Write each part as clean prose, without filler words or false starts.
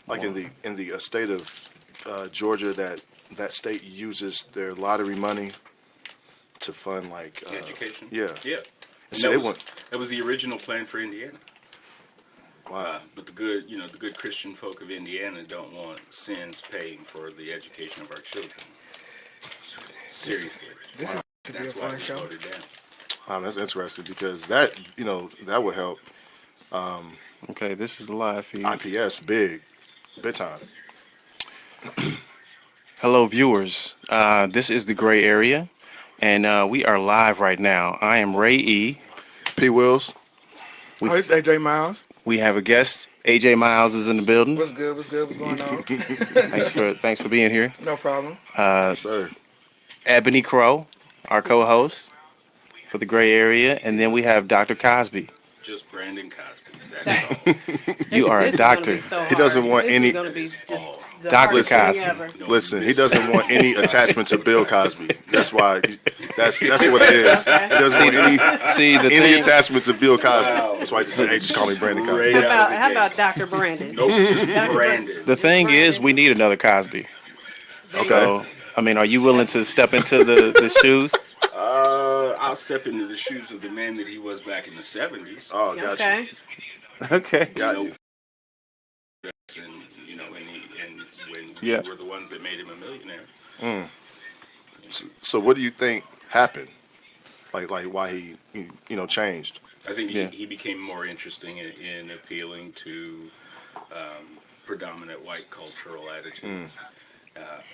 like in the state of Georgia, that state uses their lottery money to fund like Education. yeah. Yeah. And And so that they was want that was the original plan for Indiana. wow. But the good Christian folk of Indiana don't want sins paying for the education of our children. Seriously. This is to be a That's why fun we show. voted down. That's interesting because that that would help Okay, this is the live feed. IPS big time. Hello, viewers. This is the gray area, and we are live right now. I am Ray E. P Wills. Oh, it's AJ Miles. We have a guest. AJ Miles is in the building. What's good? What's good? What's going on? Thanks for being here. No problem. Yes, sir. Ebony Crow, our co-host for the gray area, and then we have Dr. Cosby. Just Brandon Cosby. That's all. You are a This is gonna doctor. be so He doesn't hard. want This any- is gonna be just the Dr. hardest thing Cosby. ever. No, Listen, he this- doesn't want any attachment to Bill Cosby. That's why. That's what it is. He doesn't want See, the any thing, attachment to Bill Cosby. Wow. That's why I just said, hey, just call me Brandon Cosby. Great. How about Dr. Brandon? Nope, just Dr. Brandon. the thing is, we need another Cosby. Okay. So, I mean, are you willing to step into the shoes? I'll step into the shoes of the man that he was back in the 70s. Oh, gotcha. Okay. Okay. Got You you. know, and when Yeah. we were the ones that made him a millionaire. So, what do you think happened? Like why he changed? I think Yeah. he became more interesting in appealing to predominant white cultural attitudes.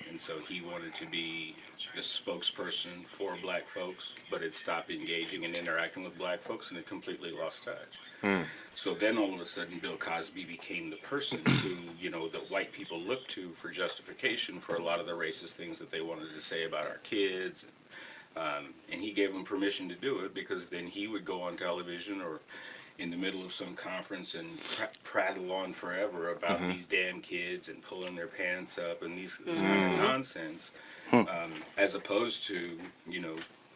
And so he wanted to be the spokesperson for black folks, but it stopped engaging and interacting with black folks, and it completely lost touch. So then all of a sudden, Bill Cosby became the person who, that white people looked to for justification for a lot of the racist things that they wanted to say about our kids. And he gave them permission to do it because then he would go on television or in the middle of some conference and prattle on forever about these damn kids and pulling their pants up and this kind of nonsense, as opposed to,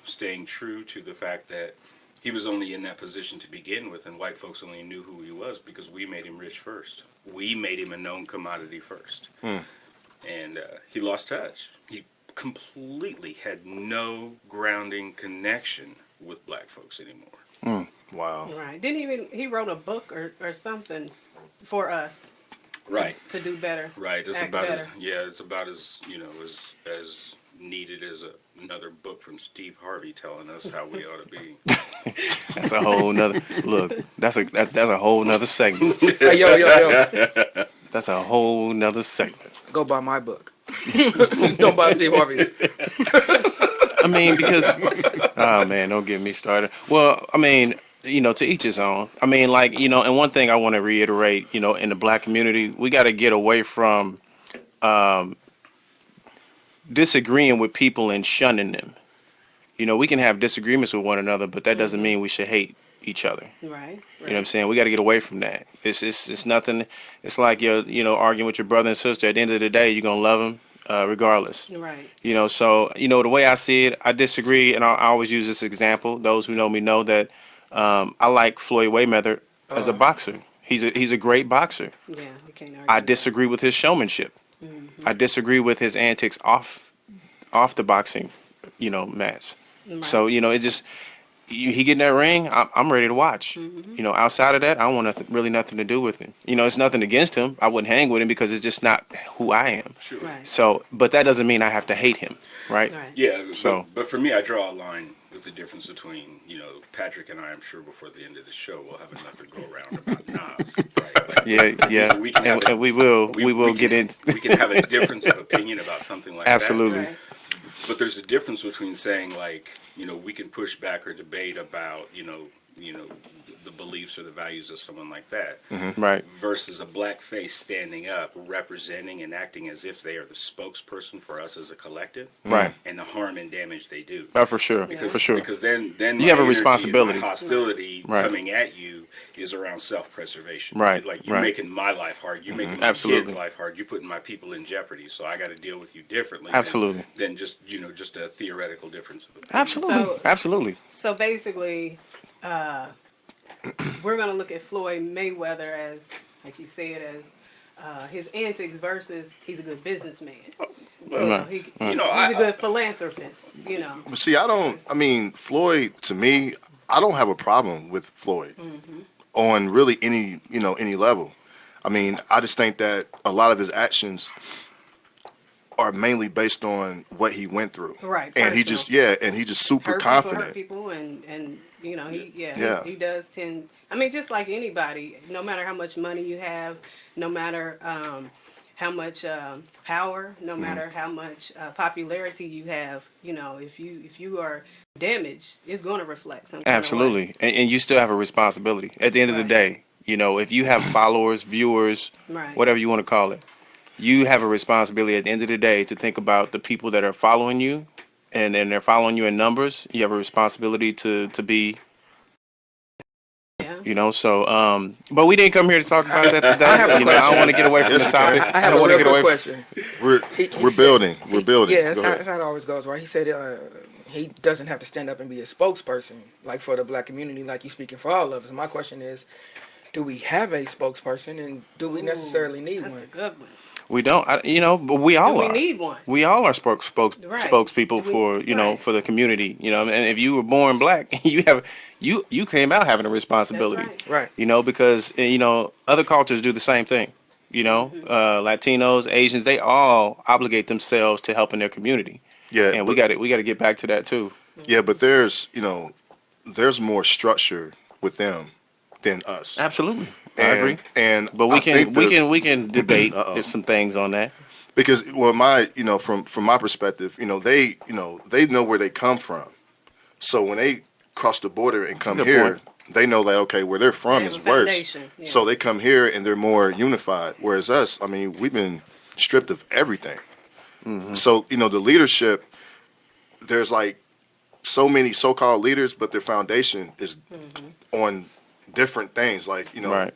staying true to the fact that he was only in that position to begin with, and white folks only knew who he was because we made him rich first. We made him a known commodity first. And he lost touch. He completely had no grounding connection with black folks anymore. Wow. Right. He wrote a book or something for us Right. to do better. Right. It's Act about better. it's about as as needed as another book from Steve Harvey telling us how we ought to be. That's a whole nother look. That's a whole nother segment. Hey, yo. That's a whole nother segment. Go buy my book. Don't buy Steve Harvey's. I mean, because oh man, don't get me started. Well, I mean, to each his own. I mean, and one thing I want to reiterate, in the black community, we got to get away from disagreeing with people and shunning them. We can have disagreements with one another, but that doesn't mean we should hate each other. Right. You know what I'm saying? We got to get away from that. It's nothing. It's like you're arguing with your brother and sister. At the end of the day, you're gonna love them regardless. Right. So the way I see it, I disagree, and I always use this example. Those who know me know that I like Floyd Mayweather as a boxer. He's a great boxer. Yeah, you can't argue. I disagree with his showmanship. I disagree with his antics off the boxing, match. Right. So it just he get in that ring, I'm ready to watch. Outside of that, I don't want really nothing to do with him. It's nothing against him. I wouldn't hang with him because it's just not who I am. Sure. Right. So, but that doesn't mean I have to hate him, right? Right. Yeah. So- but for me, I draw a line with the difference between Patrick and I. I'm sure before the end of the show we'll have enough to go around about Nas. Right? Like, Yeah. We can have And we will get in. We can have a difference of opinion about something like Absolutely. that. Right. But there's a difference between saying we can push back or debate about the beliefs or the values of someone like that, Right. versus a black face standing up, representing and acting as if they are the spokesperson for us as a collective, Right. and the harm and damage they do. Oh, for sure. For sure. Because then You my have a energy responsibility. and my hostility Right. coming at you is around self-preservation. Right, Like you're right. making my life hard. You're making my Absolutely. kids' life hard. You're putting my people in jeopardy. So I got to deal with you differently. Absolutely. Than just just a theoretical difference of opinion. Absolutely. So- Absolutely. So basically, we're going to look at Floyd Mayweather as, like you said, as his antics versus he's a good businessman. Right. He's a good philanthropist. But see, I mean, Floyd, to me, I don't have a problem with Floyd on really any level. I mean, I just think that a lot of his actions are mainly based on what he went through. Right, And he just, yeah, and he just super Hurt confident. people, and Yeah. he does tend. I mean, just like anybody, no matter how much money you have, no matter how much power, no matter how much popularity you have, if you are damaged, it's going to reflect some kind of way. Absolutely. And you still have a responsibility. At the end of the Right. day, if you have followers, viewers, Right. whatever you want to call it, you have a responsibility at the end of the day to think about the people that are following you, and they're following you in numbers. You have a responsibility to be, Yeah. but we didn't come here to talk about that today. I have a I don't question. want to get away from the topic. I have don't a wanna real get away quick from- question. We're He we're said- building. We're building. Yeah, that's Go how, ahead. that's how it always goes, right? He said he doesn't have to stand up and be a spokesperson, like for the black community, like he's speaking for all of us. My question is, do we have a spokesperson, and do we necessarily need That's a one? good one. We don't, but we all Do we are. need one? We all are Right. spokespeople We- for right. for the community. And if you were born black, you came out having a responsibility. That's right. Right. Because other cultures do the same thing. Latinos, Asians, they all obligate themselves to helping their community. Yeah, And but- we got to get back to that too. Yeah, but there's more structure with them than us. Absolutely, I And- agree. And But we I think that- we can debate Uh-oh. some things on that. because from my perspective, they know where they come from. So when they cross the border and come Good here, point. they know that okay, where they're from They is have a worse. foundation, yeah. So they come here and they're more unified. Whereas us, I mean, we've been stripped of everything. So the leadership, there's like so many so-called leaders, but their foundation is on different things. Like Right.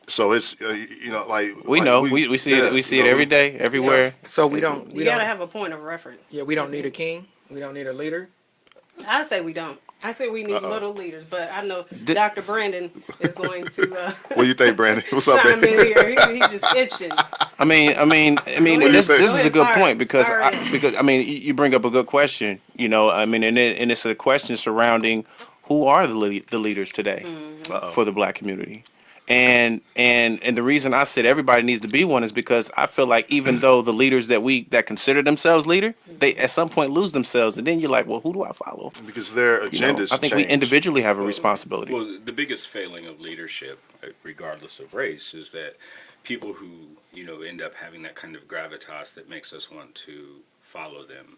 So it's We know. We see it. We see it every day, everywhere. So we don't. You gotta have a point of reference. Yeah, we don't need a king. We don't need a leader. I say we don't. I say we need little leaders, but I know Dr. Brandon is going to What do you think, Brandon? What's up, chime man? in here. He's just itching. I mean, do you this think? this is a good Fire- point because fire in. you bring up a good question. And it's a question surrounding who are the leaders today for the black community. And the reason I said everybody needs to be one is because I feel like even though the leaders that consider themselves leader, they at some point lose themselves, and then you're like, well, who do I follow? Because their agendas I think we change. individually have a responsibility. Well, the biggest failing of leadership, regardless of race, is that people who end up having that kind of gravitas that makes us want to follow them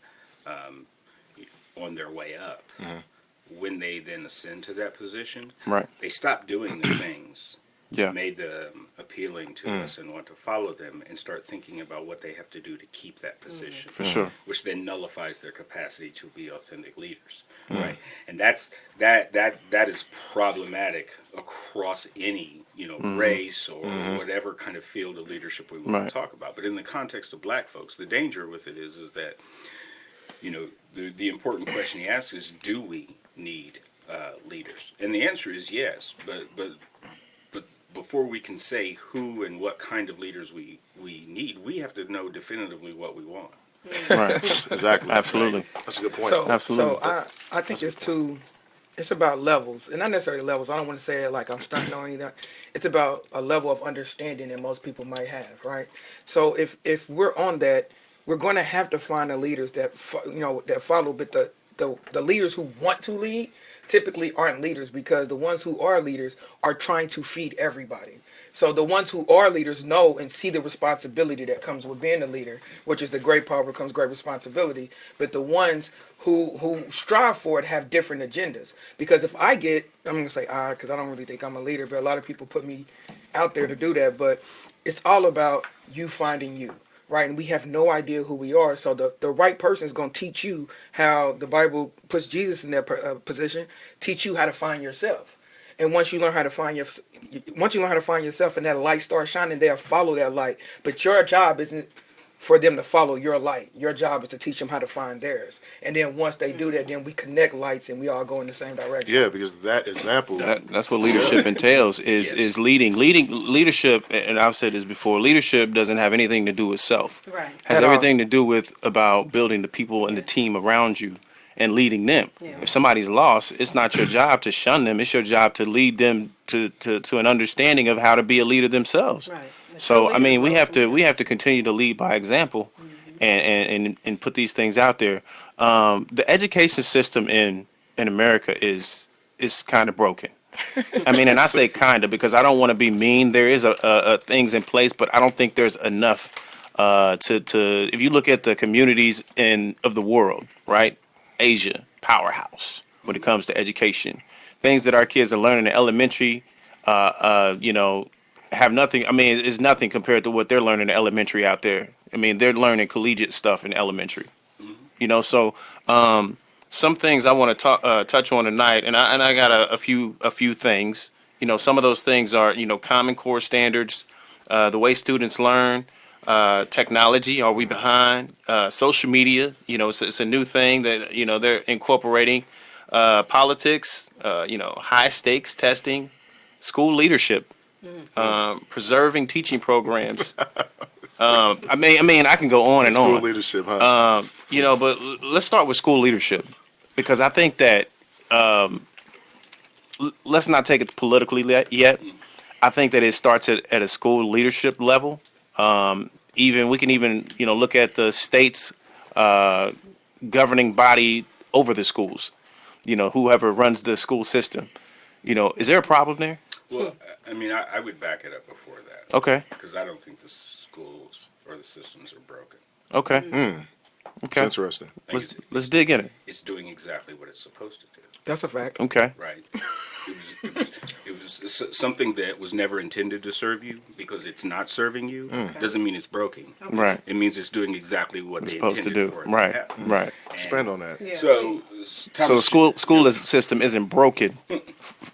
on their way up. When they then ascend to that position, Right. they stop doing the things Yeah. that made them appealing to us and want to follow them, and start thinking about what they have to do to keep that position. For sure. Which then nullifies their capacity to be authentic leaders, right? And that is problematic across any race or whatever kind of field of leadership we want Right. to talk about. But in the context of black folks, the danger with it is that the important question he asks is, do we need leaders? And the answer is yes, but before we can say who and what kind of leaders we need, we have to know definitively what we want. Right. Exactly. Absolutely. That's a good point. So, Absolutely. So I think it's about levels, and not necessarily levels. I don't want to say that like I'm stunting on anything. It's about a level of understanding that most people might have, right? So if we're on that, we're going to have to find the leaders that that follow, but the leaders who want to lead typically aren't leaders, because the ones who are leaders are trying to feed everybody. So the ones who are leaders know and see the responsibility that comes with being a leader, which is the great power comes great responsibility. But the ones who strive for it have different agendas. Because if I'm going to say because I don't really think I'm a leader, but a lot of people put me out there to do that. But it's all about you finding you. Right, and we have no idea who we are. So the right person is going to teach you how the Bible puts Jesus in that position. Teach you how to find yourself, and once you learn how to find yourself, and that light starts shining, they'll follow that light. But your job isn't for them to follow your light. Your job is to teach them how to find theirs. And then once they do that, then we connect lights and we all go in the same direction. Yeah, because that example. That's what leadership entails is leadership. And I've said this before, leadership doesn't have anything to do with self. Right. Has At all. everything to do with about building the people and the team around you and leading them. Yeah. If somebody's lost, it's not your job to shun them. It's your job to lead them to an understanding of how to be a leader themselves. Right. The So true I mean, leader grows we from have to continue to lead by example, and put these things out there. The education system in America is kind of broken. I mean, and I say kind of because I don't want to be mean. There is a things in place, but I don't think there's enough to if you look at the communities of the world, right? Asia, powerhouse when it comes to education. Things that our kids are learning in elementary, have nothing. I mean, it's nothing compared to what they're learning in elementary out there. I mean, they're learning collegiate stuff in elementary. So some things I want to touch on tonight, and I got a few things. Some of those things are Common Core standards, the way students learn, technology. Are we behind? Social media. It's a new thing that they're incorporating. Politics. High stakes testing, school leadership, preserving teaching programs. I mean, I can go on and School on. leadership, huh? But let's start with school leadership because I think that let's not take it politically yet. I think that it starts at a school leadership level. We can even look at the state's governing body over the schools. Whoever runs the school system. Is there a problem there? Well, I mean, I would back it up before that. Okay. Because I don't think the schools or the systems are broken. Okay. It's Okay. interesting. I think Let's dig in it. it's doing exactly what it's supposed to do. That's a fact. Okay. Right. It was something that was never intended to serve you because it's not serving you. Doesn't mean it's broken. Right. It means it's doing exactly what they Supposed to intended do. for it Right. to happen. Right. Expand on that. Yeah. So, So the school system isn't broken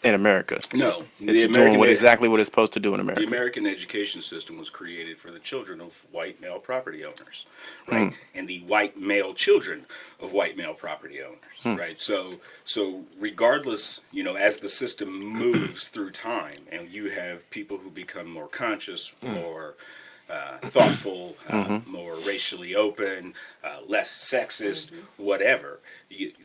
in America. No, It's doing exactly what it's supposed to do in The America. American education system was created for the children of white male property owners, right? And the white male children of white male property owners, right? So regardless, as the system moves through time, and you have people who become more conscious, more thoughtful, more racially open, less sexist, whatever,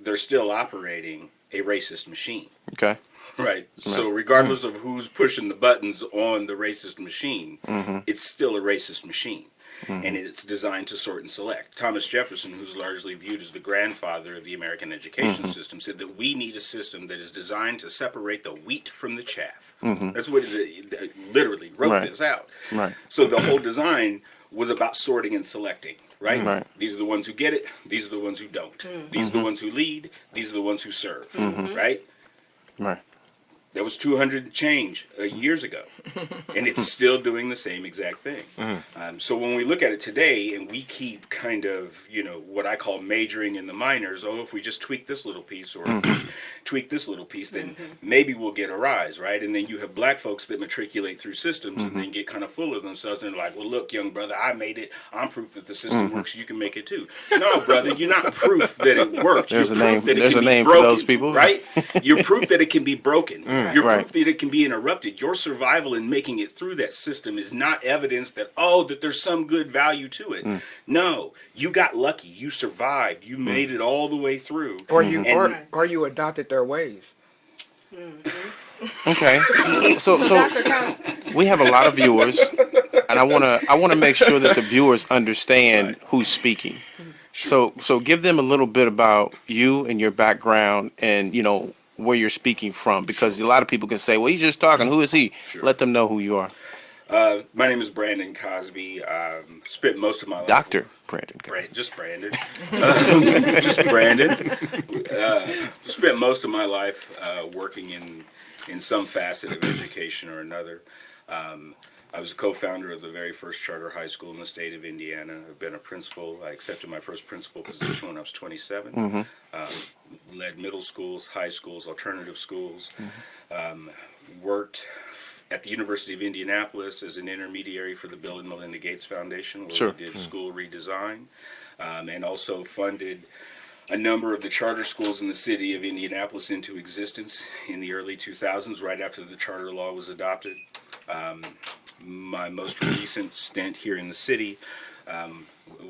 they're still operating a racist machine. Okay. Right. So regardless of who's pushing the buttons on the racist machine, it's still a racist machine. And it's designed to sort and select. Thomas Jefferson, who's largely viewed as the grandfather of the American education system, said that we need a system that is designed to separate the wheat from the chaff. That's what it literally wrote Right. this out. Right. So the whole design was about sorting and selecting. Right? Right. These are the ones who get it. These are the ones who don't. These are the ones who lead. These are the ones who serve. Right? Right. That was 200 change years ago, and it's still doing the same exact thing. So when we look at it today, and we keep kind of, what I call majoring in the minors. Oh, if we just tweak this little piece, or if we tweak this little piece, then maybe we'll get a rise, right? And then you have black folks that matriculate through systems and then get kind of full of themselves and they're like, well, look, young brother, I made it. I'm proof that the system works. You can make it too. No, brother, you're not proof that it works. There's You're a proof name- that it there's can a be name for broken, those people. right? You're proof that it can be broken. You're Right. proof that it can be interrupted. Your survival in making it through that system is not evidence that there's some good value to it. No, you got lucky. You survived. You made it all the way through. Or you And- or you adopted their ways. Okay. So Dr. Kyle, we have a lot of viewers, and I wanna make sure that the viewers understand who's speaking. So give them a little bit about you and your background, and where you're speaking from, because a lot of people can say, well, he's just talking. Who is he? Sure. Let them know who you are. My name is Brandon Cosby. Spent most of my life. Dr. Brandon Cosby. Just Brandon. Just Brandon. Spent most of my life working in some facet of education or another. I was a co-founder of the very first charter high school in the state of Indiana. I've been a principal. I accepted my first principal position when I was 27. Led middle schools, high schools, alternative schools. Worked at the University of Indianapolis as an intermediary for the Bill and Melinda Gates Foundation, where Sure. we did school redesign, and also funded a number of the charter schools in the city of Indianapolis into existence in the early 2000s, right after the charter law was adopted. My most recent stint here in the city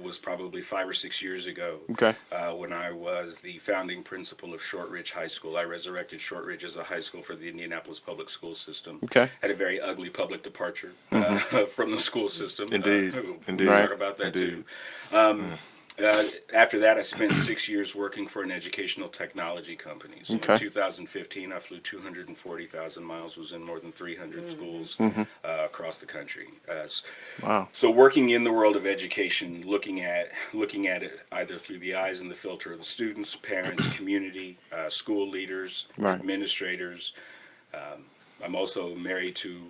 was probably 5 or 6 years ago. Okay. When I was the founding principal of Shortridge High School. I resurrected Shortridge as a high school for the Indianapolis public school system. Okay. Had a very ugly public departure from the school system. Indeed. We'll Right. talk about that Indeed. too. After that, I spent 6 years working for an educational technology company. So Okay. in 2015, I flew 240,000 miles, was in more than 300 schools across the country. Wow. So working in the world of education, looking at it either through the eyes and the filter of the students, parents, community, school leaders, Right. administrators. I'm also married to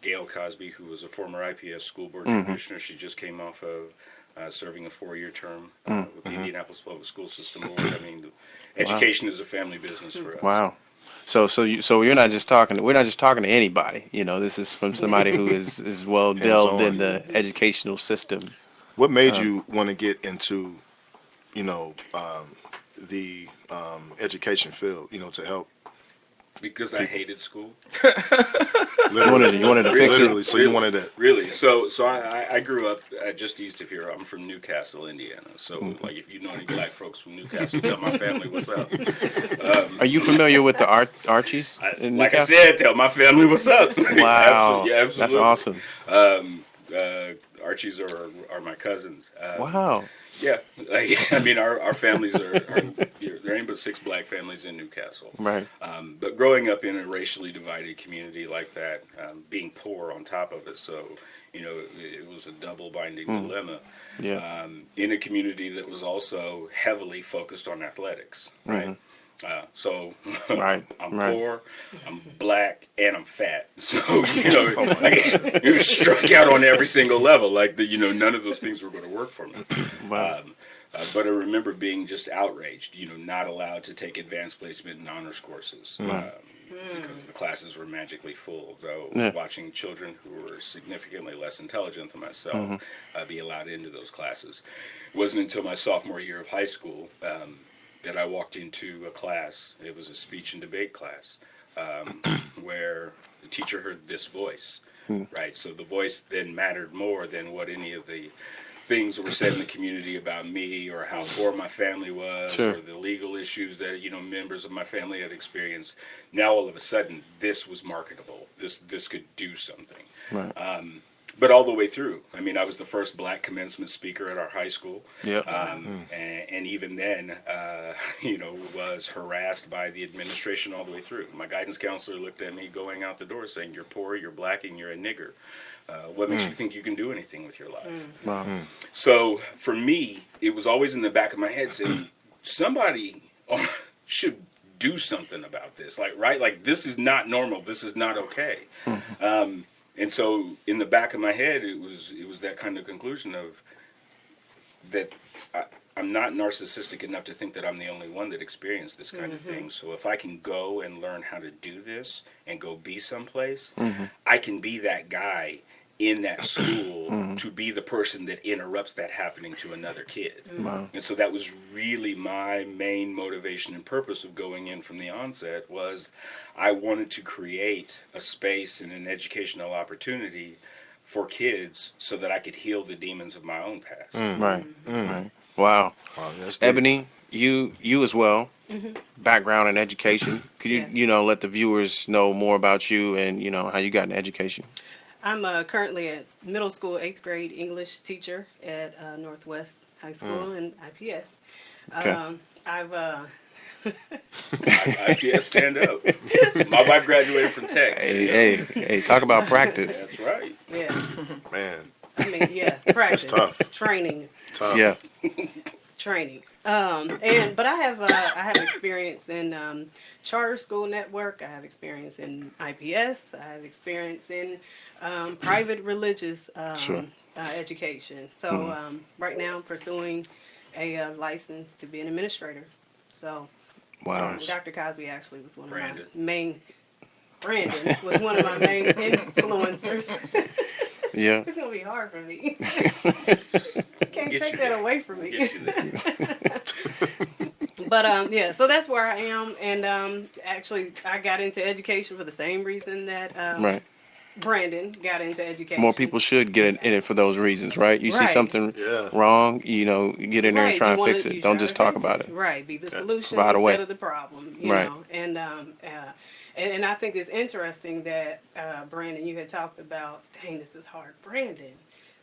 Gail Cosby, who was a former IPS school board commissioner. She just came off of serving a 4-year term with the Indianapolis Public School System Board. I mean, education is a family business for us. Wow. So you're not just talking. We're not just talking to anybody. You know, this is from somebody who is well delved in the educational system. What made you want to get into, the education field? To help. Because I hated school. You wanted to fix Literally. it. So you wanted to. Really. So I grew up just east of here. I'm from Newcastle, Indiana. So like, if you know any black folks from Newcastle, tell my family what's up. Are you familiar with the Archies? in Like I Newcastle? said, tell my family what's up. Wow. Absolutely. That's awesome. Archies are my cousins. Wow. Yeah, I mean, our families are there ain't but 6 black families in Newcastle. Right. But growing up in a racially divided community like that, being poor on top of it, so it was a double binding dilemma. Yeah. In a community that was also heavily focused on athletics, right? So Right, I'm right. poor, I'm black, and I'm fat. So it was struck out on every single level. Like none of those things were going to work for me. Wow. But I remember being just outraged. Not allowed to take advanced placement and honors courses because the classes were magically full. Though Yeah. watching children who were significantly less intelligent than myself be allowed into those classes. It wasn't until my sophomore year of high school that I walked into a class. It was a speech and debate class where the teacher heard this voice, right? So the voice then mattered more than what any of the things that were said in the community about me or how poor my family was Sure. or the legal issues that members of my family had experienced. Now all of a sudden, this was marketable. This could do something. Right. But all the way through. I mean, I was the first black commencement speaker at our high school. Yep. And even then, was harassed by the administration all the way through. My guidance counselor looked at me going out the door saying, "You're poor, you're black, and you're a nigger. What makes you think you can do anything with your life?" Wow. So for me, it was always in the back of my head saying, somebody should do something about this. Like this is not normal. This is not okay. And so in the back of my head, it was that kind of conclusion of that I'm not narcissistic enough to think that I'm the only one that experienced this kind of thing. So if I can go and learn how to do this and go be someplace, I can be that guy in that school to be the person that interrupts that happening to another kid. Wow. And so that was really my main motivation and purpose of going in from the onset was I wanted to create a space and an educational opportunity for kids so that I could heal the demons of my own past. Right. Right. Wow. Wow, that's deep. Ebony, you as well. Background in education. Could you Yeah. let the viewers know more about you and how you got in education? I'm currently a middle school 8th grade English teacher at Northwest High School in IPS. Okay. I've IPS, stand up. My wife graduated from Tech. Hey, talk about practice. That's right. yeah, Man, I mean practice, tough. training. tough. Yeah. Training. But I have experience in charter school network. I have experience in IPS. I have experience in private religious Sure. education. So right now I'm pursuing a license to be an administrator. So Wow. Dr. Cosby actually was one of Brandon. my main Brandon was one of my main influencers. Yeah. It's gonna be hard for me. Can't Get take you that there. away from me. Get you there. But yeah, so that's where I am, and actually, I got into education for the same reason that Right. Brandon got into education. More people should get in it for those reasons, right? You see Right. something Yeah. wrong, you know, get in there and Right, try you and wanna- fix it. you Don't try just to talk fix about it. Right, be the solution Provide a way. instead of the problem. You Right. know, and I think it's interesting that Brandon, you had talked about. Dang, this is hard, Brandon.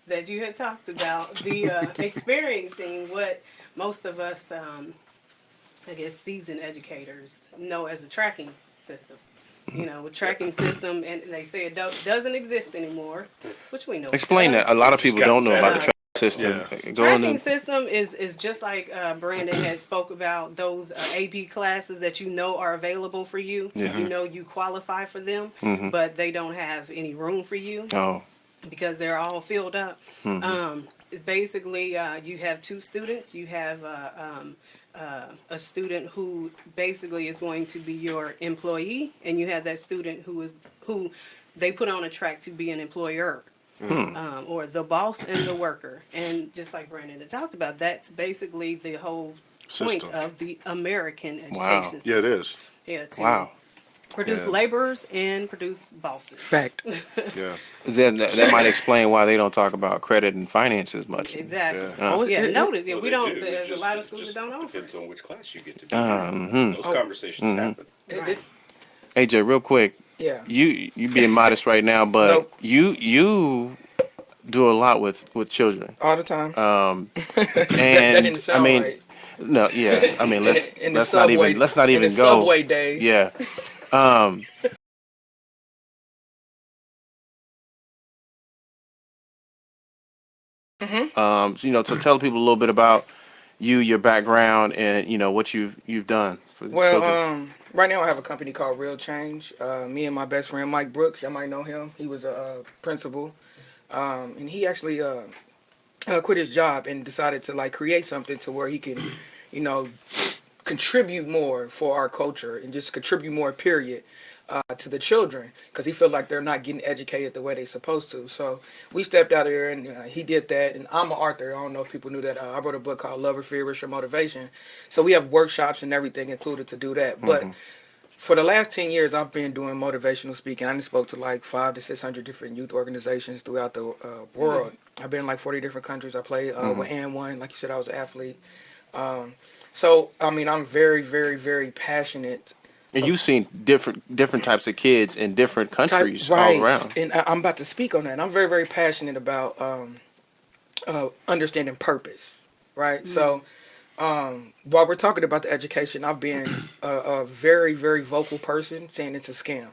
That you had talked about the experiencing what most of us, I guess, seasoned educators know as a tracking system. You know, with tracking system, and they say it doesn't exist anymore, which we know. it Explain does. that. A lot of people got don't know about the better. tracking system. Yeah. Go in Tracking the, system is just like Brandon had spoke about those AP classes that you know are available for you. Yeah. You know you qualify for them, but they don't have any room for you oh, because they're all filled up. It's basically you have two students. You have a student who basically is going to be your employee, and you have that student who they put on a track to be an employer. Or the boss and the worker. And just like Brandon had talked about, that's basically the whole point System. of the American education Wow. system. Yeah, it is. Yeah, to wow. produce Yeah. laborers and produce bosses. Fact. Yeah. Then that might explain why they don't talk about credit and finances much. Exactly. Yeah. Oh, Yeah, notice. Yeah, Well, we they don't. do. There's It a lot of just- schools just that don't offer. Depends on which class you get to be. Mhm. Those conversations happen. Right. AJ, real quick, Yeah. you being modest right now, but Nope. you do a lot with children. All the time. And that didn't sound I mean, right. no, yeah. I mean, let's In the let's not subway- even let's not in even the go. subway days. Yeah. So, you know, to tell people a little bit about you, your background, and you know what you've done for the Well, children. right now I have a company called Real Change. Me and my best friend Mike Brooks, y'all might know him. He was a principal, and he actually quit his job and decided to like create something to where he can, you know, contribute more for our culture and just contribute more. Period. To the children because he felt like they're not getting educated the way they're supposed to. So we stepped out of there and he did that. And I'm an author. I don't know if people knew that. I wrote a book called Love or Fear, Risk or Motivation. So we have workshops and everything included to do that. But for the last 10 years, I've been doing motivational speaking. I done spoke to like 500 to 600 different youth organizations throughout the world. I've been in like 40 different countries. I played with And1. Like you said, I was an athlete. So, I mean, I'm very, very, very passionate. And you've seen different types of kids in different countries Right. all around. And I'm about to speak on that. I'm very, very passionate about understanding purpose, right? So while we're talking about the education, I've been a very, very vocal person saying it's a scam.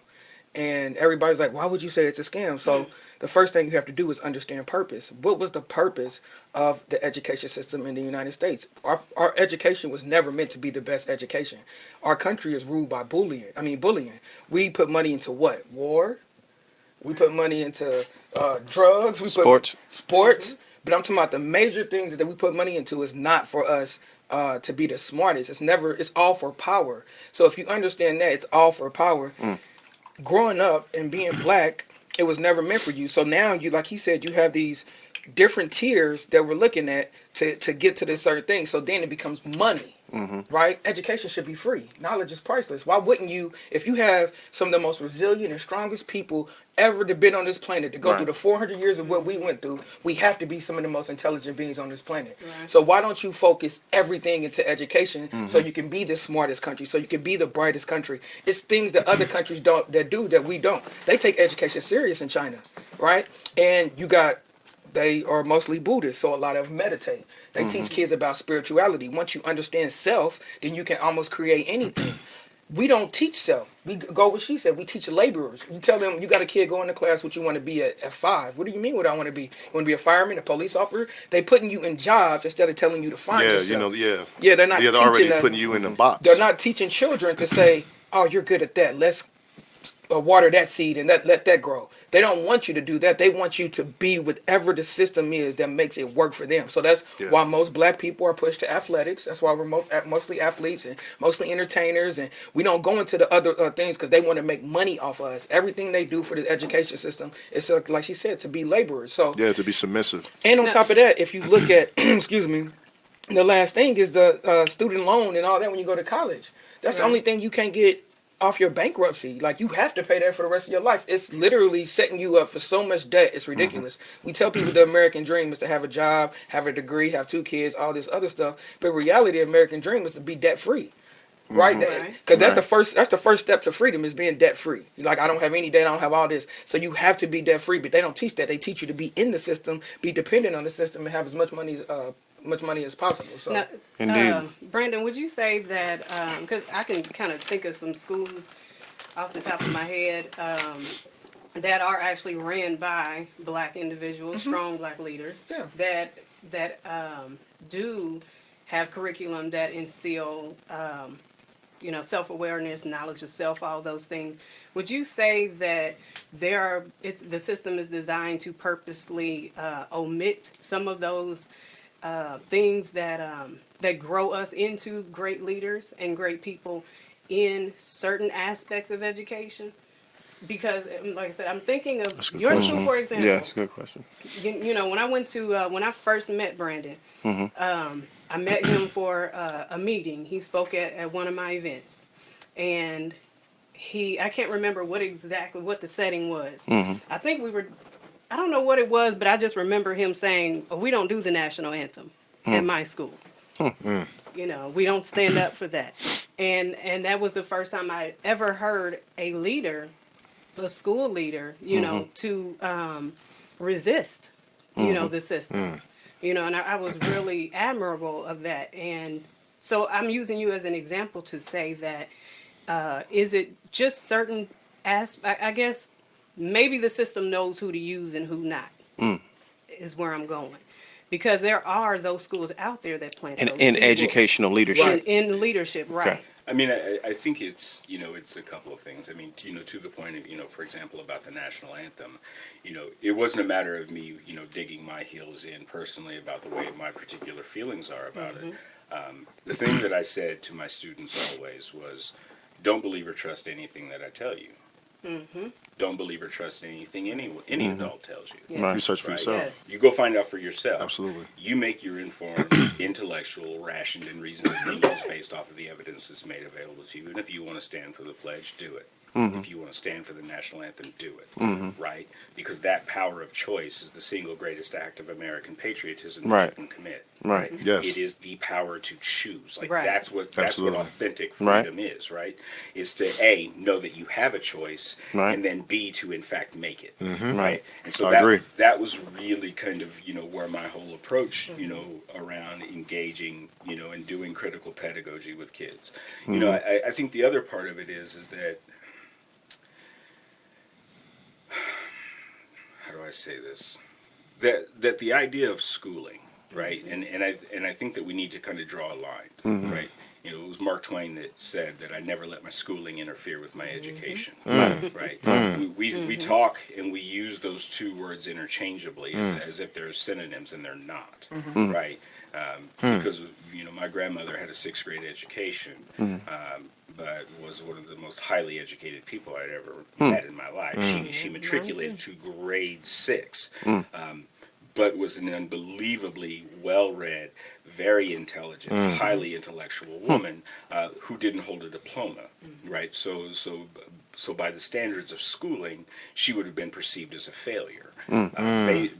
And everybody's like, why would you say it's a scam? So the first thing you have to do is understand purpose. What was the purpose of the education system in the United States? Our education was never meant to be the best education. Our country is ruled by bullying. We put money into what? War? We put money into drugs. We Sports. Put sports. But I'm talking about the major things that we put money into is not for us to be the smartest. It's all for power. So if you understand that, it's all for power. Growing up and being black, it was never meant for you. So now you, like he said, you have these different tiers that we're looking at to get to this certain thing. So then it becomes money, right? Education should be free. Knowledge is priceless. Why wouldn't you, if you have some of the most resilient and strongest people ever to been on this planet, to go Right. through the 400 years of what we went through, we have to be some of the most intelligent beings on this planet. Right. So why don't you focus everything into education so you can be the smartest country, so you can be the brightest country? It's things that other countries do that we don't. They take education serious in China, right? And they are mostly Buddhist, so a lot of them meditate. They teach kids about spirituality. Once you understand self, then you can almost create anything. We don't teach self. We go what she said. We teach laborers. You tell them, you got a kid, go into class what you want to be at 5. What do you mean what I want to be? You want to be a fireman, a police officer? They putting you in jobs instead of telling you to find Yeah, yourself. you know, yeah. Yeah, they're not Yeah, they're already teaching us- putting you in the box. They're not teaching children to say, oh, you're good at that. Let's water that seed and let that grow. They don't want you to do that. They want you to be whatever the system is that makes it work for them. So that's Yeah. why most black people are pushed to athletics. That's why we're mostly athletes and mostly entertainers, and we don't go into the other things because they want to make money off of us. Everything they do for the education system is like she said, to be laborers. So Yeah, to be submissive. and on No. top of that, if you look at excuse me, the last thing is the student loan and all that when you go to college. That's the Right. only thing you can't get off your bankruptcy. Like you have to pay that for the rest of your life. It's literally setting you up for so much debt. It's ridiculous. We tell people the American dream is to have a job, have a degree, have 2 kids, all this other stuff. But reality, the American dream is to be debt free. Right, Right. because that's Right. the first step to freedom is being debt free. Like I don't have any debt, I don't have all this, so you have to be debt free. But they don't teach that. They teach you to be in the system, be dependent on the system, and have as much money as possible. So Now, Indeed. Brandon, would you say that, because I can kind of think of some schools off the top of my head that are actually ran by black individuals, strong black leaders, Yeah. that do have curriculum that instill, self-awareness, knowledge of self, all those things. Would you say that the system is designed to purposely omit some of those things that grow us into great leaders and great people in certain aspects of education? Because, like I said, I'm thinking of a good your question. school, for example. Yeah, it's a good question. When I went to when I first met Brandon, I met him for a meeting. He spoke at one of my events, and I can't remember what the setting was. I think I don't know what it was, but I just remember him saying, "Oh, we don't do the national anthem at my school. We don't stand up for that." And that was the first time I ever heard a school leader, to resist, the system. And I was really admirable of that. And so I'm using you as an example to say that, is it just certain I guess maybe the system knows who to use and who not, is where I'm going. Because there are those schools out there that plant those In seeds. educational leadership. In leadership, right. Okay. I mean, I think it's a couple of things. I mean, to the point of, for example, about the national anthem, it wasn't a matter of me, digging my heels in personally about the way my particular feelings are about it. The thing that I said to my students always was, don't believe or trust anything that I tell you. Don't believe or trust anything any adult tells you. Yeah. Right. Research for Right. yourself. Yes. You go find out for yourself. Absolutely. You make your informed, intellectual, rationed, and reasoned opinions based off of the evidence that's made available to you. And if you want to stand for the pledge, do it. If you want to stand for the national anthem, do it. Right? Because that power of choice is the single greatest act of American patriotism that Right. you can commit. Right. Yes. It is the power to choose. Like Right. that's what Absolutely. authentic Right. freedom is, right? Is to A, know that you have a choice, Right. and then B, to in fact make it. Right. And so I agree. that was really kind of, where my whole approach, around engaging, and doing critical pedagogy with kids. I think the other part of it is that, how do I say this? That the idea of schooling, right? And I think that we need to kind of draw a line, right? It was Mark Twain that said that I never let my schooling interfere with my education, right? We talk and we use those two words interchangeably as if they're synonyms, and they're not, right? Because my grandmother had a 6th grade education, but was one of the most highly educated people I'd ever met in my life. She matriculated to grade 6. But was an unbelievably well-read, very intelligent, highly intellectual woman who didn't hold a diploma, right? So by the standards of schooling, she would have been perceived as a failure.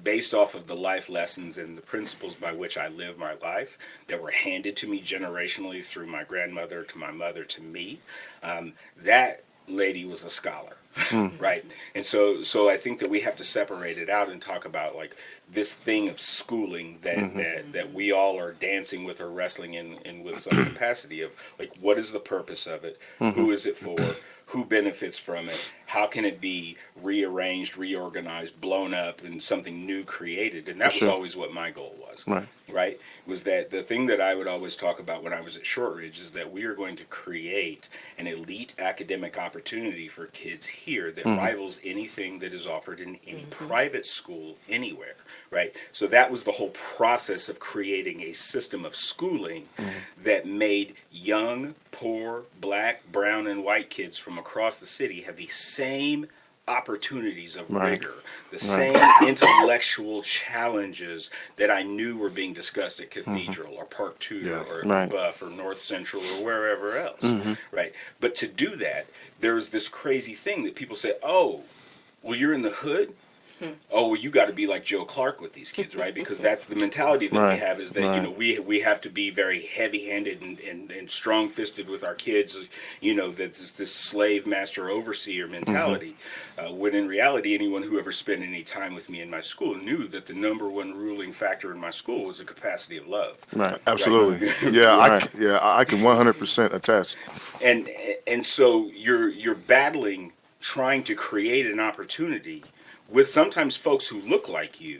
Based off of the life lessons and the principles by which I live my life that were handed to me generationally through my grandmother to my mother to me, that lady was a scholar. Right. And so I think that we have to separate it out and talk about like this thing of schooling that we all are dancing with or wrestling in with some capacity of like, what is the purpose of it? Who is it for? who benefits from it, how can it be rearranged, reorganized, blown up, and something new created. And that was Sure. always what my goal was. Right. Was that the thing that I would always talk about when I was at Shortridge is that we are going to create an elite academic opportunity for kids here that rivals anything that is offered in any private school anywhere, right? So that was the whole process of creating a system of schooling that made young, poor, black, brown, and white kids from across the city have the same opportunities of Right. rigor, the same intellectual challenges that I knew were being discussed at Cathedral or Park Tudor or Right. Buff or North Central or wherever else, right? But to do that, there's this crazy thing that people say, oh, well, you're in the hood? Oh, well, you got to be like Joe Clark with these kids, right? Because that's the mentality that we Right. have, is that, you know, we have to be very heavy-handed and strong-fisted with our kids, you know, that's this slave master overseer mentality. When in reality, anyone who ever spent any time with me in my school knew that the number one ruling factor in my school was the capacity of love. Right. Absolutely. Yeah, Right. I can 100% attest. And so you're battling, trying to create an opportunity with sometimes folks who look like you,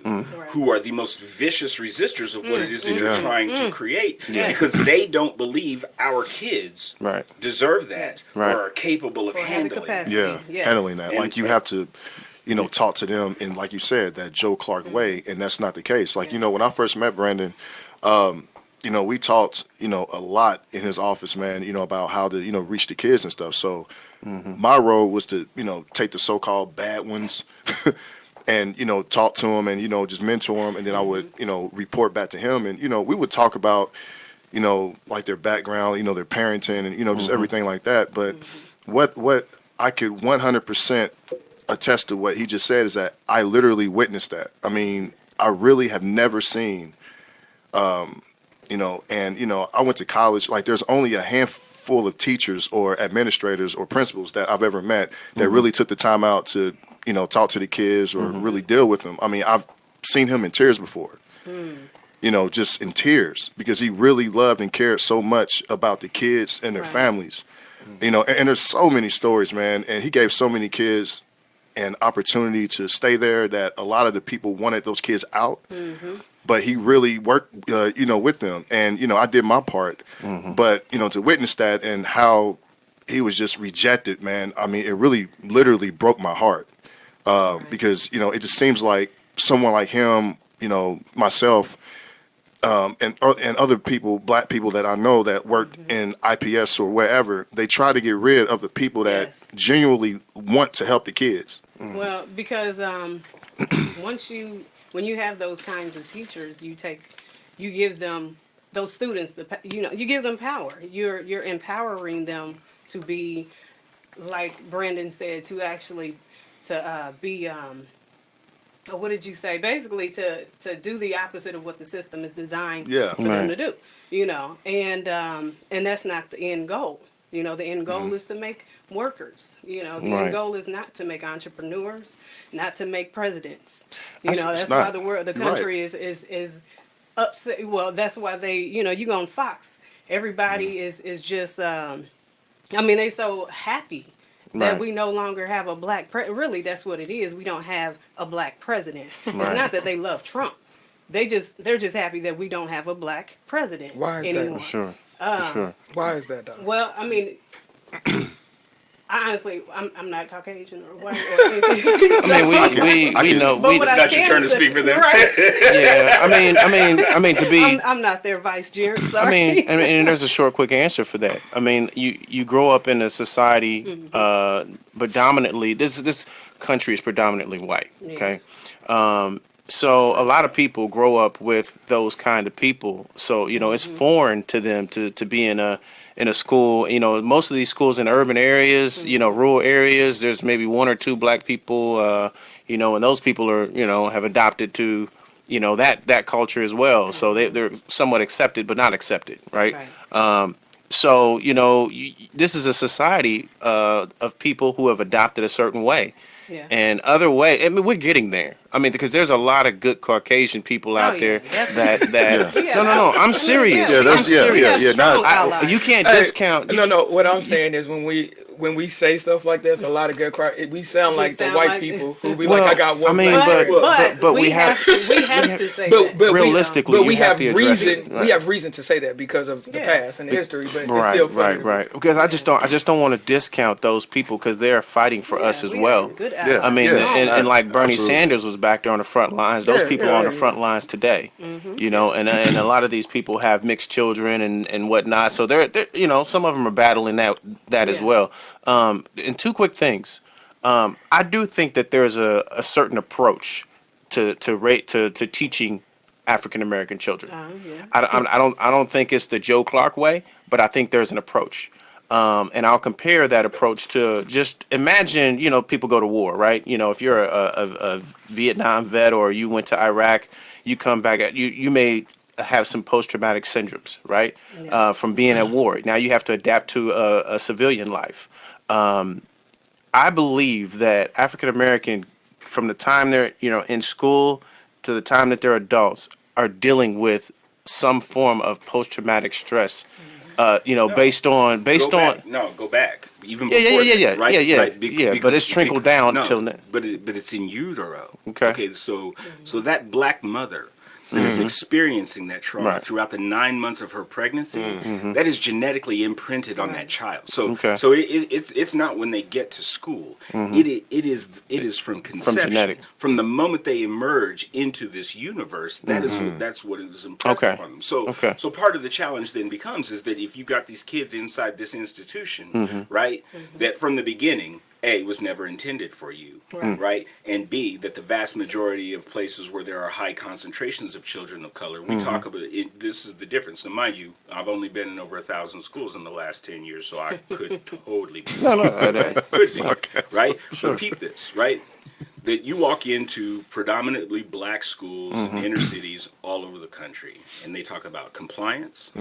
who are the most vicious resistors of what it is that you're trying to create, because they don't believe our kids Right. deserve that Right. or are capable of Or have the handling it. capacity. Yeah, Yes. handling that. And- Like you have to, you know, talk to them in, like you said, that Joe Clark way, and that's not the case. Like, you know, when I first met Brandon, you know, we talked, you know, a lot in his office, man, you know, about how to, you know, reach the kids and stuff. So my role was to, you know, take the so-called bad ones and, you know, talk to them and, you know, just mentor them. And then I would, you know, report back to him. And, you know, we would talk about, you know, like their background, you know, their parenting and, you know, just everything like that. But what I could 100% attest to what he just said is that I literally witnessed that. I mean, I really have never seen, you know, and, you know, I went to college, like there's only a handful of teachers or administrators or principals that I've ever met that really took the time out to, you know, talk to the kids or really deal with them. I mean, I've seen him in tears before, you know, just in tears because he really loved and cared so much about the kids and their Right. families, you know, and there's so many stories, man. And he gave so many kids an opportunity to stay there that a lot of the people wanted those kids out. But he really worked, you know, with them. And, you know, I did my part. But, you know, to witness that and how he was just rejected, man, I mean, it really literally broke my heart. Because, you know, it just seems like someone like him, you know, myself, and other people, black people that I know that worked in IPS or wherever, they try to get rid of the people that Yes. genuinely want to help the kids. Well, because when you have those kinds of teachers, you give them those students you give them power. You're empowering them to be, like Brandon said, to actually be what did you say? Basically, to do the opposite of what the system is designed Yeah. for them Right. to do. You know, and that's not the end goal. You know, the end goal is to make workers. You know, the Right. end goal is not to make entrepreneurs, not to make presidents. You That's- know, it's that's why not. the You're right. country is upset. Well, that's why you go on Fox. Everybody is just. I mean, they so happy that Right. we no longer have a black really, that's what it is. We don't have a black president. It's Right. not that they love Trump. They're just happy that we don't have a black president Why is that? anymore. For sure. For sure. Why is that, though? Well, I mean, I honestly, I'm not Caucasian or white or anything. I mean, we know But we. what It's I not your can turn to say- speak for them. Right. Yeah. I mean to be. I'm not their vice, Jared. Sorry. I mean, and there's a short, quick answer for that. I mean, you grow up in a society, predominantly. This country is predominantly white. Okay, so a lot of people grow up with those kind of people. So you know, it's foreign to them to be in a school. You know, most of these schools in urban areas, you know, rural areas. There's maybe one or two black people. You know, and those people are have adopted to. You know that culture as well, so they're somewhat accepted, but not accepted, right? So you know, this is a society of people who have adopted a certain way, Yeah. and other way. I mean, we're getting there. I mean, because there's a lot of good Caucasian people out yeah, there definitely. that Yeah. no, I'm serious. Yeah, I'm that's- yeah, serious. yeah, not- Strong allies. You can't Hey, discount. No, what I'm saying is when we when we say stuff like that, it's a lot of good cry. We sound like the sound white like- people who be Well, like, I got one I mean, black But, friend. but we we have have- to, we have to say But that. but Realistically, we you have have to address reason. it. We Right. have reason to say that because of the Yeah. past and the history. But it's Right, still funny. right. Because I just don't want to discount those people because they are fighting for us Yeah, as we well. have good Yeah. allies. I mean, Yeah. and like Bernie Absolutely. Sanders was back there on the front lines. Those Yeah, people yeah, are on the yeah. front lines today. You know, and a lot of these people have mixed children and whatnot. So they're you know, some of them are battling that as Yeah. well. And two quick things. I do think that there's a certain approach to teaching African American children. Yeah. I don't think it's the Joe Clark way, but I think there's an approach. And I'll compare that approach to just imagine, you know, people go to war, right? You know, if you're a Vietnam vet or you went to Iraq, you come back, you may have some post-traumatic syndromes, right? From being at war. Now you have to adapt to a civilian life. I believe that African American, from the time they're, you know, in school to the time that they're adults, are dealing with some form of post-traumatic stress. You know, based on Go back. Even Yeah, yeah, before yeah, that, yeah, right? yeah, yeah, Right, yeah, but it's trickled down till now. But it's in utero. Okay. So that black mother that is experiencing that trauma Right. throughout the 9 months of her pregnancy, that is genetically imprinted on that child. So Okay. so it's not when they get to school. It is from conception, genetics. from the moment they emerge into this universe. That's what is impressed Okay. upon them. So Okay. so part of the challenge then becomes is that if you got these kids inside this institution, right, that from the beginning, A, was never intended for you, right? And B, that the vast majority of places where there are high concentrations of children of color, we talk about it, this is the difference. Now, mind you, I've only been in over 1,000 schools in the last 10 years, so I could totally be. Could be, right? Repeat this, right? That you walk into predominantly black schools in inner cities all over the country, and they talk about compliance,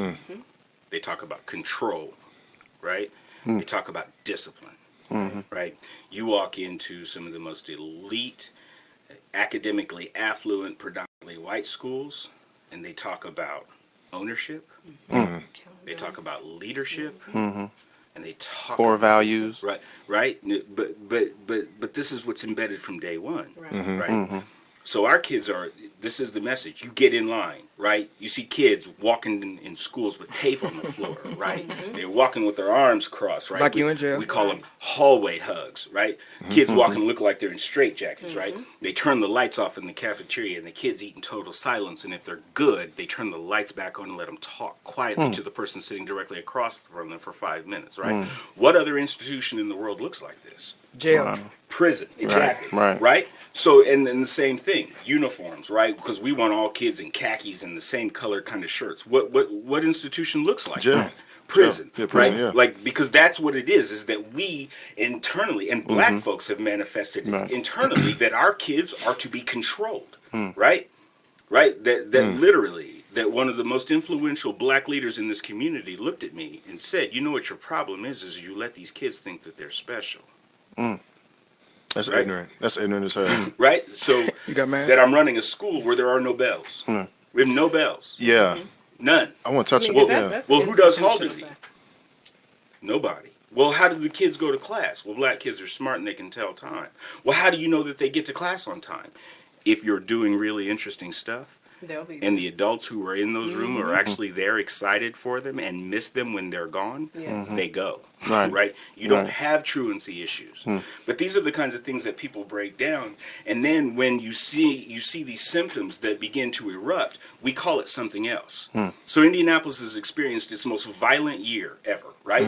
they talk about control, right? They talk about discipline, right? You walk into some of the most elite, academically affluent, predominantly white schools, and they talk about ownership, they talk about leadership, and they talk core about values. right. But this is what's embedded from day one, right? So our kids are. This is the message. You get in line, right? You see kids walking in schools with tape on the floor, right? They're walking with their arms crossed, right? like you in jail. We call them hallway hugs, right? Kids walking look like they're in straitjackets, right? They turn the lights off in the cafeteria, and the kids eat in total silence. And if they're good, they turn the lights back on and let them talk quietly to the person sitting directly across from them for 5 minutes, right? What other institution in the world looks like this? Jail. Prison, exactly. right. So, and then the same thing, uniforms, right? Because we want all kids in khakis and the same color kind of shirts. What institution looks like Jail. that? Prison, Yeah, prison, right? yeah. Like, because that's what it is that we internally, and black folks have manifested internally that our kids are to be controlled, right? Right? That literally, that one of the most influential black leaders in this community looked at me and said, you know what your problem is you let these kids think that they're special. That's Right. ignorant. That's ignorant as hell. Right? So You got mad? that I'm running a school where there are no bells. We have no bells. Yeah. None. I want to touch I it. mean, Yeah. that's Well, who does hall institutional duty? fact. Nobody. Well, how do the kids go to class? Well, black kids are smart and they can tell time. Well, how do you know that they get to class on time? If you're doing really interesting stuff, They'll be and the adults who are in those rooms are actually there excited for them and miss them when they're gone, Yes. they go. Right. You don't Right. have truancy issues. But these are the kinds of things that people break down. And then when you see these symptoms that begin to erupt, we call it something else. So Indianapolis has experienced its most violent year ever, right?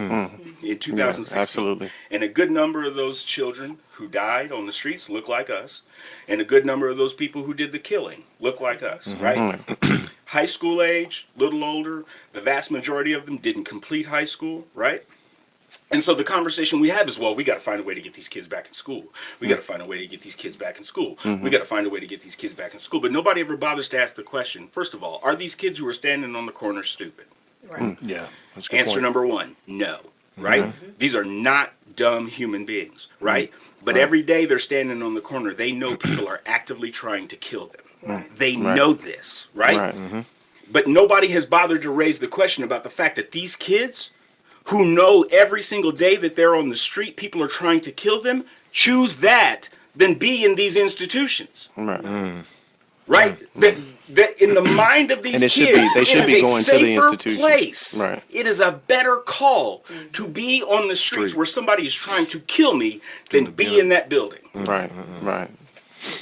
In 2016. absolutely. And a good number of those children who died on the streets look like us. And a good number of those people who did the killing look like us, right? High school age, little older, the vast majority of them didn't complete high school, right? And so the conversation we have is, well, we got to find a way to get these kids back in school. We got to find a way to get these kids back in school. We got to find a way to get these kids back in school. But nobody ever bothers to ask the question, first of all, are these kids who are standing on the corner stupid? Right. Yeah. That's a good Answer point. number one, no, right? These are not dumb human beings, right? But every day they're standing on the corner, they know people are actively trying to kill them. They know this, right? Right. But nobody has bothered to raise the question about the fact that these kids who know every single day that they're on the street, people are trying to kill them, choose that than be in these institutions. Right. Right? That in the mind of these And it kids, should be- they should it be is a going to the safer institutions. place. Right. It is a better call to be on the streets where somebody is trying to kill me than be in that building. Right. Right.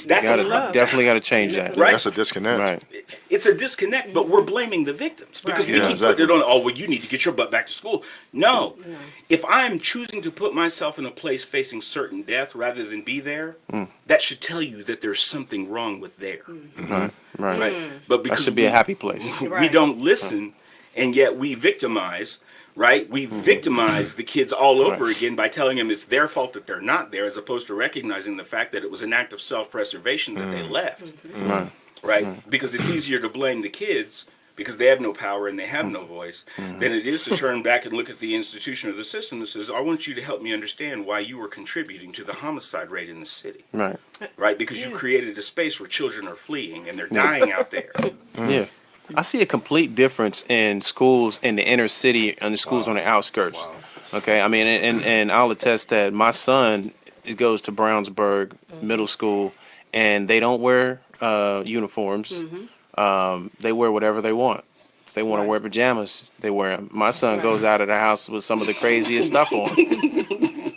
That's a Definitely got to change that. Right. That's a disconnect. Right. It's a disconnect, but we're blaming the victims because Right. we Yeah, keep exactly. putting it on. Oh, well, you need to get your butt back to school. No, if I'm choosing to put myself in a place facing certain death rather than be there, that should tell you that there's something wrong with there. Right. Right. Right? But That because should be a happy place. we Right. don't listen, and yet we victimize. Right? We victimize the kids all over again by telling them it's their fault that they're not there, as opposed to recognizing the fact that it was an act of self-preservation that they left. Right. Right? Because it's easier to blame the kids because they have no power and they have no voice than it is to turn back and look at the institution or the system that says, I want you to help me understand why you were contributing to the homicide rate in the city. Right. Right? Because you created a space where children are fleeing and they're dying out there. Yeah. I see a complete difference in schools in the inner city and the schools on the outskirts. Okay, I mean, and I'll attest that my son goes to Brownsburg Middle School, and they don't wear uniforms. They wear whatever they want. If they want to wear pajamas, they wear them. My son goes out of the house with some of the craziest stuff on.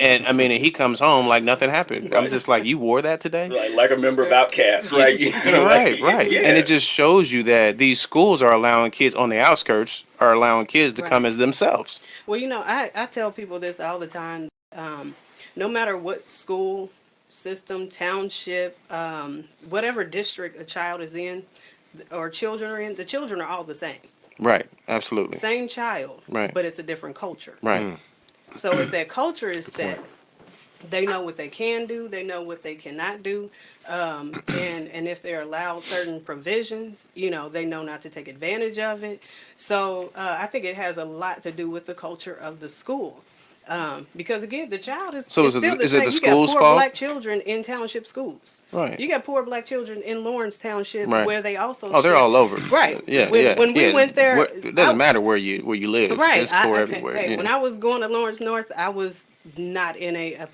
And I mean, and he comes home like nothing happened. I'm just like, you wore that today? Like a member of Outcast, right? You know, Right, like, right. yeah. And it just shows you that these schools are allowing kids on the outskirts are allowing kids to come as themselves. Well, I tell people this all the time. No matter what school system, township, whatever district a child is in or children are in, the children are all the same. Right, absolutely. Same child, Right. but it's a different culture. Right. So if that culture is set, they know what they can do, they know what they cannot do, and if they're allowed certain provisions, they know not to take advantage of it. So I think it has a lot to do with the culture of the school. Because again, the child is So is is it- still the is it same. the You got school's poor fault? black children in township schools. Right. You got poor black children in Lawrence Township Right. where they also Oh, they're share- all over. Right. Yeah, When- yeah. when we yeah. went there, It doesn't matter where you live. Right. It's poor Okay. everywhere. Hey, yeah. when I was going to Lawrence North, I was not in a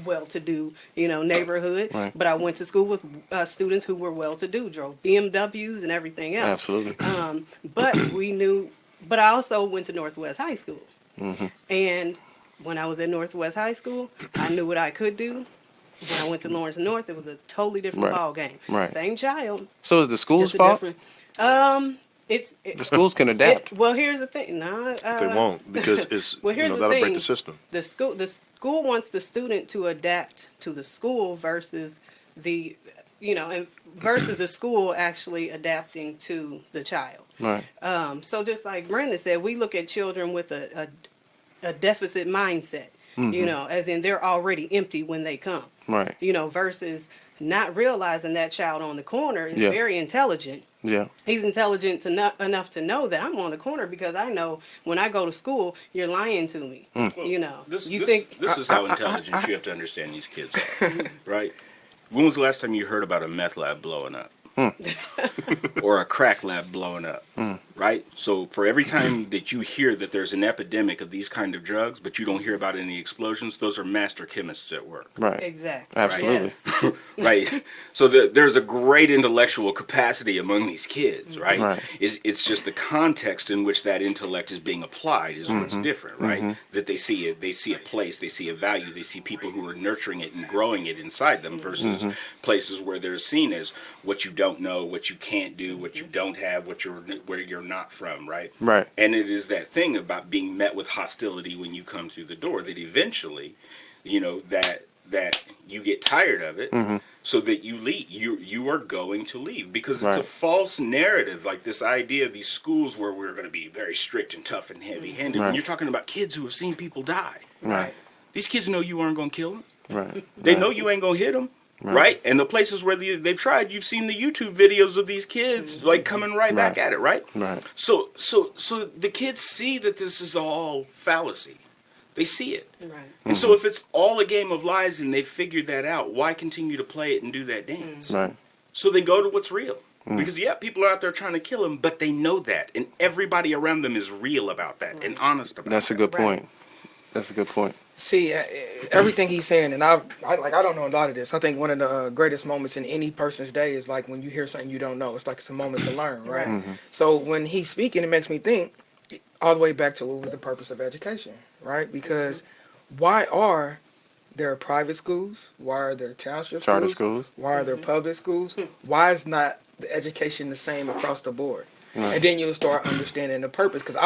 well-to-do, neighborhood. Right. But I went to school with students who were well-to-do, drove BMWs and everything else. Absolutely. But we knew. But I also went to Northwest High School, Mm-hmm. and when I was at Northwest High School, I knew what I could do. When I went to Lawrence North, it was a totally different Right. ball game. Right. Same child, So is the school's just a fault? different. The schools can adapt. Well, here's the thing. No, They won't because it's Well, here's the that'll break thing. the system. The school wants the student to adapt to the school versus versus the school actually adapting to the child. Right. So just like Brandon said, we look at children with a deficit mindset. As in they're already empty when they come. Right. Versus not realizing that child on the corner is Yeah. very intelligent. Yeah. He's intelligent enough to know that I'm on the corner because I know when I go to school, you're lying to me. This think is how intelligent you have to understand these kids are, right? When was the last time you heard about a meth lab blowing up? Or a crack lab blowing up, right? So for every time that you hear that there's an epidemic of these kind of drugs, but you don't hear about any explosions, those are master chemists at work. Right. exactly. Absolutely. Yes. Right. So there's a great intellectual capacity among these kids, right? Right. It's just the context in which that intellect is being applied is what's different, right? That they see a place, they see a value, they see people who are nurturing it and growing it inside them versus places where they're seen as what you don't know, what you can't do, what you don't have, where you're not from, right? Right. And it is that thing about being met with hostility when you come through the door that eventually, that you get tired of it, so that you leave. You are going to leave because it's a Right. false narrative, like this idea of these schools where we're going to be very strict and tough and heavy-handed. Right. When you're talking about kids who have seen people die, Right. these kids know you aren't going to kill them. Right. They know you ain't going to hit them. Right. And the places where they've tried, you've seen the YouTube videos of these kids like coming right back Right. at it, right? Right. So the kids see that this is all fallacy. They see it. Right. And so if it's all a game of lies and they figured that out, why continue to play it and do that dance? Right. So they go to what's real. Because, yeah, people are out there trying to kill him, but they know that. And everybody around them is real about that and honest about That's a that. good Right. point. That's a good point. See, everything he's saying, and I don't know a lot of this. I think one of the greatest moments in any person's day is like when you hear something you don't know. It's like it's a moment to learn, right? Right. So when he's speaking, it makes me think all the way back to what was the purpose of education, right? Because why are there private schools? Why are there township Charter schools? schools. Why are there public schools? Why is not the education the same across the board? And then you'll start understanding the purpose. Because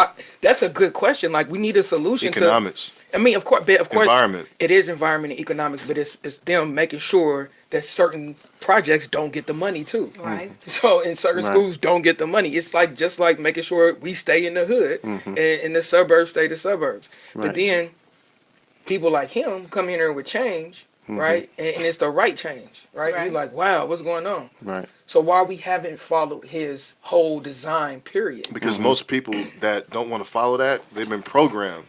that's a good question. Like we need a solution Economics. I mean, of course, Environment. it is environment and economics, but it's them making sure that certain projects don't get the money too. Right. So, and certain Right. schools don't get the money. It's like just like making sure we stay in the hood and the suburbs stay the suburbs. Right. But then people like him come in here with change, right? And it's the right change, right? Right. You're like, wow, what's going on? Right. So why we haven't followed his whole design period? Because most people that don't want to follow that, they've been programmed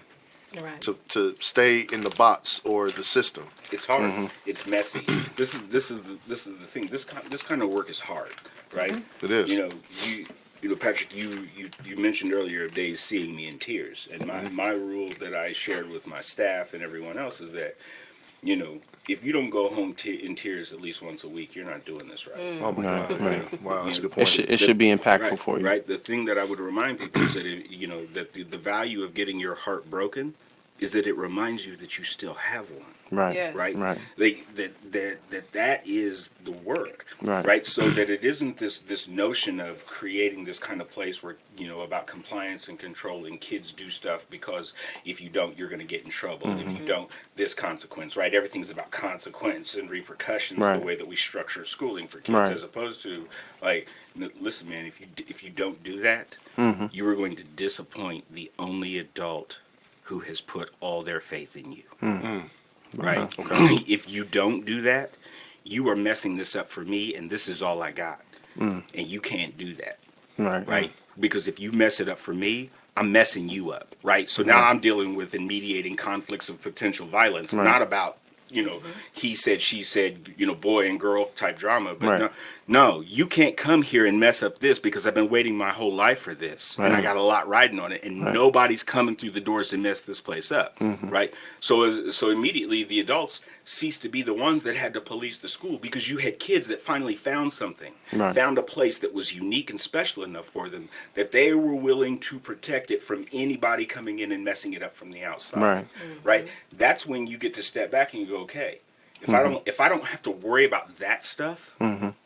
Right. to stay in the box or the system. It's hard. It's messy. This is the thing. This kind of work is hard, right? It is. You know, Patrick. You mentioned earlier of days seeing me in tears, and my rule that I shared with my staff and everyone else is that, you know, if you don't go home in tears at least once a week, you're not doing this right. Oh my God. right. Wow, that's a good It point. should be impactful Right, for you. right. The thing that I would remind people is that that the value of getting your heart broken is that it reminds you that you still have one. Right. Yes. Right. Right. That is the work. Right. So that it isn't this notion of creating this kind of place where, you know, about compliance and control and kids do stuff because if you don't, you're going to get in trouble. If you don't, this consequence, right? Everything's about consequence and repercussions. Right. The way that we structure schooling for kids, Right. as opposed to like, listen, man, if you don't do that, you are going to disappoint the only adult who has put all their faith in you. Right. If you don't do that, you are messing this up for me, and this is all I got. And you can't do that. Right. Right. Because if you mess it up for me, I'm messing you up. Right. So now I'm dealing with and mediating conflicts of potential violence, Right. not about, you know, he said, she said, you know, boy and girl type drama. But Right. no, you can't come here and mess up this because I've been waiting my whole life for this. And I Right. got a lot riding on it. And nobody's coming through the doors to mess this place up. Right. So immediately the adults ceased to be the ones that had to police the school because you had kids that finally found something, Right. found a place that was unique and special enough for them that they were willing to protect it from anybody coming in and messing it up from the outside. Right. Right. That's when you get to step back and you go, okay, if I don't have to worry about that stuff,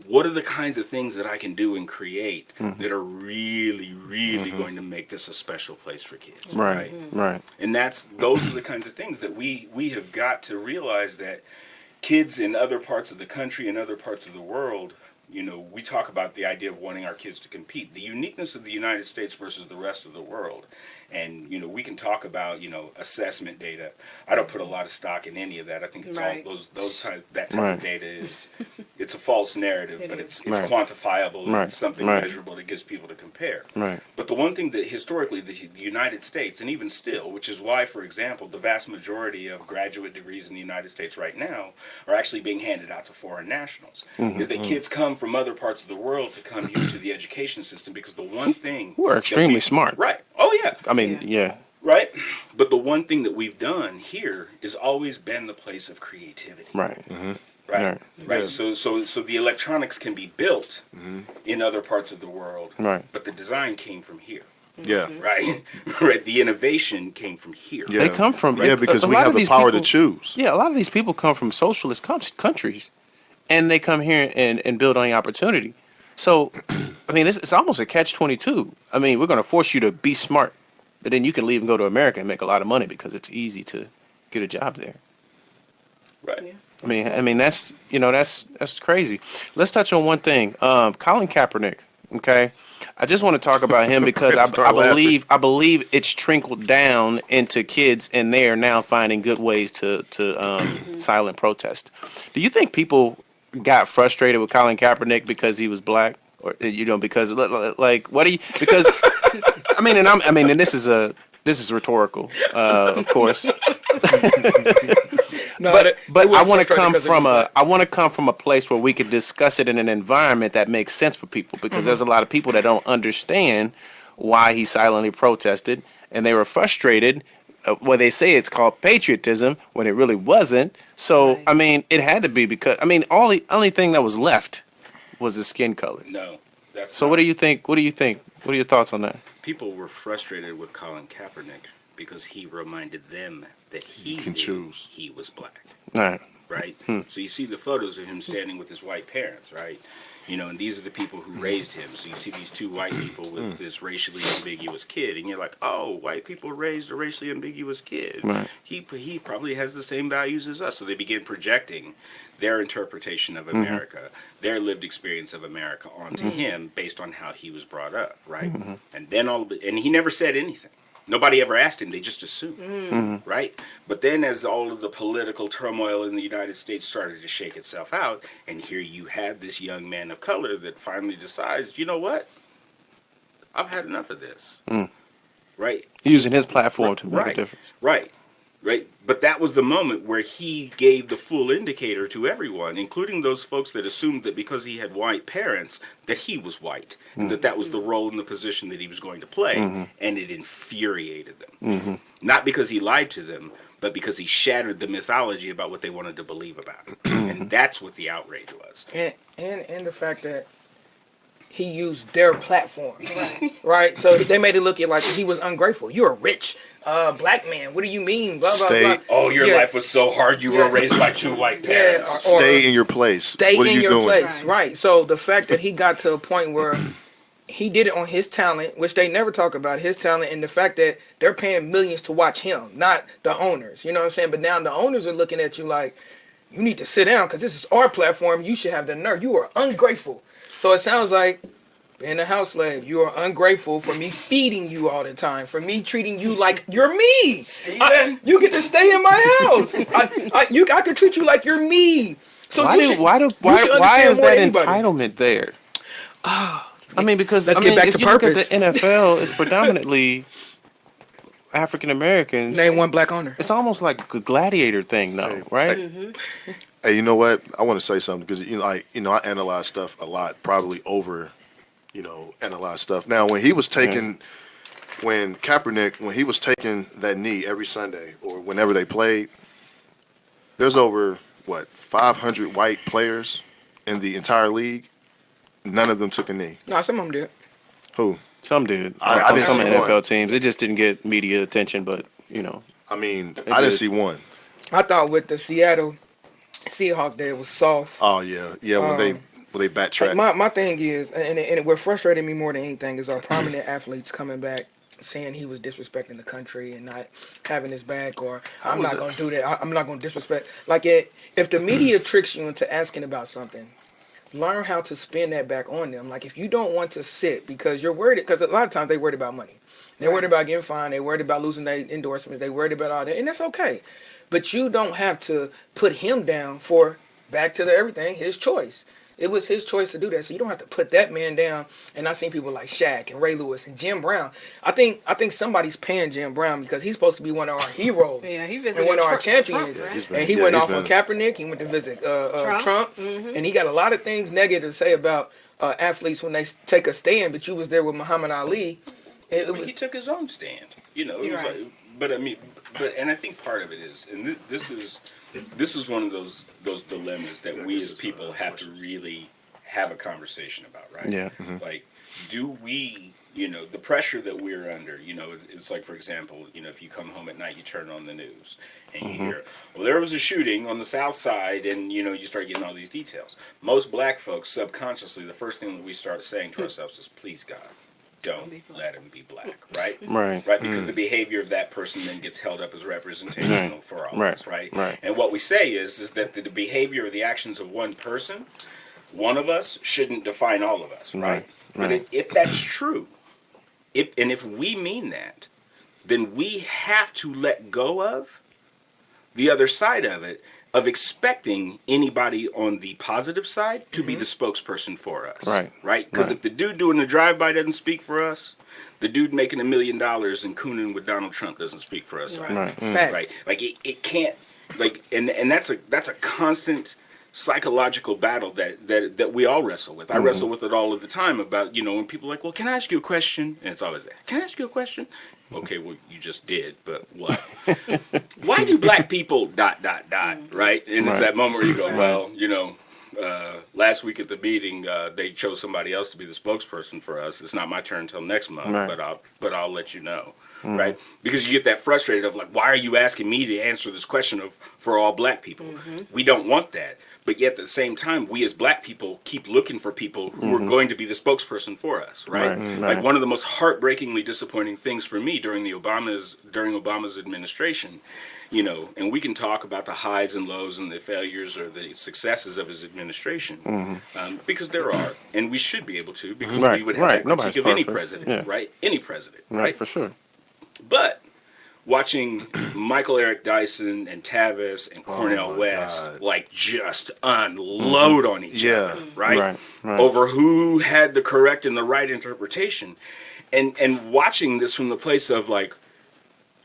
what are the kinds of things that I can do and create that are really, really going to make this a special place for kids? Right. Right. And those are the kinds of things that we have got to realize that kids in other parts of the country and other parts of the world, you know, we talk about the idea of wanting our kids to compete. The uniqueness of the United States versus the rest of the world. And, you know, we can talk about, you know, assessment data. I don't put a lot of stock in any of that. I think it's Right. all that type Right. of data it's a false narrative, It but is. it's Right. quantifiable and Right. it's something Right. measurable that gives people to compare. Right. But the one thing that historically the United States, and even still, which is why, for example, the vast majority of graduate degrees in the United States right now are actually being handed out to foreign nationals, is that kids come from other parts of the world to come here to the education system because the one thing... Who are that extremely smart. Right. Oh, yeah. I mean, Yeah. yeah. Right. But the one thing that we've done here has always been the place of creativity. Right. Right. Right. Right. So the electronics can be built in other parts of the world. Right. But the design came from here. Yeah. Right. Right. The innovation came from here. Yeah. They come from Yeah, because a we lot have of the these power to people- choose. Yeah, a lot of these people come from socialist countries, and they come here and build on the opportunity. So, I mean, it's almost a catch-22. I mean, we're going to force you to be smart, but then you can leave and go to America and make a lot of money because it's easy to get a job there. Right. Yeah. I mean that's that's crazy. Let's touch on one thing. Colin Kaepernick. Okay, I just want to talk about him because Start laughing. I believe it's trickled down into kids, and they are now finding good ways to silent protest. Do you think people got frustrated with Colin Kaepernick because he was black, or because like what do you because I mean and this is rhetorical, of course. No, But I want to come from a place where we could discuss it in an environment that makes sense for people, because there's a lot of people that don't understand why he silently protested, and they were frustrated. Well, they say it's called patriotism when it really wasn't. So Right. I mean, it had to be, because I mean, all the only thing that was left was the skin color. No, that's So not. what do you think? What do you think? What are your thoughts on that? People were frustrated with Colin Kaepernick because he reminded them that he can knew choose. he was black. All right. Right? So you see the photos of him standing with his white parents, right? You know, and these are the people who raised him. So you see these two white people with this racially ambiguous kid, and you're like, oh, white people raised a racially ambiguous kid. Right. He probably has the same values as us. So they begin projecting their interpretation of America, their lived experience of America onto him based on how he was brought up, right? And then and he never said anything. Nobody ever asked him. They just assumed, right? But then as all of the political turmoil in the United States started to shake itself out, and here you have this young man of color that finally decides, you know what? I've had enough of this, right? Using his platform to make a Right, difference. right. But that was the moment where he gave the full indicator to everyone, including those folks that assumed that because he had white parents, that he was white, and that was the role and the position that he was going to play, and it infuriated them. Not because he lied to them, but because he shattered the mythology about what they wanted to believe about it. And that's what the outrage was. and the fact that he used their platform, right? So they made it look like he was ungrateful. You're a rich black man. What do you mean? Blah blah blah. Oh, your Yeah. life was so hard. You were raised by two white parents. Yeah, or Stay in your place. stay What are in you your doing? place, Right. right? So the fact that he got to a point where he did it on his talent, which they never talk about, his talent, and the fact that they're paying millions to watch him, not the owners. You know what I'm saying? But now the owners are looking at you like, you need to sit down because this is our platform. You should have the nerve. You are ungrateful. So it sounds like being a house slave, you are ungrateful for me feeding you all the time, for me treating you like you're me. You get to stay in my house. I can treat you like you're me. So Why you do should- why do you why should why understand is more that than anybody. entitlement there? I mean, because Let's I get mean, back if to you look purpose. at the NFL, it's predominantly African Americans. Name one black owner. It's almost like a gladiator thing, though, right? Hey, you know what? I want to say something because I analyze stuff a lot, probably over, analyze stuff. Now, when he was taking, when Kaepernick, when he was taking that knee every Sunday or whenever they played, there's over 500 white players in the entire league. None of them took a knee. No, some of them did. Who? Some did. I On didn't some see NFL one. teams, it just didn't get media attention. But I mean, I didn't did. see one. I thought with the Seattle Seahawks day it was soft. Oh yeah. When they backtrack. My thing is, and what frustrated me more than anything is our prominent athletes coming back saying he was disrespecting the country and not having his back, or I'm not going to do that. I'm not going to disrespect. Like if the media tricks you into asking about something, learn how to spin that back on them. Like if you don't want to sit because you're worried, because a lot of times they worried about money. They're worried about getting fined. They're worried about losing their endorsements. They're worried about all that, and that's okay. But you don't have to put him down for back to everything, his choice. It was his choice to do that, so you don't have to put that man down. And I've seen people like Shaq and Ray Lewis and Jim Brown. I think somebody's paying Jim Brown because he's supposed to be one of our heroes Yeah, he and visited one of our Trump, champions. right? And he went off on Kaepernick. He went to visit Trump, and he got a lot of things negative to say about athletes when they take a stand. But you was there with Muhammad Ali. I mean, he took his own stand. It was Right. like, but I mean, and I think part of it is, and this is one of those dilemmas that we as people have to really have a conversation about, right? Yeah. Like, do we, the pressure that we're under, it's like, for example, if you come home at night, you turn on the news and you hear, well, there was a shooting on the South Side, and you start getting all these details. Most black folks, subconsciously, the first thing that we start saying to ourselves is, please God, don't let him be black, right? Right. Right, because the behavior of that person then gets held up as representational for all of us, right? Right. And what we say is that the behavior or the actions of one person, one of us, shouldn't define all of us, right? But if that's true, if we mean that, then we have to let go of the other side of it of expecting anybody on the positive side to be the spokesperson for us. Right. Right? Because Right. if the dude doing the drive-by doesn't speak for us, the dude making $1 million and cooning with Donald Trump doesn't speak for us. Right. Right. Fact. Right. Like it can't like and that's a constant psychological battle that we all wrestle with. I wrestle with it all of the time about, when people are like, well, can I ask you a question? And it's always that. Can I ask you a question? Okay, well, you just did, but what? Why do black people ... right? And it's Right. that moment where you go, well, last week at the meeting, they chose somebody else to be the spokesperson for us. It's not my turn until next month, Right. but I'll let you know, right? Because you get that frustrated of like, why are you asking me to answer this question for all black people? We don't want that, but yet at the same time, we as black people keep looking for people who are going to be the spokesperson for us, right? Right, Like right. one of the most heartbreakingly disappointing things for me during Obama's administration. And we can talk about the highs and lows and the failures or the successes of his administration, because there are, and we should be able to, because Right, we would have right. that critique Nobody's of any perfect. president, Yeah. right? Any president, Right, right? for sure. But watching Michael Eric Dyson and Tavis and Cornel my West God. like just unload on each Yeah. other, right? Right, right. Over who had the correct and the right interpretation, and watching this from the place of like,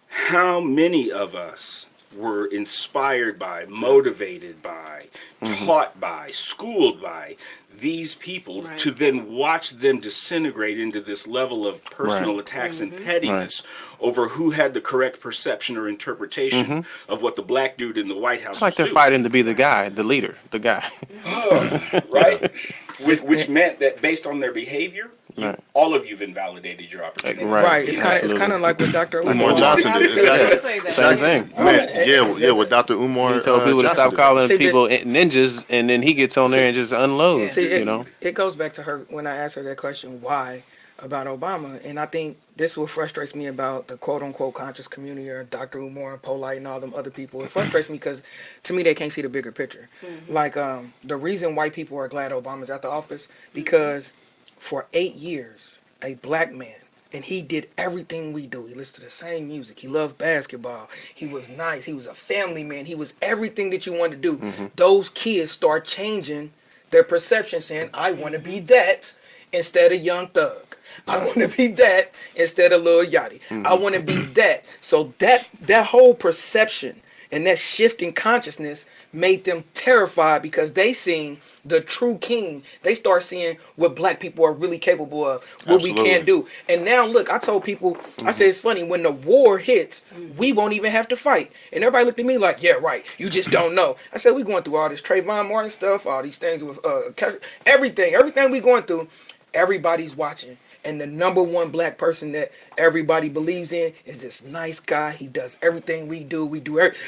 how many of us were inspired by, motivated by, taught by, schooled by these people Right. to then watch them disintegrate into this level of personal Right. attacks and pettiness over who had the correct perception or interpretation of what the black dude in the White House It's like was they're doing. fighting to be the guy, the leader, the guy. Right? Which meant that based on their behavior, Right. all of you've invalidated your opportunity. Right. Right. It's Absolutely. kind of like what Dr. Umar Umar Johnson I did. was just gonna Exactly. say that. Same thing. Yeah, with Dr. Umar. He told people to Johnson stop did. calling See, people ninjas, and then he gets on there and just unloads. See, You know. it goes back to her when I asked her that question, why about Obama, and I think this is what frustrates me about the quote unquote conscious community or Dr. Umar and Polite and all them other people. It frustrates me because to me they can't see the bigger picture. Like the reason white people are glad Obama's at the office because for 8 years a black man. And he did everything we do. He listened to the same music. He loved basketball. He was nice. He was a family man. He was everything that you wanted to do. Those kids start changing their perception, saying, I want to be that instead of Young Thug. I want to be that instead of Lil Yachty. I want to be that. So that whole perception and that shift in consciousness made them terrified because they seen the true king. They start seeing what black people are really capable of, what we Absolutely. can do. And now look, I told people, I said it's funny, when the war hits, we won't even have to fight. And everybody looked at me like, yeah, right, you just don't know. I said, we going through all this Trayvon Martin stuff, all these things with everything we going through, everybody's watching. And the number one black person that everybody believes in is this nice guy. He does everything we do.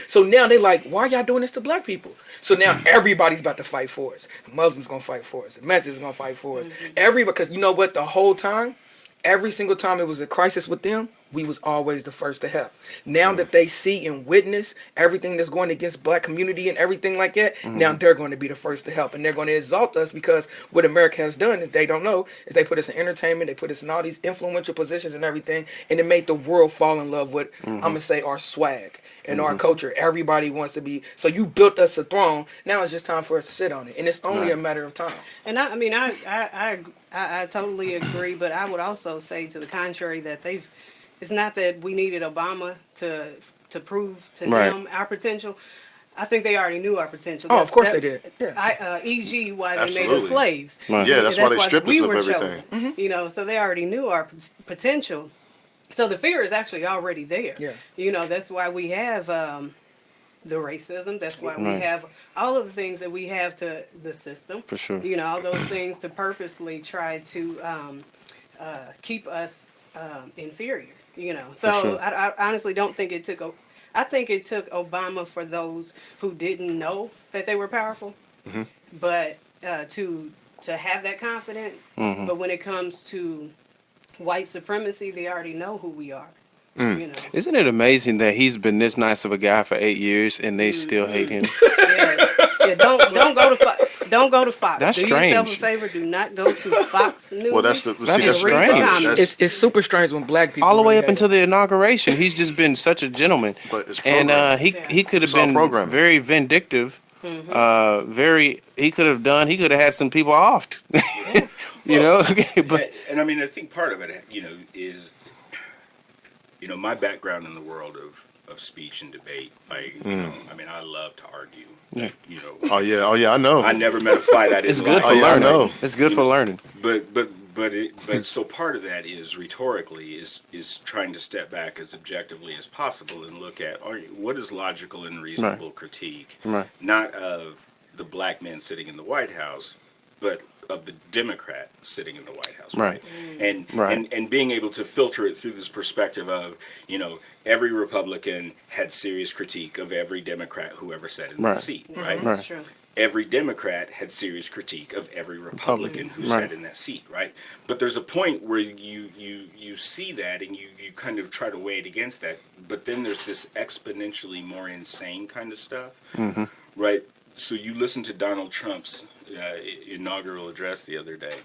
So now they like, why y'all doing this to black people? So now everybody's about to fight for us. The Muslims gonna fight for us. The Mexicans gonna fight for us. Because you know what? The whole time, every single time it was a crisis with them, we was always the first to help. Now that they see and witness everything that's going against black community and everything like that, now they're going to be the first to help. And they're going to exalt us because what America has done is they don't know is they put us in entertainment, they put us in all these influential positions and everything, and it made the world fall in love with, I'm going to say, our swag and our culture. Everybody wants to be, so you built us a throne, now it's just time for us to sit on it. And it's only a matter of time. And I totally agree, but I would also say to the contrary that it's not that we needed Obama to prove to Right. them our potential. I think they already knew our potential. Oh, of course they did. Yeah. E.g. why they made Absolutely. us slaves. Right. Yeah, that's why they stripped us we of were everything. chosen. So they already knew our potential. So the fear is actually already there. Yeah. That's why we have the racism. That's why we Right. have all of the things that we have to the system. For sure. All those things to purposely try to keep us inferior. So sure. I honestly don't think it took. I think it took Obama for those who didn't know that they were powerful, but to have that confidence. But when it comes to white supremacy, they already know who we are. Isn't it amazing that he's been this nice of a guy for 8 years and they still hate him? Yes. Yeah, don't go to fight. Don't go to Fox. That's Do yourself a strange. favor. Do not go to Fox News. Well, that's That see, is that's strange. Read the comments. It's super strange when black people All the way really up have until it. the inauguration, he's just been such a gentleman. But it's And programming. he could have It's all been programming. very vindictive. He could have had some people offed. you know, but And I mean, I think part of it, is, my background in the world of speech and debate. Like, I mean, I love to argue. Yeah. Oh yeah, I know. I never met a fight I didn't it's good like. for Oh, yeah, I learning. know. It's good for learning. But so part of that is rhetorically is trying to step back as objectively as possible and look at what is logical and reasonable critique, Right. not of the black man sitting in the White House, but of the Democrat sitting in the White House, Right. And Right. and being able to filter it through this perspective of every Republican had serious critique of every Democrat who ever sat in Right. the seat, right? Right. That's true. Every Democrat had serious critique of every Republican who Right. sat in that seat, right? But there's a point where you see that and you kind of try to weigh it against that. But then there's this exponentially more insane kind of stuff, right? So you listen to Donald Trump's inaugural address the other day,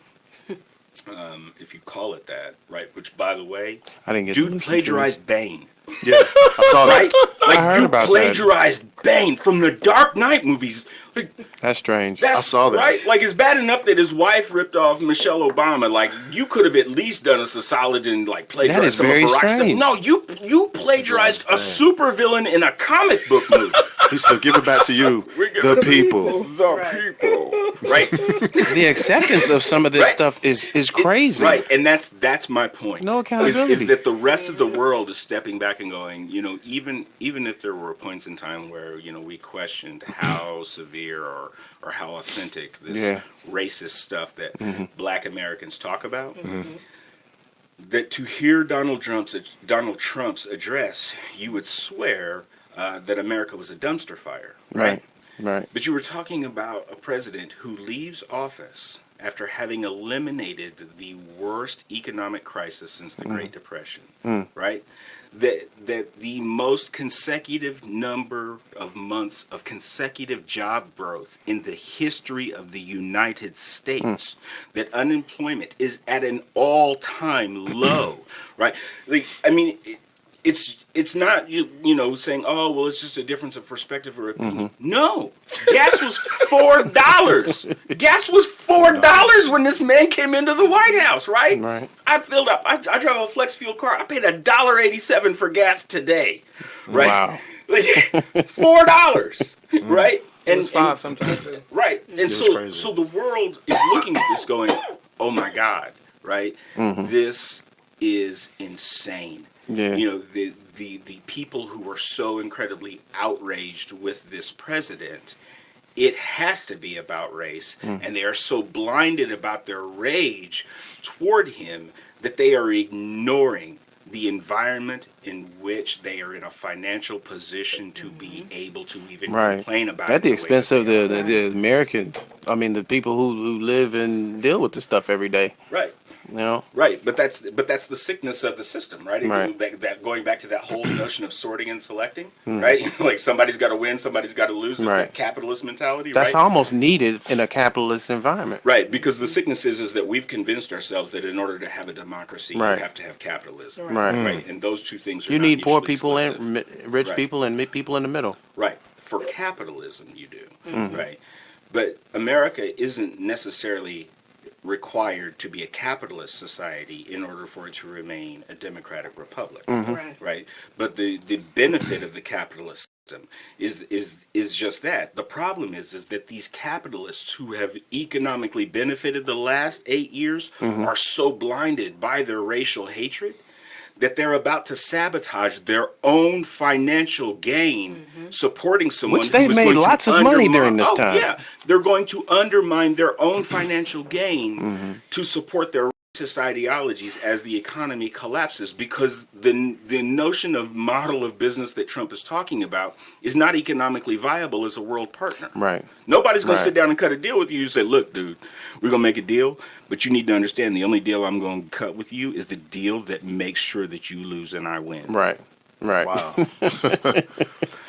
if you call it that, right? Which, by the way, I didn't get to dude listen plagiarized Bane. Yeah, I saw that. Right? Like, heard you about that. plagiarized Bane from the Dark Knight movies. Like, That's strange. that's I saw that. right. Like, it's bad enough that his wife ripped off Michelle Obama. Like, you could have at least done us a solid and like plagiarized That is some very of Barack's stuff. strange. No, you plagiarized a supervillain in a comic book movie. He said, "Give it back to you, the people." The Right. people, right? The acceptance of some of this Right. stuff is crazy. Right, and that's my point. No Is accountability. that the rest of the world is stepping back and going, even if there were points in time where we questioned how severe or how authentic this Yeah. racist stuff that Black Americans talk about, that to hear Donald Trump's address, you would swear that America was a dumpster fire, Right. Right. but you were talking about a president who leaves office after having eliminated the worst economic crisis since the Great Depression, right? That the most consecutive number of months of consecutive job growth in the history of the United States, that unemployment is at an all-time low, right? Like, I mean, it's not saying, oh well, it's just a difference of perspective or opinion. No, gas was $4. Gas was $4 when this man came into the White House, right? Right. I filled up. I drive a flex fuel car. I paid $1.87 for gas today, right? Wow. Like, $4, right? It was five sometimes too. Right. And It's so crazy. so the world is looking at this going, oh my God, right? This is insane. Yeah. The people who are so incredibly outraged with this president, it has to be about race, and they are so blinded about their rage toward him that they are ignoring the environment in which they are in a financial position to be able to even Right. complain about At the way expense that of they the Americans. I mean, the people who live and deal with this stuff every day. are. Right. You know. Right, but that's the sickness of the system, right? Right. Going back to that whole notion of sorting and selecting, right? Like somebody's got to win, somebody's got to lose. It's Right. that capitalist mentality, That's right? almost needed in a capitalist environment. Right, because the sickness is that we've convinced ourselves that in order to have a democracy, Right. you have to have capitalism, Right. Right, and those two things are You not need poor mutually people exclusive. and rich Right. people and people in the middle. Right. For capitalism, you do. Right. But America isn't necessarily required to be a capitalist society in order for it to remain a democratic republic. Right. Right. But the benefit of the capitalist system is just that. The problem is that these capitalists who have economically benefited the last 8 years are so blinded by their racial hatred that they're about to sabotage their own financial gain supporting someone Which who they've is made going to lots of money undermine- during this Oh, time. Yeah, they're going to undermine their own financial gain to support their racist ideologies as the economy collapses, because the notion of model of business that Trump is talking about is not economically viable as a world partner. Right. Nobody's going Right. to sit down and cut a deal with you. You say, look, dude, we're going to make a deal, but you need to understand the only deal I'm going to cut with you is the deal that makes sure that you lose and I win. Right. Right. Wow.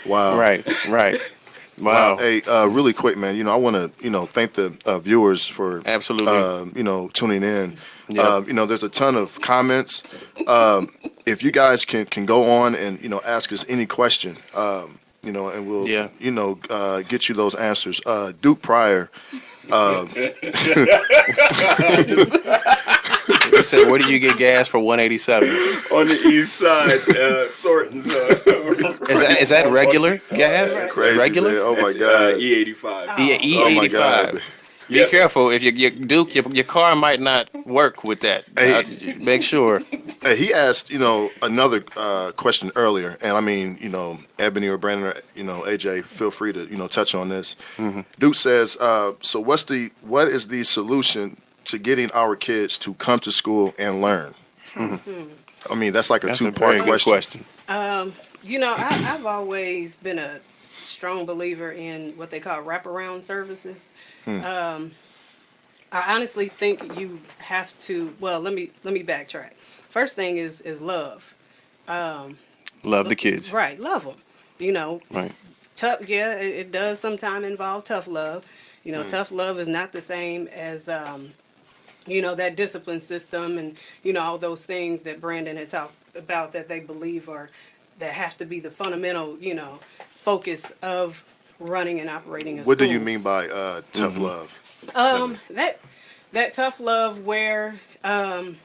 Wow. Right. Right. Wow. Hey, really quick, man. I want to, thank the viewers for Absolutely. tuning in. Yep. There's a ton of comments. If you guys can go on and ask us any question, and we'll Yeah. get you those answers. Duke Pryor. They said, where do you get gas for 187? On the east side, Thornton's. Is that regular gas? Crazy, Regular? man. Oh my God. E85. Yeah, Oh my God. E85. Be careful. If Duke, your car might not work with that. Hey. Make sure. Hey, he asked, another question earlier, and I mean, Ebony or Brandon or AJ, feel free to touch on this. Duke says, so what is the solution to getting our kids to come to school and learn? I mean, that's like a That's a two-part very good question. I've always been a strong believer in what they call wraparound services. I honestly think you have to. Well, let me backtrack. First thing is love. Love the kids. Right, love them. Right. Tough. Yeah, it does sometimes involve tough love. Tough love is not the same as that discipline system and all those things that Brandon had talked about that they believe that have to be the fundamental focus of running and operating a What do school. you mean by tough love? That tough love where I'm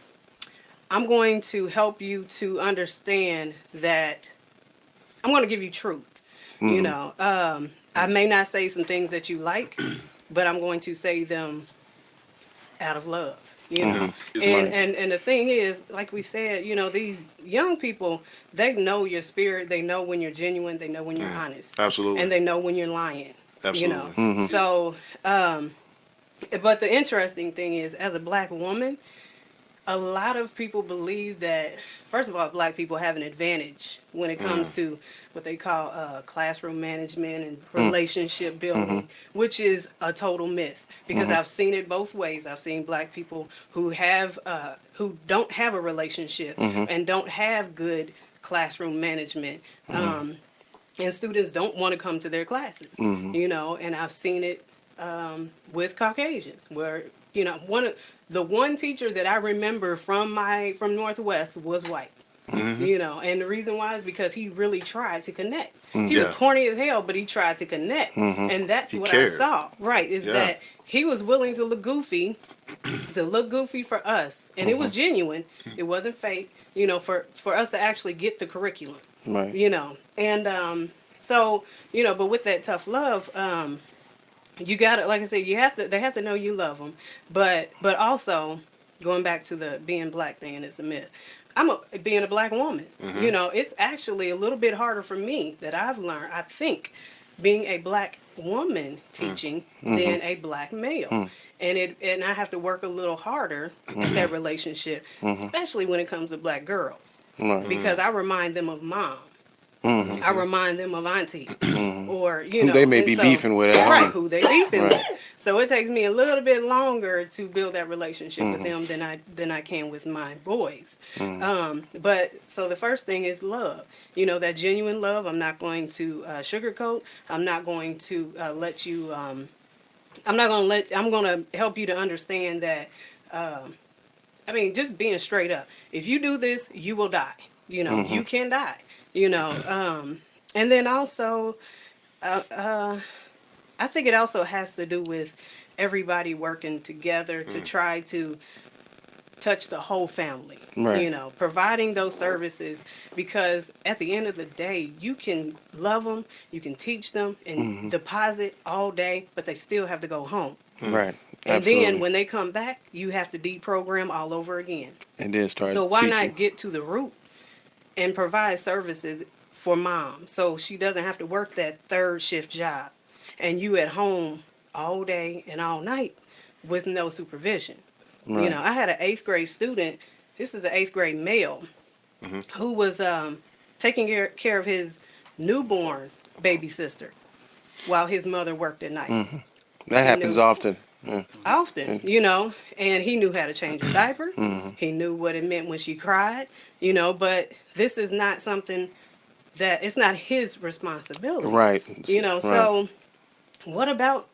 going to help you to understand that I'm going to give you truth. I may not say some things that you like, but I'm going to say them out of love. And the thing is, like we said, these young people, they know your spirit, they know when you're genuine, they know when you're honest. Absolutely. And they know when you're lying. Absolutely. So but the interesting thing is, as a black woman, a lot of people believe that, first of all, black people have an advantage when it comes to what they call classroom management and relationship building, which is a total myth. Because I've seen it both ways. I've seen black people who don't have a relationship and don't have good classroom management, and students don't want to come to their classes. And I've seen it with Caucasians, where the one teacher that I remember from Northwest was white. And the reason why is because he really tried to connect. He was corny as hell, but he tried to connect, and that's what cared. I saw. Right, is that he was willing to look goofy, for us, and it was genuine. It wasn't fake. For us to actually get the curriculum. Right. And so but with that tough love, you got to, like I said, they have to know you love them, but also going back to the being black thing, and it's a myth. Being a black woman, it's actually a little bit harder for me that I've learned, I think, being a black woman teaching than a black male. And I have to work a little harder at that relationship, especially when it comes to black girls, because I remind them of mom. I remind them of auntie, or Who they may be beefing with at right? home. Who they beefing with. So it takes me a little bit longer to build that relationship with them than I can with my boys. But so the first thing is love. That genuine love. I'm not going to sugarcoat. I'm not going to let you. I'm going to help you to understand that. Just being straight up. If you do this, you will die. You can die. And then also, I think it also has to do with everybody working together to try to touch the whole family. Right. Providing those services, because at the end of the day, you can love them, you can teach them and deposit all day, but they still have to go home. Right. And Absolutely. then when they come back, you have to deprogram all over again. And then start So why teaching. not get to the root and provide services for mom, so she doesn't have to work that third shift job, and you at home all day and all night with no supervision. Right. I had an 8th grade student. This is an 8th grade male who was taking care of his newborn baby sister while his mother worked at night. That happens often. Yeah. Often, and he knew how to change a diaper. He knew what it meant when she cried, but this is not something that, it's not his responsibility. Right. So what about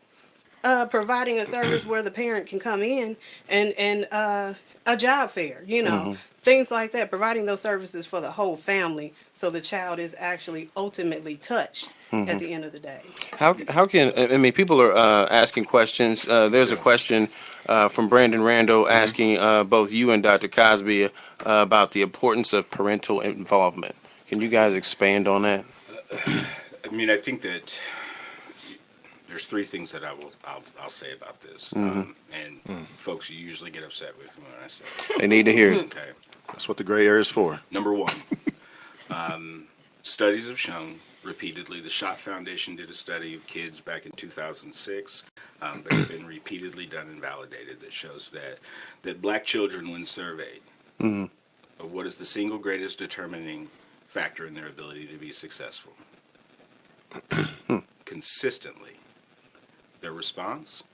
providing a service where the parent can come in and a job fair, things like that, providing those services for the whole family so the child is actually ultimately touched at the end of the day. How can I mean people are asking questions. There's a question from Brandon Randall asking both you and Dr. Cosby about the importance of parental involvement. Can you guys expand on that? I mean, I think that there's three things that I'll say about this. And folks, you usually get upset with me when I say it. They need to hear it. Okay. That's what the gray area is for. Number one, studies have shown repeatedly. The Schott Foundation did a study of kids back in 2006, but it's been repeatedly done and validated that shows that black children, when surveyed, of what is the single greatest determining factor in their ability to be successful, consistently, their response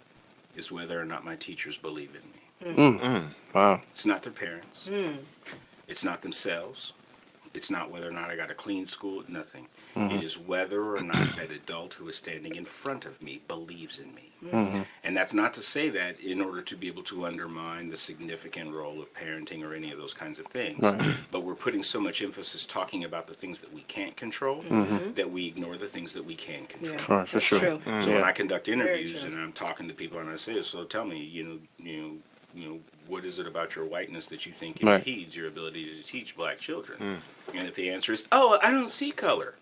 is whether or not my teachers believe in me. Wow. It's not their parents. It's not themselves. It's not whether or not I got a clean school, nothing. It is whether or not that adult who is standing in front of me believes in me. And that's not to say that in order to be able to undermine the significant role of parenting or any of those kinds of things. But we're putting so much emphasis talking about the things that we can't control that we ignore the things that we can control. For sure. True. So when I conduct interviews and I'm talking to people and I say, so tell me, what is it about your whiteness that you think impedes your ability to teach black children? And if the answer is, oh, I don't see color,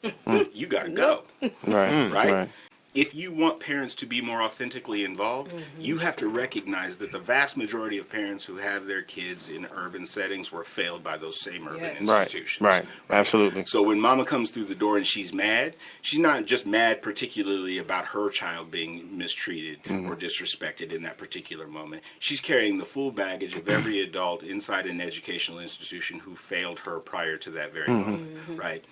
you got to go. Right? If you want parents to be more authentically involved, you have to recognize that the vast majority of parents who have their kids in urban settings were failed by those same urban institutions. Right. Absolutely. So when mama comes through the door and she's mad, she's not just mad particularly about her child being mistreated or disrespected in that particular moment. She's carrying the full baggage of every adult inside an educational institution who failed her prior to that very moment, right?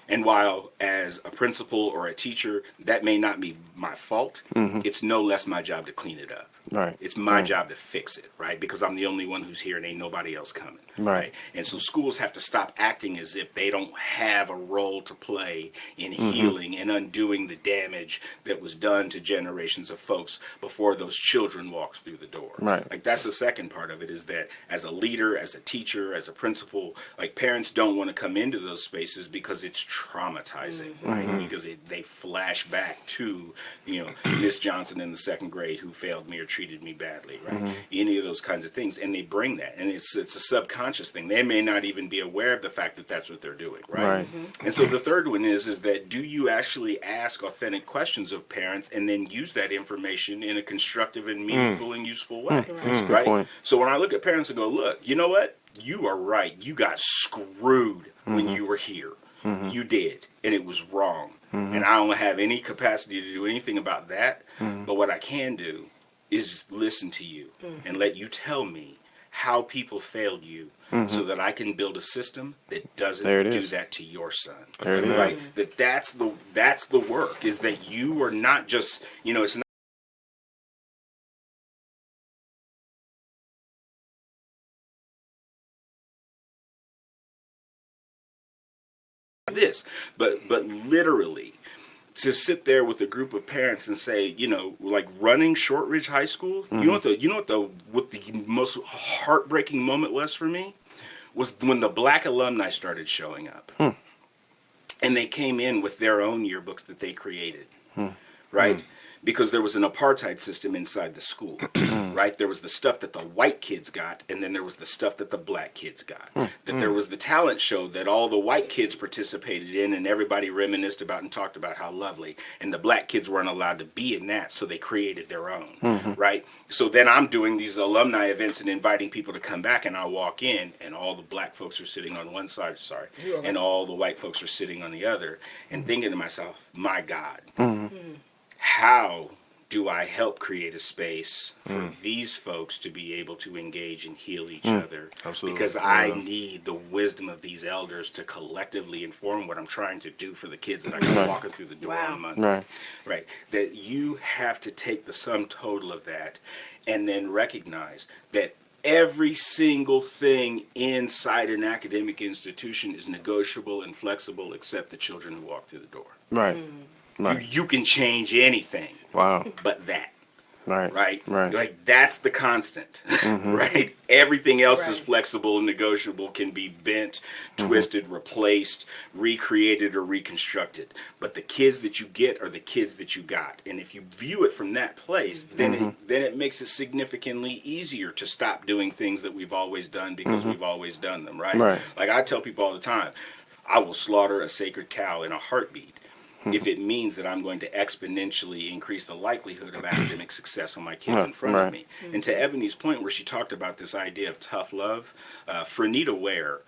And while as a principal or a teacher, that may not be my fault, it's no less my job to clean it up. Right. It's my job to fix it, right? Because I'm the only one who's here and ain't nobody else coming. Right. And so schools have to stop acting as if they don't have a role to play in healing and undoing the damage that was done to generations of folks before those children walked through the door. Right. Like that's the second part of it, is that as a leader, as a teacher, as a principal, like parents don't want to come into those spaces because it's traumatizing, right? Because they flash back to, Miss Johnson in the second grade who failed me or treated me badly, right? Any of those kinds of things, and they bring that, and it's a subconscious thing. They may not even be aware of the fact that that's what they're doing, right? And so the third one is that do you actually ask authentic questions of parents and then use that information in a constructive and meaningful and useful way, right? point. So when I look at parents and go, look, you know what? You are right. You got screwed when you were here. You did, and it was wrong. And I don't have any capacity to do anything about that. But what I can do is listen to you and let you tell me how people failed you so that I can build a system that doesn't do that to your son. There it is. Right? That's the work, is that you are not just, it's not this, but literally to sit there with a group of parents and say, like running Shortridge High School, what the most heartbreaking moment was for me was when the black alumni started showing up, and they came in with their own yearbooks that they created, right? Because there was an apartheid system inside the school, right? There was the stuff that the white kids got, and then there was the stuff that the black kids got. That there was the talent show that all the white kids participated in, and everybody reminisced about and talked about how lovely. And the black kids weren't allowed to be in that, so they created their own, right? So then I'm doing these alumni events and inviting people to come back, and I walk in, and all the black folks are sitting on one side, and all the white folks are sitting on the other, and thinking to myself, my God. How do I help create a space for these folks to be able to engage and heal each other? Absolutely. Because I need the wisdom of these elders to collectively inform what I'm trying to do for the kids that I got walking through the door on Monday. Right. That you have to take the sum total of that and then recognize that every single thing inside an academic institution is negotiable and flexible except the children who walk through the door. Right. Right. You can change anything Wow. but that. Right. Right? Right. Like that's the constant, right? Everything else is Right. flexible and negotiable, can be bent, twisted, replaced, recreated, or reconstructed. But the kids that you get are the kids that you got. And if you view it from that place, then it makes it significantly easier to stop doing things that we've always done because we've always done them, right? Right. Like I tell people all the time, I will slaughter a sacred cow in a heartbeat if it means that I'm going to exponentially increase the likelihood of academic success on my kids in front of Right. me. And to Ebony's point, where she talked about this idea of tough love, Franita Ware,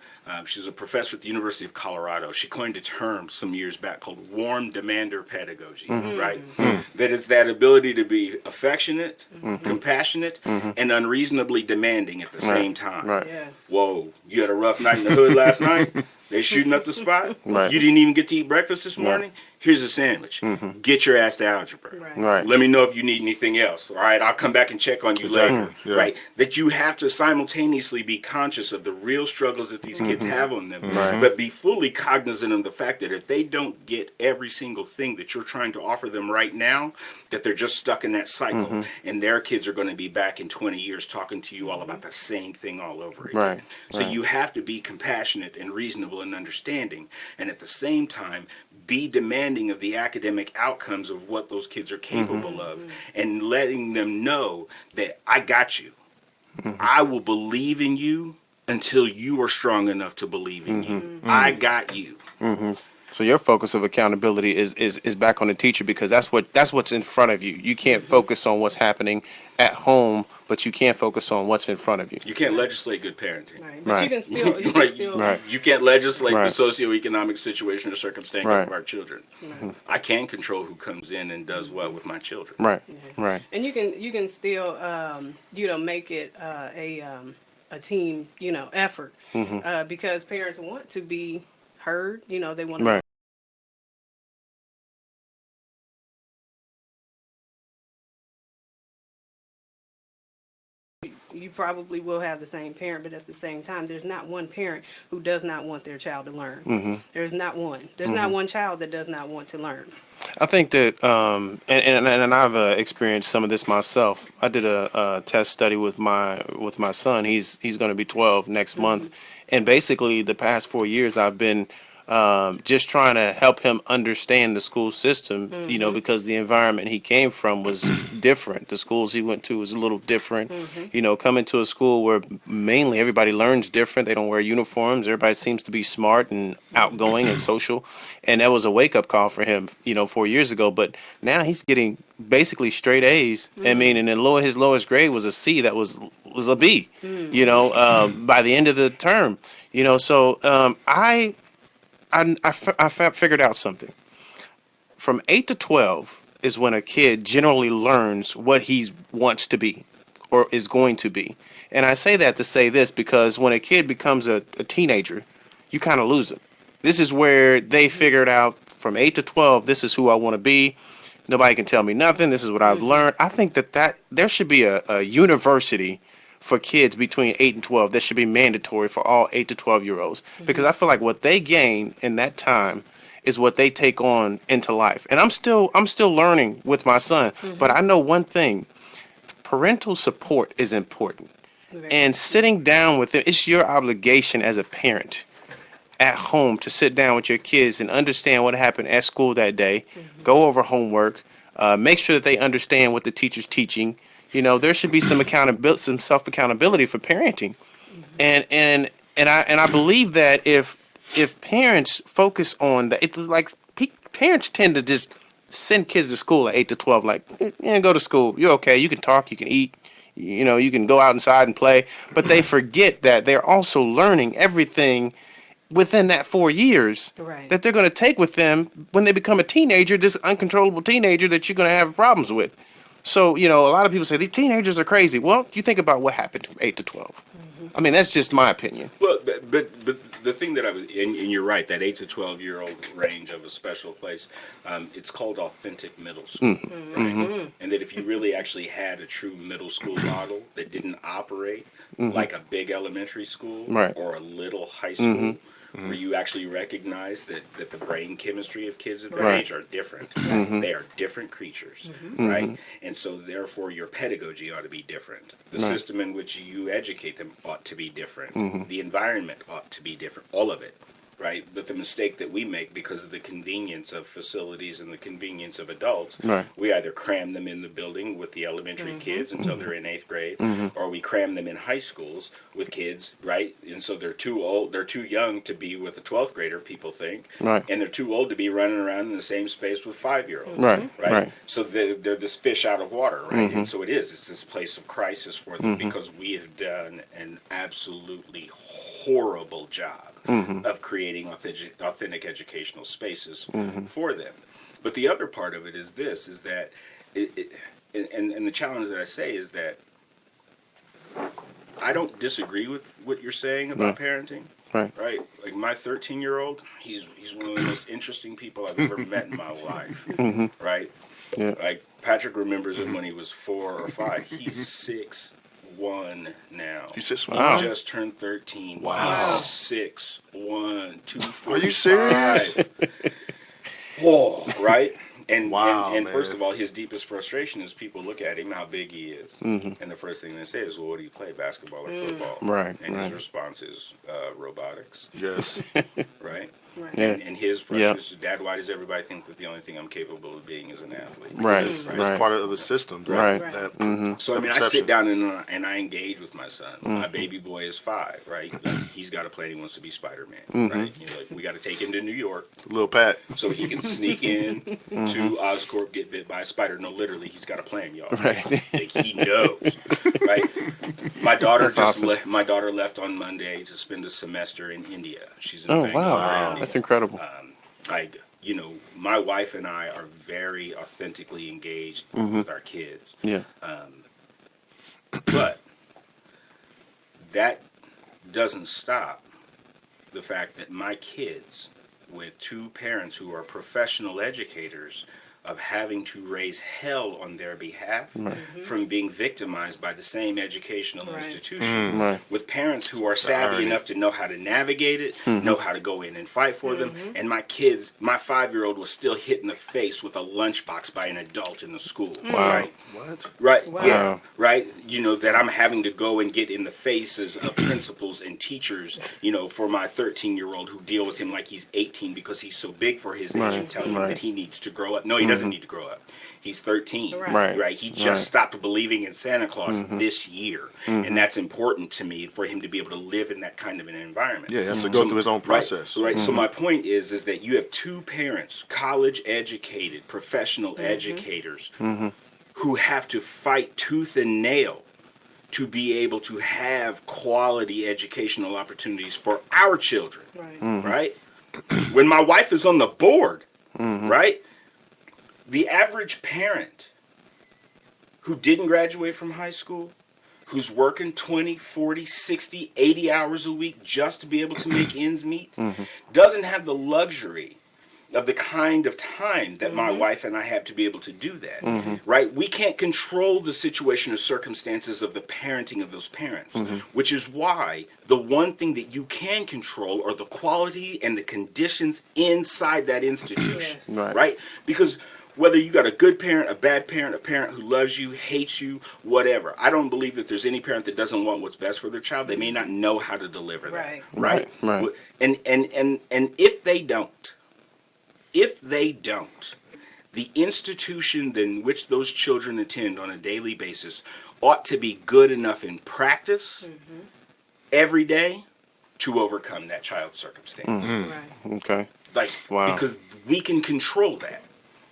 she's a professor at the University of Colorado. She coined a term some years back called warm demander pedagogy, right? That is that ability to be affectionate, compassionate, and unreasonably demanding at the same time. Right. Yes. Whoa, you had a rough night in the hood last night? They shooting up the spot? Right. You didn't even get to eat breakfast this morning? Here's a sandwich. Get your ass to algebra. Right. Right. Let me know if you need anything else. All right, I'll come back and check on you Exactly, later. yeah. Right? That you have to simultaneously be conscious of the real struggles that these kids have on them, but be fully cognizant of the fact that if they don't get every single thing that you're trying to offer them right now, that they're just stuck in that cycle, and their kids are going to be back in 20 years talking to you all about the same thing all over again. Right, So right. you have to be compassionate and reasonable and understanding, and at the same time be demanding of the academic outcomes of what those kids are capable of, and letting them know that I got you. I will believe in you until you are strong enough to believe in you. I got you. So your focus of accountability is back on the teacher, because that's what's in front of you. You can't focus on what's happening at home, but you can't focus on what's in front of you. You can't legislate good parenting. Right. But Right. you can still, you Right. can still, Right. You can't legislate Right. the socioeconomic situation or circumstance Right. of our children. I can control who comes in and does what with my children. Right. Right. and you can still, make it a team, effort, because parents want to be heard. They want to. Right. You probably will have the same parent, but at the same time, there's not one parent who does not want their child to learn. There's not one. There's not one child that does not want to learn. I think that, and I've experienced some of this myself. I did a test study with my son. He's going to be 12 next month, and basically the past 4 years I've been just trying to help him understand the school system. Because the environment he came from was different. The schools he went to was a little different. Coming to a school where mainly everybody learns different. They don't wear uniforms. Everybody seems to be smart and outgoing and social, and that was a wake up call for him. 4 years ago, but now he's getting basically straight A's. I mean, and then his lowest grade was a C. That was a B. By the end of the term. So I figured out something. From 8 to 12 is when a kid generally learns what he wants to be or is going to be. And I say that to say this, because when a kid becomes a teenager, you kind of lose them. This is where they figured out from 8 to 12, this is who I want to be. Nobody can tell me nothing. This is what I've learned. I think that there should be a university for kids between 8 and 12 that should be mandatory for all 8 to 12-year-olds, because I feel like what they gain in that time is what they take on into life. And I'm still learning with my son, but I know one thing: parental support is important. And sitting down with them, it's your obligation as a parent at home to sit down with your kids and understand what happened at school that day, go over homework, make sure that they understand what the teacher's teaching. There should be some accountability, some self accountability for parenting, and I believe that if parents focus on that, it's like parents tend to just send kids to school at 8 to 12, like, go to school, you're okay, you can talk, you can eat, you can go out inside and play, but they forget that they're also learning everything within that 4 years Right. that they're going to take with them when they become a teenager, this uncontrollable teenager that you're going to have problems with. So, a lot of people say these teenagers are crazy. Well, you think about what happened from 8 to 12. I mean, that's just my opinion. Well, but the thing that I was, and you're right, that 8 to 12-year-old range of a special place, it's called authentic middle school, right? And that if you really actually had a true middle school model that didn't operate like a big elementary school Right. or a little high school, where you actually recognize that the brain chemistry of kids at their Right. age are different. They are different creatures, right? And so therefore your pedagogy ought to be different. The Right. system in which you educate them ought to be different. The environment ought to be different. All of it. Right, but the mistake that we make because of the convenience of facilities and the convenience of adults, Right. we either cram them in the building with the elementary kids until they're in 8th grade, or we cram them in high schools with kids, right? And so they're too old, they're too young to be with a 12th grader, people think, Right. and they're too old to be running around in the same space with 5-year-olds, Right. right? Right. So they're this fish out of water, right? And so it's this place of crisis for them because we have done an absolutely horrible job of creating authentic educational spaces for them. But the other part of it is this: is that and the challenge that I say is that I don't disagree with what you're saying about parenting. Right. Right, like my 13-year-old, he's one of the most interesting people I've ever met in my life. Right, Yeah. like Patrick remembers him when he was 4 or 5. He's 6'1" now. You said Wow. He just turned 13. Wow. He's 6'1", 245. Are you serious? Whoa, right? And, Wow, and man. first of all, his deepest frustration is people look at him, how big he is. And the first thing they say is, well, what do you play, basketball or football? Right, And right. his response is robotics, Yes. right? Right. Yeah. And his Yeah. frustration is, Dad, why does everybody think that the only thing I'm capable of being is an athlete? Right. It's Right. part of the system. Right. That So I mean, I perception. sit down and I engage with my son. My baby boy is 5, right? Like, he's got a plan. He wants to be Spider-Man, right? You know, like, we got to take him to New York Little Pat. so he can sneak in to Oscorp, get bit by a spider. No, literally, he's got a plan, y'all. Right. Like, he knows, right? My daughter That's awesome. my daughter left on Monday to spend a semester in India. She's in Oh Bangalore, wow. India. That's incredible. Like, you know, my wife and I are very authentically engaged with our kids. Yeah. But that doesn't stop the fact that my kids, with 2 parents who are professional educators, of having to raise hell on their behalf from being victimized by the same educational Right. institution, Right. with parents who are savvy irony. enough to know how to navigate it, know how to go in and fight for them. And my kids, my 5-year-old was still hit in the face with a lunchbox by an adult in the school. Wow. Right? What? Right. Wow. Yeah. Right. You know, that I'm having to go and get in the faces of principals and teachers, you know, for my 13-year-old who deal with him like he's 18 because he's so big for his age Right, and tell him right. that he needs to grow up. No, he doesn't need to grow up. He's 13. Right. Right. He just Right. stopped believing in Santa Claus this year. And that's important to me for him to be able to live in that kind of an environment. Yeah, he has to go through his own process. Right. So my point is that you have 2 parents, college educated, professional educators, who have to fight tooth and nail to be able to have quality educational opportunities for our children. Right. Right. When my wife is on the board, right, the average parent who didn't graduate from high school, who's working 20, 40, 60, 80 hours a week just to be able to make ends meet, doesn't have the luxury of the kind of time that my wife and I have to be able to do that, right? We can't control the situation or circumstances of the parenting of those parents, which is why the one thing that you can control are the quality and the conditions inside that institution, Yes. Right. right? Because whether you got a good parent, a bad parent, a parent who loves you, hates you, whatever, I don't believe that there's any parent that doesn't want what's best for their child. They may not know how to deliver that, Right. right? Right. And if they don't, the institution in which those children attend on a daily basis ought to be good enough in practice every day to overcome that child's circumstance. Right. Okay. Like, Wow. because we can control that.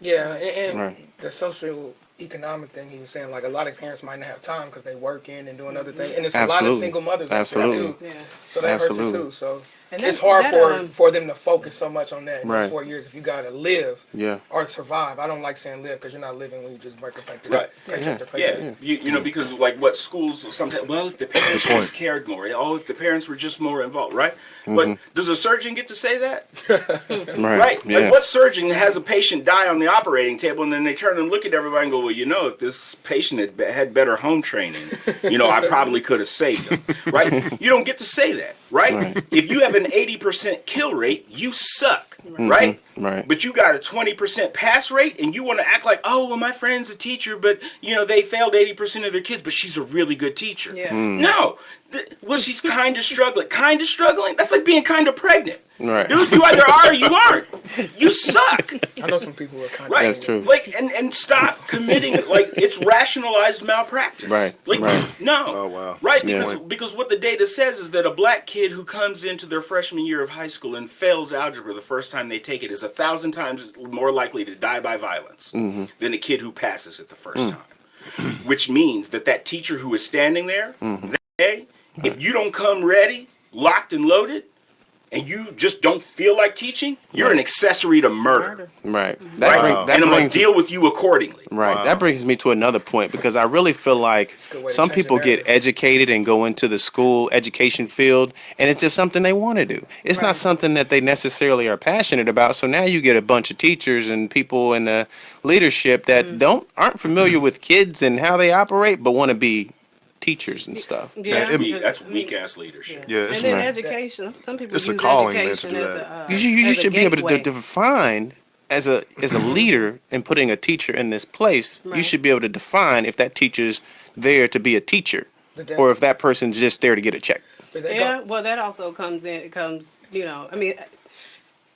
Yeah, and Right. the social economic thing he was saying, like a lot of parents might not have time because they working and doing other things, and it's a lot of Absolutely. single mothers out there Absolutely. too. Yeah. So that Absolutely. hurts it too. So And it's that- hard that, for them to focus so much on that in Right. those 4 years if you gotta live Yeah. or survive. I don't like saying live because you're not living when you just break a paycheck. Right. Paycheck to Yeah, paycheck. you know, because like what schools sometimes, well, if the parents just cared more, oh, if the parents were just more involved, right? But does a surgeon get to say that? Right. Right? Yeah. Like what surgeon has a patient die on the operating table and then they turn and look at everybody and go, well, you know, if this patient had better home training, you know, I probably could have saved him, right? You don't get to say that, right? Right. If you have an an 80% kill rate, you suck, right? Right. But you got a 20% pass rate, and you want to act like, oh, well, my friend's a teacher, but they failed 80% of their kids, but she's a really good teacher. Yeah. No, well, she's kind of struggling. Kind of struggling. That's like being kind of pregnant. Right. Dude, you either are or you aren't. You suck. I know some people who are kind Right. That's true. Like, and stop committing, like, it's rationalized malpractice. Right, Like, right. no. Oh, wow. Right, Yeah. because what the data says is that a black kid who comes into their freshman year of high school and fails algebra the first time they take it is 1,000 times more likely to die by violence Mm-hmm. than a kid who passes it the first time. Which means that teacher who is standing there Mm-hmm. that day, if you don't come ready, locked and loaded, and you just don't feel like teaching, you're an accessory to murder. Right. Right? That And I'm going brings to deal with you accordingly. Right. Wow. That brings me to another point because I really feel like a good way to some change the people get narrative. educated and go into the school education field and it's just something they want to do. It's not Right. something that they necessarily are passionate about. So now you get a bunch of teachers and people in the leadership that aren't familiar with kids and how they operate but want to be teachers and stuff. Yeah, That's because, I mean, weak ass leadership. Yeah, And it's then right. education. Some people It's a use calling, man, to education do as that. a You as a should be able to gateway. define as a leader and putting a teacher in this place. You Right. should be able to define if that teacher's there to be a teacher But that- or if that person's just there to get a check. But they Yeah, go- well, that also comes in. It comes, I mean,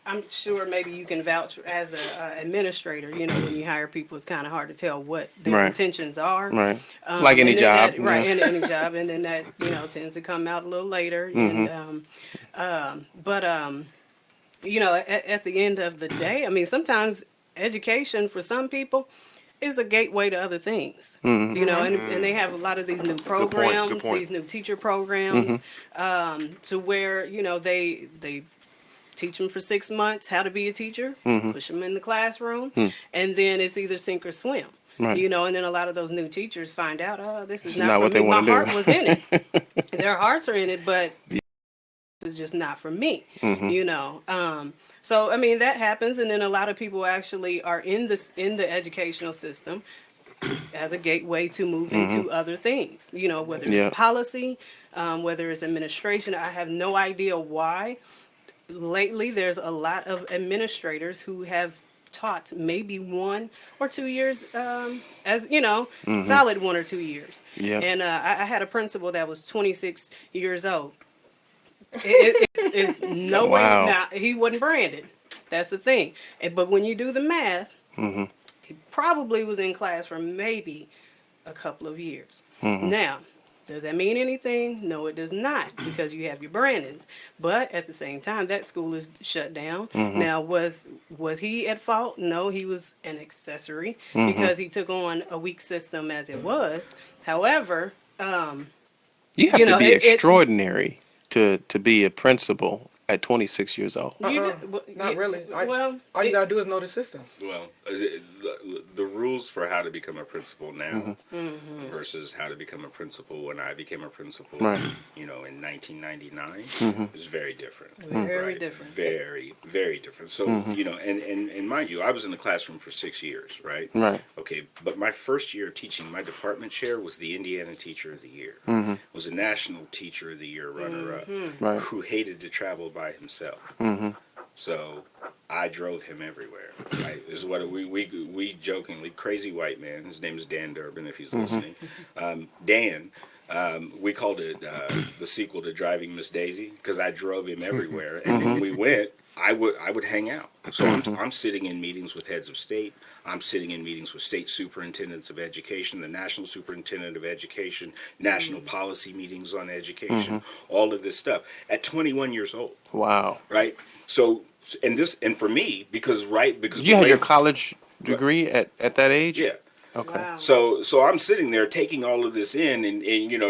I'm sure maybe you can vouch as a administrator. When you hire people, it's kind of hard to tell what their Right. intentions are. Right. Like any and then job. that- right? yeah. In any job, and then that tends to come out a little later. But at the end of the day, I mean, sometimes education for some people is a gateway to other things. And they have a lot of these new programs, good point. these new teacher programs, to where they teach them for 6 months how to be a teacher, push them in the classroom, and then it's either sink or swim. Right. And then a lot of those new teachers find out, oh, this is It's not not for what they me. My wanna do. heart was in it. Their hearts are in it, but it's just not for me. So I mean that happens, and then a lot of people actually are in the educational system as a gateway to move into other things. Whether it's Yeah. policy, whether it's administration. I have no idea why. Lately, there's a lot of administrators who have taught maybe 1 or 2 years, solid 1 or 2 years. Yeah. And I had a principal that was 26 years old. It's no way. Wow. Now, he wasn't branded. That's the thing. But when you do the math, he probably was in class for maybe a couple of years. Now, does that mean anything? No, it does not, because you have your Brandons. But at the same time, that school is shut down. Now, was he at fault? No, he was an accessory because he took on a weak system as it was. However, You have You to know, be it- extraordinary to be a principal at 26 years old. Not really. Well, All you gotta do is know the system. Well, the rules for how to become a principal now versus how to become a principal when I became a principal, Right. In 1999 is very different. Very right? different. Very, very different. So, and mind you, I was in the classroom for 6 years, right? Right. Okay, but my first year of teaching, my department chair was the Indiana Teacher of the Year. Was a National Teacher of the Year runner-up Right. who hated to travel by himself. So I drove him everywhere. Right? This is what we jokingly, crazy white man. His name is Dan Durbin, if he's listening. Dan. We called it the sequel to Driving Miss Daisy because I drove him everywhere, and when we went, I would hang out. So I'm sitting in meetings with heads of state. I'm sitting in meetings with state superintendents of education, the national superintendent of education, national policy meetings on education, all of this stuff at 21 years old. Wow. Right. So and for me because You had your college degree at that age? yeah. Okay. Wow. So I'm sitting there taking all of this in, and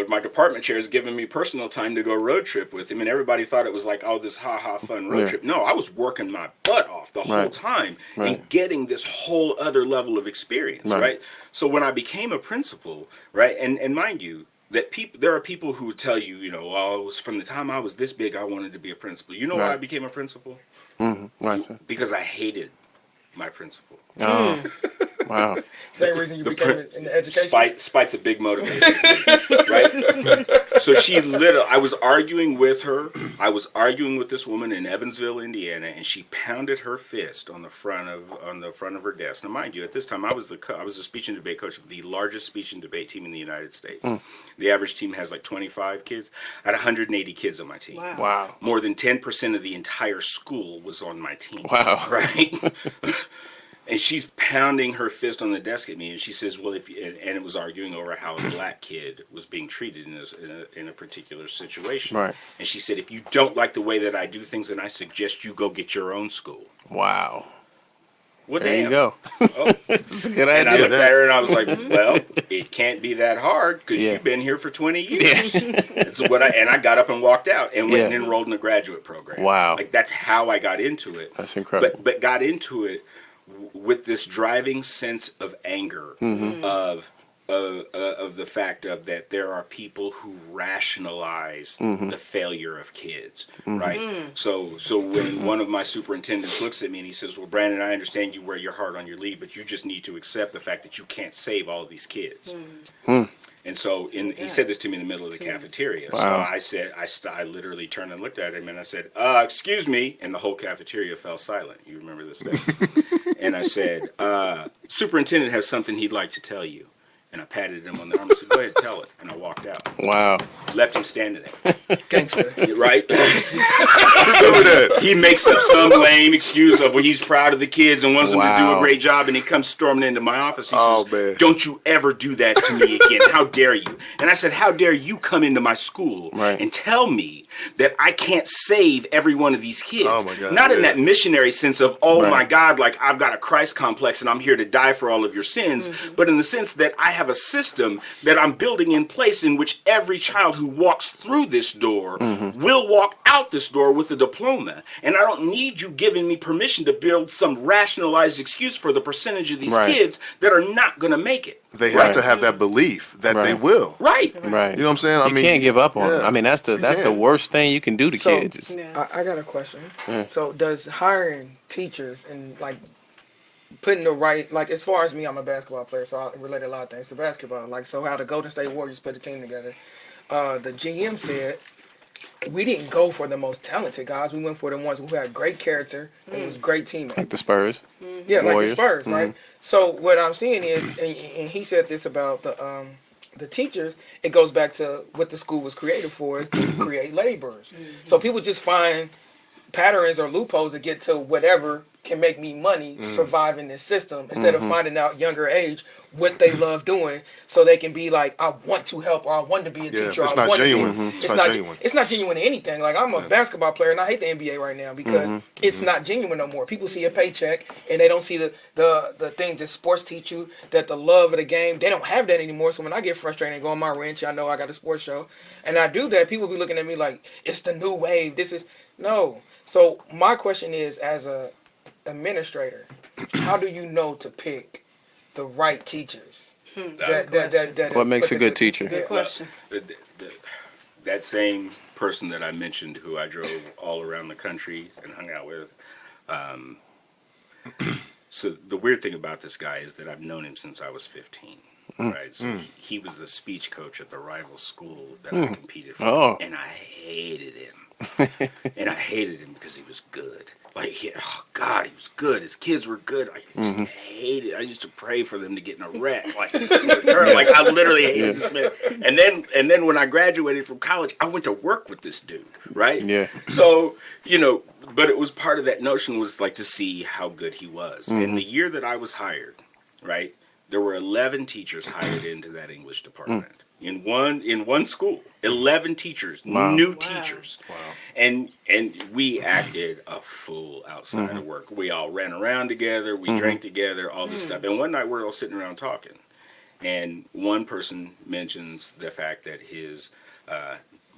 my department chair is giving me personal time to go road trip with him, and everybody thought it was like, oh, this fun road Yeah. trip. No, I was working my butt off the whole Right. time Right. and getting this whole other level of experience, Right. right? So when I became a principal, right, and mind you, that there are people who would tell you, oh, it was from the time I was this big, I wanted to be a principal. You know why Right. I became a principal? Right. Because I hated my principal. Oh. Wow. Same reason you became in the education. Spite's a big motivator, right? So she literally, I was arguing with her. I was arguing with this woman in Evansville, Indiana, and she pounded her fist on the front of her desk. Now, mind you, at this time, I was the speech and debate coach of the largest speech and debate team in the United States. The average team has like 25 kids. I had 180 kids on my team. Wow. Wow. More than 10% of the entire school was on my team. Wow. Right? And she's pounding her fist on the desk at me, and she says, "Well, if you, and it was arguing over how a black kid was being treated in a particular situation." Right. And she said, "If you don't like the way that I do things, then I suggest you go get your own school." Wow. Well, There you damn. go. Oh. That's a good And I idea. looked at her and I was like, "Well, it can't be that hard because Yeah. you've been here for 20 years." That's what I got up and walked out and went and Yeah. enrolled in the graduate program. Wow. Like that's how I got into it. That's incredible. But got into it with this driving sense of anger of the fact of that there are people who rationalize the failure of kids, right? So when one of my superintendents looks at me and he says, "Well, Brandon, I understand you wear your heart on your sleeve, but you just need to accept the fact that you can't save all of these kids." And so he said this to me in the middle of the cafeteria. Wow. So I said, I literally turned and looked at him and I said, "Excuse me," and the whole cafeteria fell silent. You remember this day? And I said, "Superintendent has something he'd like to tell you." And I patted him on the arm and said, "Go ahead, tell it." And I walked out. Wow. Left him standing there. Gangster. Right? Remember that. He makes up some lame excuse of, well, he's proud of the kids and wants them to do Wow. a great job. And he comes storming into my office. He Oh, says, man. "Don't you ever do that to me again. How dare you?" And I said, "How dare you come into my school Right. and tell me that I can't save every one of these kids?" Oh, my God, Not in yeah. that missionary sense of, oh, Right. my God, like I've got a Christ complex and I'm here to die for all of your sins. But in the sense that I have a system that I'm building in place in which every child who walks through this door will walk out this door with a diploma. And I don't need you giving me permission to build some rationalized excuse for the percentage of these Right. kids that are not going to make it. They Right. have to have that belief that they Right. will. Right. Right. You know what I'm saying? I You mean, can't give up on them. yeah. I mean, that's the can't. worst thing you can do to So- kids. Is- Yeah. I got a question. So does hiring teachers and like putting the right, like as far as me, I'm a basketball player, so I relate a lot of things to basketball. Like so how the Golden State Warriors put a team together. The GM said we didn't go for the most talented guys. We went for the ones who had great character and was great teammates. like the Spurs. Yeah, like the Warriors. Spurs, right? So what I'm seeing is, and he said this about the teachers. It goes back to what the school was created for, is to create laborers. So people just find patterns or loopholes to get to whatever can make me money survive in this system instead of finding out younger age what they love doing so they can be like, I want to help or I want to be a Yeah, teacher. it's I not want to be-" genuine. It's not genuine. It's not genuine to anything. Like I'm a basketball player and I hate the NBA right now because it's not genuine no more. People see a paycheck and they don't see the thing that sports teach you, that the love of the game. They don't have that anymore. So when I get frustrated and go on my ranch, I know I got a sports show and I do that, people be looking at me like it's the new wave. This is no. So my question is, as a administrator, how do you know to pick the right teachers? What makes a good teacher? Yeah. Question. That same person that I mentioned who I drove all around the country and hung out with. So the weird thing about this guy is that I've known him since I was 15. Right, so he was the speech coach at the rival school that I competed for, Oh. and I hated him. And I hated him because he was good. Like, oh God, he was good. His kids were good. I just hated. I used to pray for them to get in a wreck. Like, like I literally hated this man. And then when I graduated from college, I went to work with this dude. Right. Yeah. So but it was part of that notion was like to see how good he was. And the year that I was hired, right, there were 11 teachers hired into that English department. In one school, 11 teachers, Wow. new Wow. teachers. Wow. And we acted a fool outside of work. We all ran around together, we drank together, all this stuff. And one night we're all sitting around talking. And one person mentions the fact that his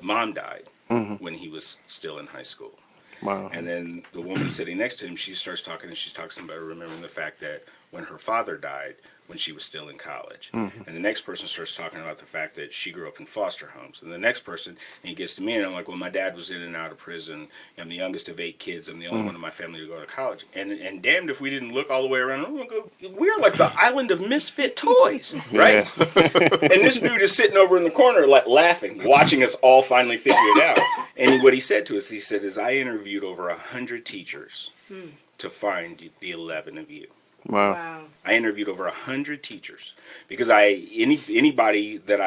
mom died when he was still in high school. Wow. And then the woman sitting next to him, she starts talking and she's talking about remembering the fact that when her father died when she was still in college. Mm-hmm. And the next person starts talking about the fact that she grew up in foster homes. And the next person, and he gets to me, and I'm like, well, my dad was in and out of prison. I'm the youngest of 8 kids. I'm the only one in my family to go to college. And damned if we didn't look all the way around. We're like the island of misfit toys, right? And this dude is sitting over in the corner, like laughing, watching us all finally figure it out. And what he said to us, he said, is I interviewed over 100 teachers to find the 11 of you. Wow. Wow. I interviewed over 100 teachers because anybody that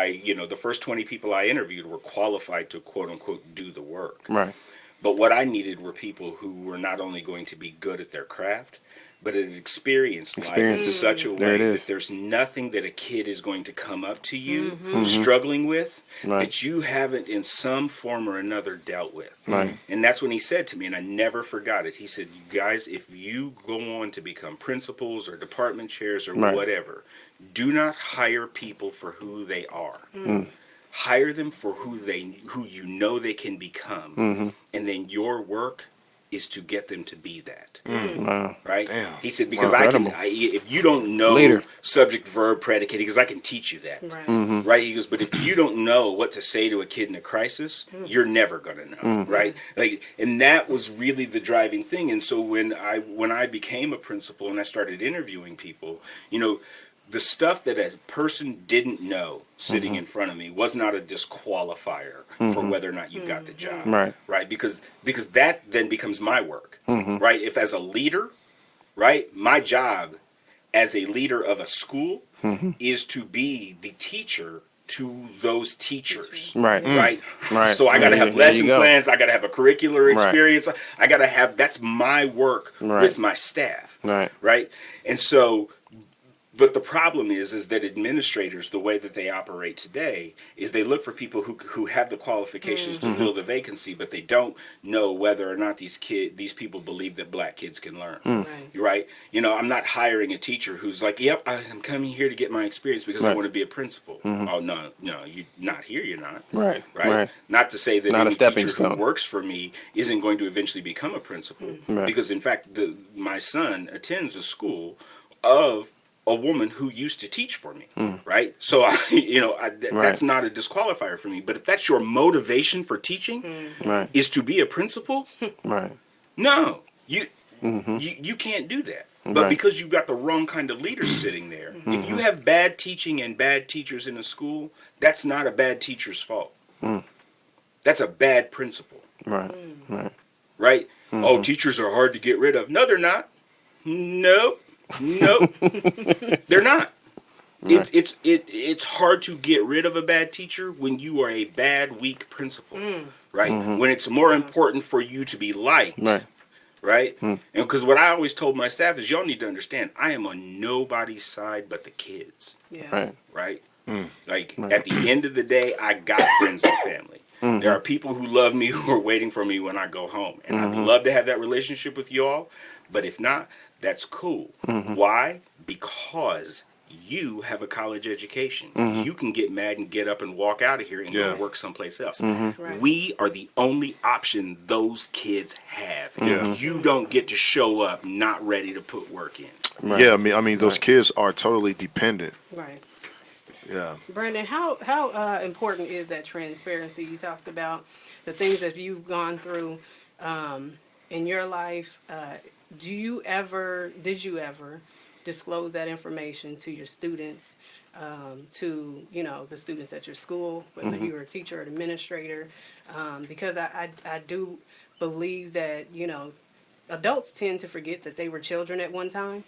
the first 20 people I interviewed were qualified to quote unquote do the work. Right. But what I needed were people who were not only going to be good at their craft, but had experienced life in such a way that there's nothing that a kid is going to come up to you struggling with that you haven't in some form or another dealt with. Right. And that's when he said to me, and I never forgot it, he said, you guys, if you go on to become principals or department chairs or whatever, do not hire people for who they are. Hire them for who you know they can become. And then your work is to get them to be that. Wow. Right? Damn. He said, because Incredible. if you don't know Leader. subject, verb, predicate, because I can teach you that. Right. Right? He goes, but if you don't know what to say to a kid in a crisis, you're never going to know. Right? Like, and that was really the driving thing. And so when I became a principal and I started interviewing people, the stuff that a person didn't know sitting in front of me was not a disqualifier for whether or not you got the job. Right. Right? Because that then becomes my work. Right? If as a leader, right, my job as a leader of a school is to be the teacher to those teachers. Right. Right? Right. So I got to have There you lesson go. plans. I got to have a curricular Right. experience. I got to have, that's my work Right. with my staff. Right. Right? And so, but the problem is that administrators, the way that they operate today, is they look for people who have the qualifications to fill the vacancy, but they don't know whether or not these people believe that black kids can learn. Right. Right? I'm not hiring a teacher who's like, yep, I'm coming here to get my experience because I Right. want to be a principal. Oh, no, you're not here, you're not. Right. Right? Right. Not to say that Not a any stepping teacher stone. who works for me isn't going to eventually become a principal. Right. Because, in fact, my son attends a school of a woman who used to teach for me, right? So, that's not a disqualifier for me. But if that's your motivation for teaching, Right. is to be a principal, Right. no, you can't do that. But Right. because you've got the wrong kind of leaders sitting there, if you have bad teaching and bad teachers in a school, that's not a bad teacher's fault. That's a bad principal, Right. Right. right? Oh, teachers are hard to get rid of. No, they're not. Nope. They're not. Right. It's hard to get rid of a bad teacher when you are a bad, weak principal, right? When it's more important for you to be liked, Right. right? And because what I always told my staff is, y'all need to understand, I am on nobody's side but the kids, Yes. Right. right? Like at the end of the day, I got friends and family. There are people who love me who are waiting for me when I go home, and I'd love to have that relationship with you all. But if not, that's cool. Why? Because you have a college education. You can get mad and get up and walk out of here and go work someplace else. Right. We are the only option those kids have. Yeah. You don't get to show up not ready to put work in. Right. Yeah, I mean, those kids are totally dependent. Right. Yeah. Brandon, how important is that transparency? You talked about the things that you've gone through in your life. Did you ever disclose that information to your students, to the students at your school, whether you were a teacher or an administrator? Because I do believe that adults tend to forget that they were children at one time,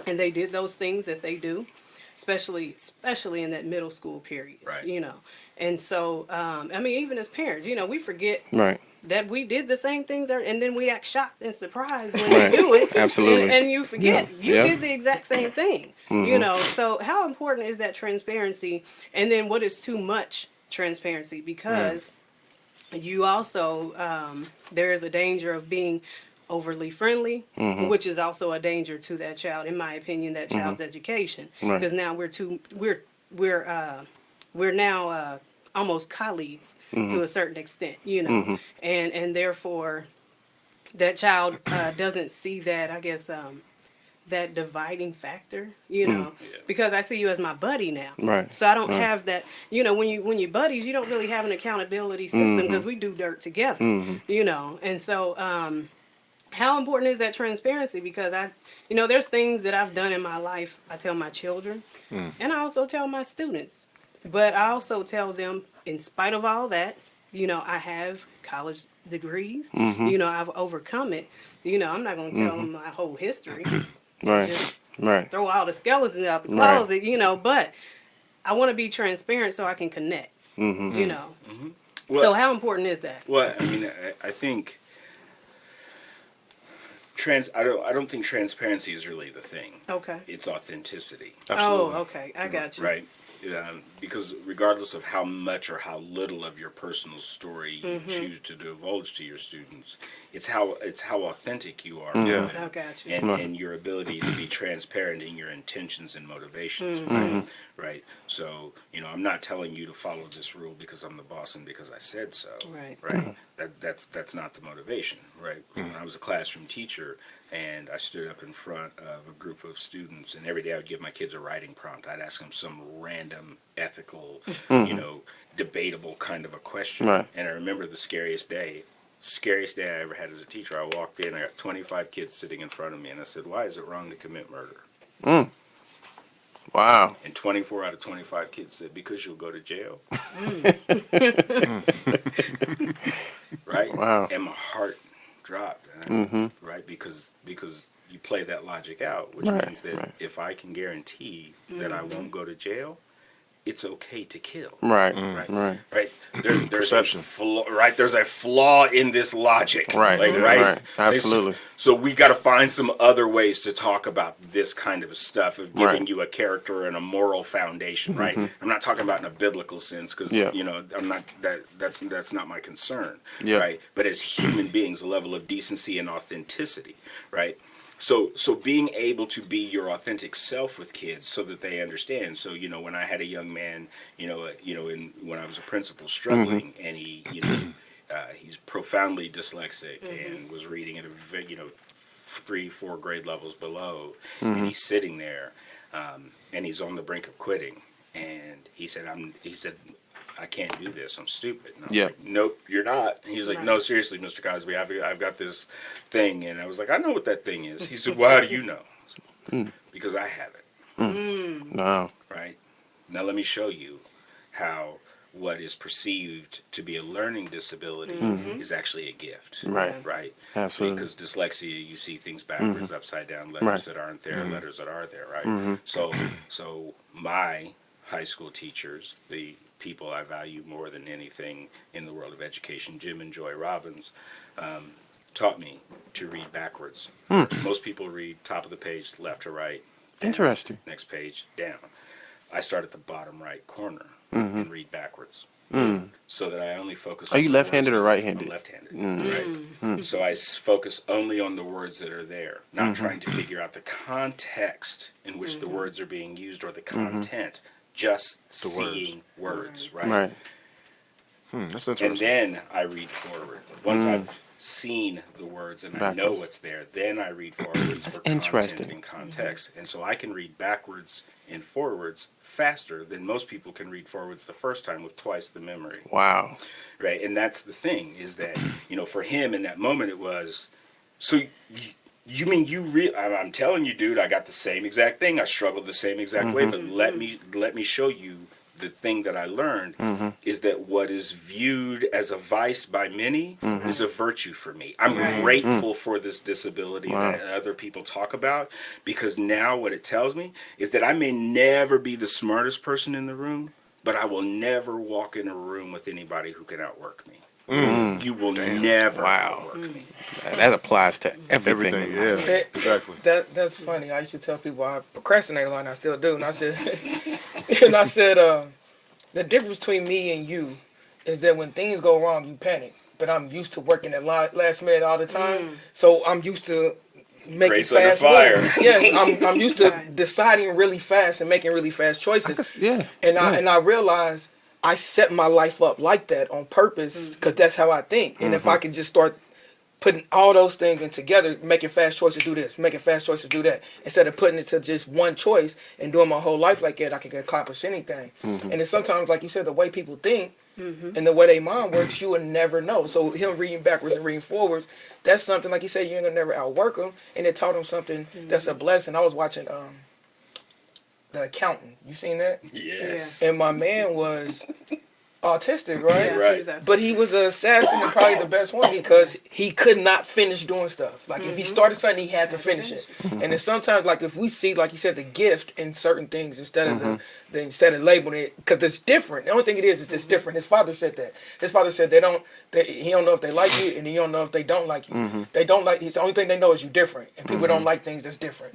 and they did those things that they do, especially in that middle school period. Right. And so even as parents, we forget Right. that we did the same things, and then we act shocked and surprised when Right. we do it. Absolutely. And you forget you Yeah. did the exact same thing. So how important is that transparency? And then what is too much transparency? Because you also there is a danger of being overly friendly, which is also a danger to that child, in my opinion, that child's education. Right. Because now we're now almost colleagues to a certain extent, and therefore that child doesn't see that, I guess, that dividing factor, you know, because I see you as my buddy now. Right. So I don't have that, you know, when you buddies, you don't really have an accountability system because we do dirt together, you know. And so how important is that transparency? Because you know, there's things that I've done in my life. I tell my children, and I also tell my students. But I also tell them, in spite of all that, you know, I have college degrees. You know, I've overcome it. You know, I'm not going to tell them my whole history. Right. Just Right. throw all the skeletons out the Right. closet, you know. But I want to be transparent so I can connect. You know. Well, So how important is that? well, I mean, I think I don't think transparency is really the thing. Okay. It's authenticity, Absolutely. Oh, okay. I got you. right? Because regardless of how much or how little of your personal story you choose to divulge to your students, it's how authentic you are, Yeah. with it, I got you. and your ability to be transparent in your intentions and motivations, right? Right. So you know, I'm not telling you to follow this rule because I'm the boss and because I said so. Right. Right. That's not the motivation, right? When I was a classroom teacher and I stood up in front of a group of students, and every day I would give my kids a writing prompt. I'd ask them some random ethical, you know, debatable kind of a question. Right. And I remember the scariest day I ever had as a teacher. I walked in, I got 25 kids sitting in front of me, and I said, "Why is it wrong to commit murder?" Wow. And 24 out of 25 kids said, "Because you'll go to jail." Right? Wow. And my heart dropped. Right? Because you play that logic out, which Right, means that right. if I can guarantee that I won't go to jail, it's okay to kill. Right. Right. Right. Right. There's Perception. There's a flaw in this logic. Right, Like, right. Absolutely. So we got to find some other ways to talk about this kind of stuff of giving Right. you a character and a moral foundation. Right. I'm not talking about in a biblical sense because Yeah. you know I'm not that's not my concern. Yeah. Right. But as human beings, a level of decency and authenticity. Right. So being able to be your authentic self with kids so that they understand. So, you know, when I had a young man, when I was a principal struggling and he, he's profoundly dyslexic and was reading at a, 3-4 grade levels below, and he's sitting there, and he's on the brink of quitting. And he said, "I can't do this. I'm stupid." And I was Yeah. like, "Nope, you're not." He's like, Right. "No, seriously, Mr. Cosby, I've got this thing." And I was like, "I know what that thing is." He said, "Well, how do you know?" I said, "Because I have it." Wow. Right? Now let me show you how what is perceived to be a learning disability is actually a gift. Right. Right? Absolutely. Because dyslexia, you see things backwards, upside down, letters Right. that aren't there, letters that are there, right? So my high school teachers, the people I value more than anything in the world of education, Jim and Joy Robbins, taught me to read backwards. Most people read top of the page, left to right. down, Interesting. Next page, down. I start at the bottom right corner and read backwards. So that I only focus Are on you the left-handed words or that- right-handed? I'm left-handed, right? So I focus only on the words that are there, not trying to figure out the context in which the words are being used or the content, just The words. seeing words, right? Right. That's And interesting. then I read forward. Once I've seen the words and I know Backwards. what's there, then I read forwards That's for interesting. content and context. And so I can read backwards and forwards faster than most people can read forwards the first time with twice the memory. Wow. Right? And that's the thing is that, for him in that moment it was, so you mean I'm telling you, dude, I got the same exact thing. I struggled the same exact way, but let me show you the thing that I learned is that what is viewed as a vice by many is a virtue for me. I'm grateful for this disability that other people talk about, because now what it tells me is that I may never be the smartest person in the room, but I will never walk in a room with anybody who can outwork me. You will never Wow. outwork me. That applies to everything. Everything, in life. yeah, exactly. That's funny. I used to tell people I procrastinate a lot, and I still do. And I said, the difference between me and you is that when things go wrong, you panic. But I'm used to working at last minute all the time, so I'm used to making Grace under fast fire. moves. Yeah, I'm used to deciding really fast and making really fast choices. Yeah. And I realized I set my life up like that on purpose because that's how I think. And if I could just start putting all those things in together, making fast choices do this, making fast choices do that, instead of putting it to just one choice and doing my whole life like that, I can accomplish anything. And then sometimes, like you said, the way people think and the way they mind works, you would never know. So him reading backwards and reading forwards, that's something, like you said, you ain't gonna never outwork him, and it taught him something that's a blessing. I was watching The Accountant. You seen that? Yes. And my man was autistic, right? Yeah, Right. exactly. But he was an assassin and probably the best one because he could not finish doing stuff. Like if he started something, he had to finish it. And then sometimes, like if we see, like you said, the gift in certain things instead of instead of labeling it, because it's different. The only thing it is it's different. His father said that. His father said he don't know if they like you, and he don't know if they don't like you. They don't like. The only thing they know is you different, and people don't like things that's different,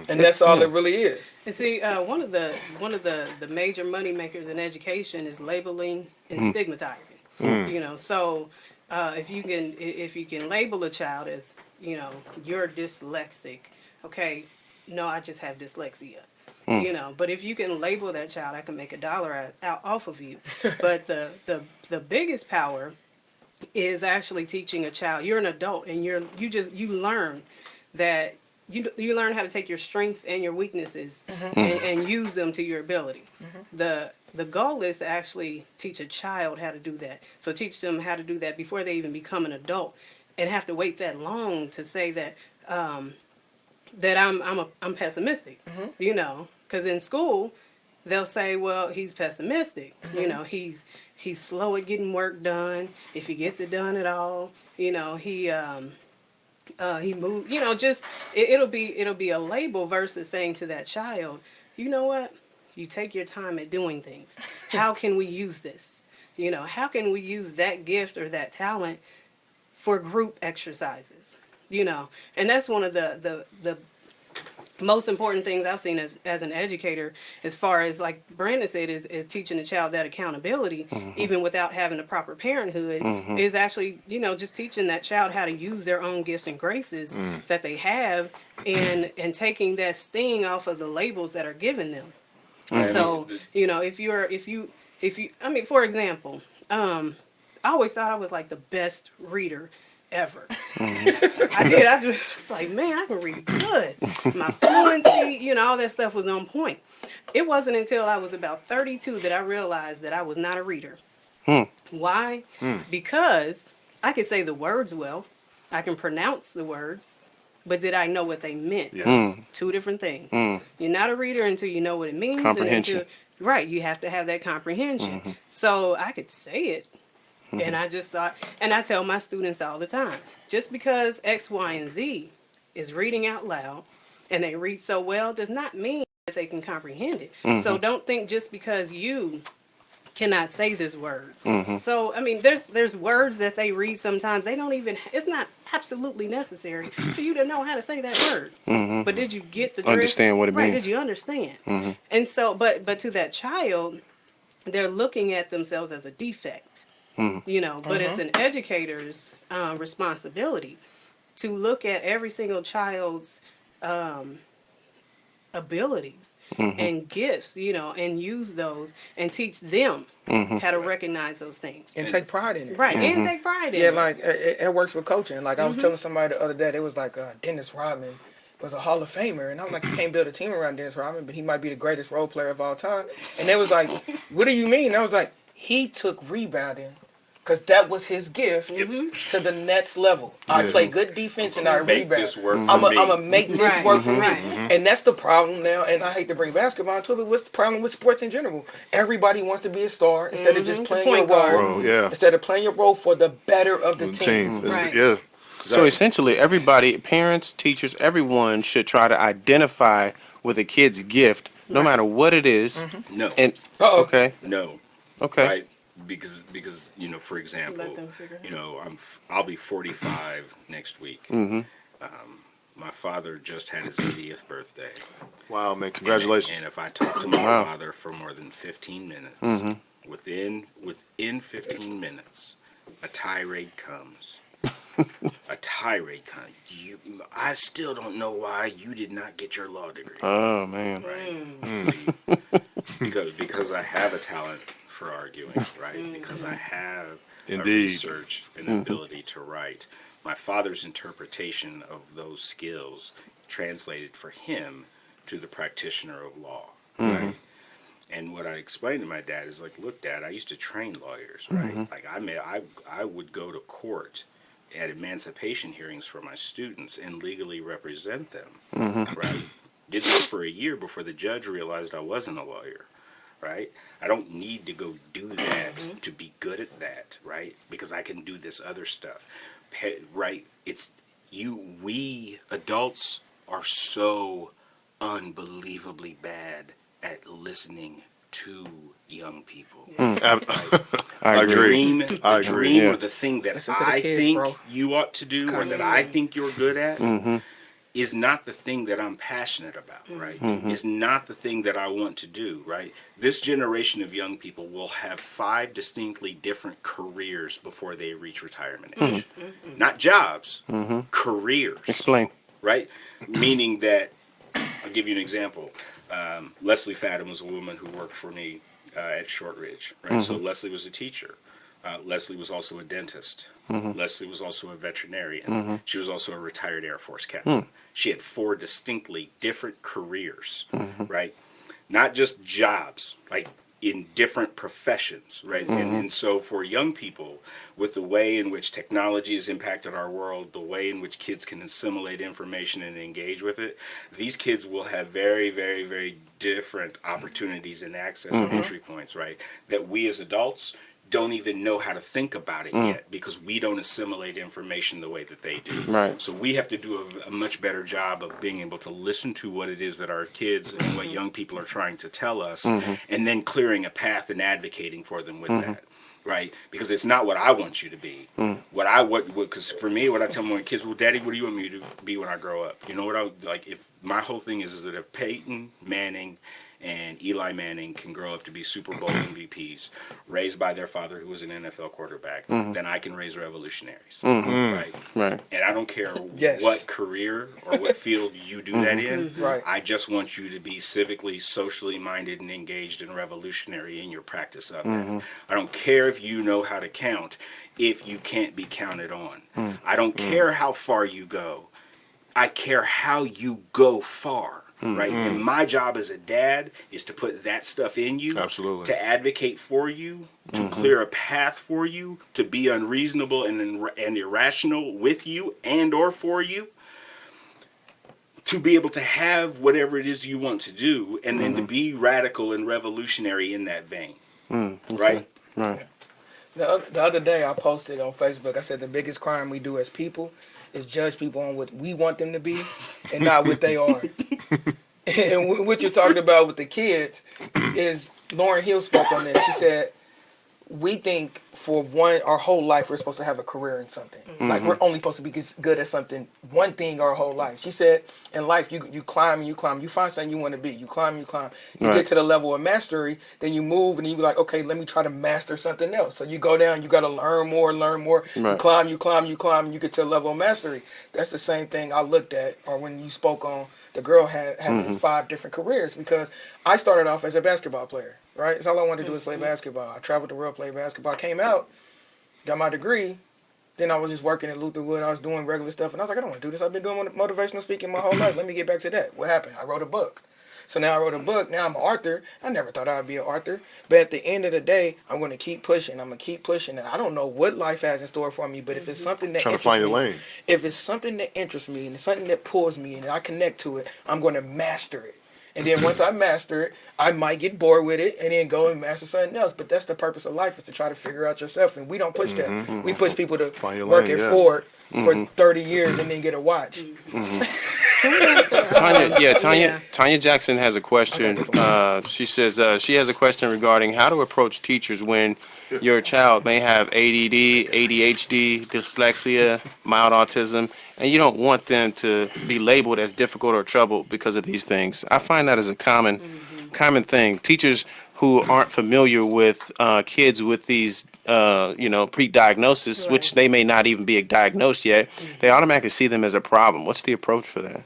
and that's all it really is. And see, one of the major money makers in education is labeling and stigmatizing. You know, so if you can label a child as, you know, you're dyslexic, okay, no, I just have dyslexia. You know, but if you can label that child, I can make $1 out off of you. But the biggest power is actually teaching a child. You're an adult, and you learn that you learn how to take your strengths and your weaknesses and use them to your ability. The goal is to actually teach a child how to do that. So teach them how to do that before they even become an adult, and have to wait that long to say that that I'm pessimistic. You know, because in school they'll say, well, he's pessimistic. You know, he's slow at getting work done. If he gets it done at all, you know, he moved. You know, just it'll be a label versus saying to that child, you know what? You take your time at doing things. How can we use this? You know, how can we use that gift or that talent for group exercises? You know, and that's one of the most important things I've seen as an educator, as far as like Brandon said, is teaching a child that accountability, even without having a proper parenthood, is actually, you know, just teaching that child how to use their own gifts and graces that they have, and taking that sting off of the labels that are given them. So, you know, if you, I mean, for example, I always thought I was like the best reader ever. I just was like, man, I can read good. My fluency, you know, all that stuff was on point. It wasn't until I was about 32 that I realized that I was not a reader. Why? Because I could say the words well, I can pronounce the words, but did I know what they meant? Two different things. You're not a reader until you know what it means. Comprehension. Right, you have to have that comprehension. So I could say it, and I just thought, and I tell my students all the time, just because X, Y, and Z is reading out loud, and they read so well, does not mean that they can comprehend it. So don't think just because you cannot say this word. So I mean, there's words that they read sometimes they don't even. It's not absolutely necessary for you to know how to say that word. But did you get the drift? Understand what it Right? means. Did you understand? And so, but to that child, they're looking at themselves as a defect. You know, but it's an educator's responsibility to look at every single child's abilities and gifts, you know, and use those and teach them how to recognize those things. And take pride in it. Right, and take pride in Yeah, it. like it works with coaching. Like I was telling somebody the other day, it was like Dennis Rodman was a Hall of Famer, and I was like, you can't build a team around Dennis Rodman, but he might be the greatest role player of all time. And they was like, what do you mean? And I was like, he took rebounding, because that was his gift to the next level. I play good defense and I Make rebound. this work for I'm me. gonna make this work for me. Right. And that's the problem now. And I hate to bring basketball into it, but what's the problem with sports in general? Everybody wants to be a star instead of just playing your point guard. role. Bro, yeah. Instead of playing your role for the better of the team. It's- Right. Yeah. So essentially, everybody, parents, teachers, everyone should try to identify with a kid's gift, no matter what it is. No. And Uh-oh. okay, No. okay, Right? Because you know, for example, Let them figure it you know, I'll be 45 next week. My father just had his 80th birthday. Wow, man. Congratulations. And if I talk to my Wow. father for more than 15 minutes, within 15 minutes, a tirade comes. A tirade comes. I still don't know why you did not get your law degree. oh man, Right. See, because I have a talent for arguing, right? Because I have a Indeed. research and ability to write. my father's interpretation of those skills translated for him to the practitioner of law, right? And what I explained to my dad is like, look, Dad, I used to train lawyers, right? Like I would go to court at emancipation hearings for my students and legally represent them, right? Did this for a year before the judge realized I wasn't a lawyer, right? I don't need to go do that to be good at that, right? Because I can do this other stuff, right? It's we adults are so unbelievably bad at listening to young people. I agree. Dream, I the agree. dream Yeah. or the thing that Listen to the I kids, think bro. you ought to do or that I think you're good at is not the thing that I'm passionate about, right? Is not the thing that I want to do, right? This generation of young people will have 5 distinctly different careers before they reach retirement age. Not jobs, careers, Explain. right? Meaning that, I'll give you an example. Leslie Fadden was a woman who worked for me at Shortridge, right? So Leslie was a teacher. Leslie was also a dentist. Leslie was also a veterinarian. She was also a retired Air Force captain. She had 4 distinctly different careers, right? Not just jobs, like in different professions, right? And so for young people, with the way in which technology has impacted our world, the way in which kids can assimilate information and engage with it, these kids will have very, very, very different opportunities and access and entry points, right? That we as adults don't even know how to think about it yet because we don't assimilate information the way that they do. Right. So we have to do a much better job of being able to listen to what it is that our kids and what young people are trying to tell us, and then clearing a path and advocating for them with that. Right, because it's not what I want you to be. Because for me, what I tell my kids, well, Daddy, what do you want me to be when I grow up? You know what I like? If my whole thing is that if Peyton Manning and Eli Manning can grow up to be Super Bowl MVPs, raised by their father who was an NFL quarterback, then I can raise revolutionaries, right? Right. And I don't care Yes. what career or what field you do that in. Right. I just want you to be civically, socially minded, and engaged and revolutionary in your practice of that. I don't care if you know how to count if you can't be counted on. I don't care how far you go. I care how you go far. Right, and my job as a dad is to put that stuff in you, Absolutely. to advocate for you, to clear a path for you, to be unreasonable and irrational with you and or for you, to be able to have whatever it is you want to do, and then to be radical and revolutionary in that vein. Right? Right. The other day I posted on Facebook, I said the biggest crime we do as people is judge people on what we want them to be and not what they are. And what you're talking about with the kids is Lauren Hill spoke on this. She said, we think for our whole life we're supposed to have a career in something. Like we're only supposed to be good at something, one thing our whole life. She said, in life you climb and you climb. You find something you want to be. You climb, you climb. You Right. get to the level of mastery, then you move and you be like, okay, let me try to master something else. So you go down, you got to learn more. You Right. climb, and you get to a level of mastery. That's the same thing I looked at, or when you spoke on the girl having 5 different careers, because I started off as a basketball player. Right? That's all I wanted to do was play basketball. I traveled the world, played basketball. I came out, got my degree. Then I was just working at Lutherwood. I was doing regular stuff. And I was like, I don't want to do this. I've been doing motivational speaking my whole life. Let me get back to that. What happened? I wrote a book. So now I wrote a book. Now I'm an author. I never thought I'd be an author. But at the end of the day, I'm going to keep pushing. I'm going to keep pushing. And I don't know what life has in store for me. But if it's something that Trying to interests find your me, lane. if it's something that interests me and it's something that pulls me and I connect to it, I'm going to master it. And then once I master it, I might get bored with it and then go and master something else. But that's the purpose of life, is to try to figure out yourself. And we don't push that. We push people to Find your work lane, at yeah. Ford for 30 years and then get a watch. Can we answer? Tanya Jackson has a question. She says she has a question regarding how to approach teachers when your child may have ADD, ADHD, dyslexia, mild autism, and you don't want them to be labeled as difficult or troubled because of these things. I find that as a common thing. Teachers who aren't familiar with kids with these pre-diagnosis, Right. which they may not even be diagnosed yet, they automatically see them as a problem. What's the approach for that?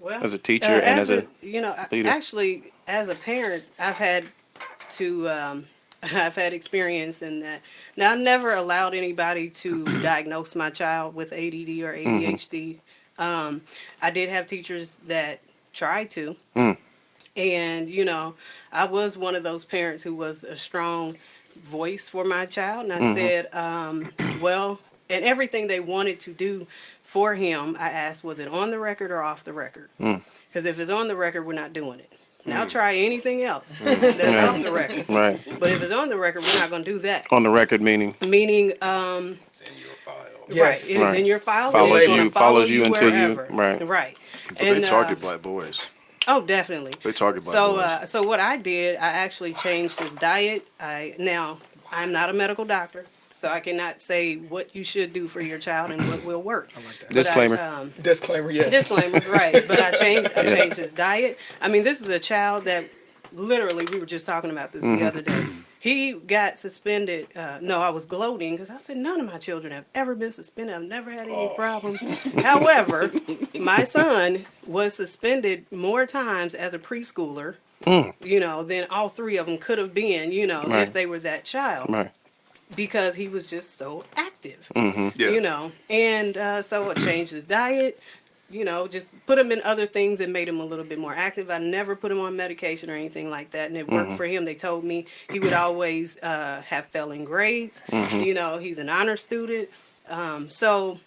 Well, As a teacher and as a you know, leader. actually, as a parent, I've had to I've had experience in that. Now, I never allowed anybody to diagnose my child with ADD or ADHD. I did have teachers that tried to. And, I was one of those parents who was a strong voice for my child. And I said, well, and everything they wanted to do for him, I asked, was it on the record or off the record? Because if it's on the record, we're not doing it. Now try anything else that's off the record. Right. But if it's on the record, we're not going to do that. On the record, meaning Meaning, It's in your file. Yes. right, it is Right. in your file. Follows and it's gonna you- follow follows you until you- wherever. right. Right. But they target black boys. Oh, definitely. They target black So, boys. so what I did, I actually changed his diet. Now I'm not a medical doctor, so I cannot say what you should do for your child and what will work. I like that. Disclaimer. Disclaimer, yes. Disclaimer, right? But I changed his diet. I mean, this is a child that literally we were just talking about this the other day. He got suspended. No, I was gloating because I said none of my children have ever been suspended. I've never had any problems. However, my son was suspended more times as a preschooler, than all three of them could have been, Right. if they were that child. right. Because he was just so active, Yeah. and so I changed his diet, just put him in other things that made him a little bit more active. I never put him on medication or anything like that, and it worked for him. They told me he would always have failing grades. He's an honor student. So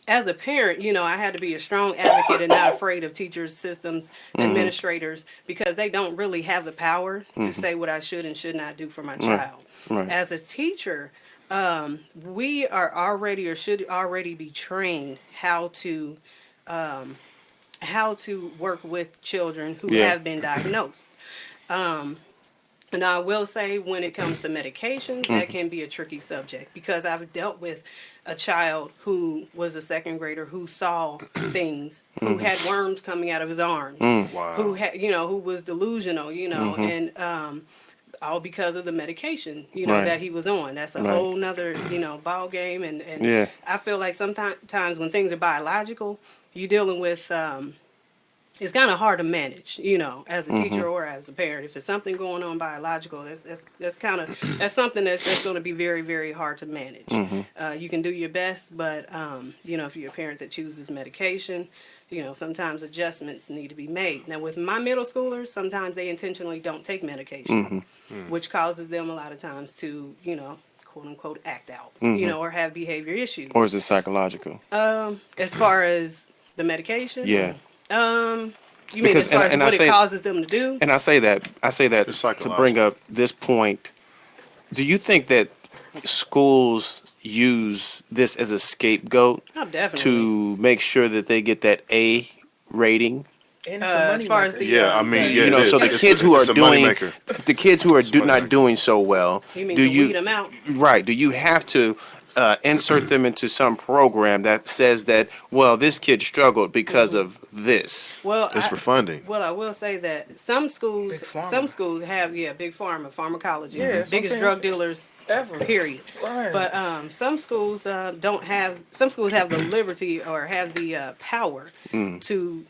as a parent, I had to be a strong advocate and not afraid of teachers, systems, administrators, because they don't really have the power to say what I should and should not do for my child. Right. As a teacher, we are already or should already be trained how to work with children who Yeah. have been diagnosed. And I will say, when it comes to medication, that can be a tricky subject because I've dealt with a child who was a second grader who saw things, who had worms coming out of his arms, Wow. who had, who was delusional, and all because of the medication, Right. that he was on. That's a Right. whole nother, ball game. And Yeah. I feel like sometimes when things are biological, you're dealing with, it's kind of hard to manage, as a teacher or as a parent. If it's something going on biological, that's something that's going to be very, very hard to manage. You can do your best, but if you're a parent that chooses medication, sometimes adjustments need to be made. Now, with my middle schoolers, sometimes they intentionally don't take medication, which causes them a lot of times to, quote unquote, act out, or have behavior issues. Or is it psychological? As far as the medication, Yeah. You mean Because- as far as and I what say- it causes them to do? And I say that It's to psychological. bring up this point. Do you think that schools use this as a scapegoat Oh, definitely. to make sure that they get that A rating? And it's a money as far as maker. the Yeah, I mean, yeah, You know, it is. so the It's- kids who are it's a doing moneymaker. the kids who are a not moneymaker. doing so well. You mean do to you weed them out? right? Do you have to insert them into some program that says that this kid struggled because of this? Well, It's for funding. Well, I will say that some schools, Big pharma. have big pharmacology, Yeah, that's what I'm biggest saying. drug dealers Ever. period. Right. But some schools don't have. Some schools have the liberty or have the power to,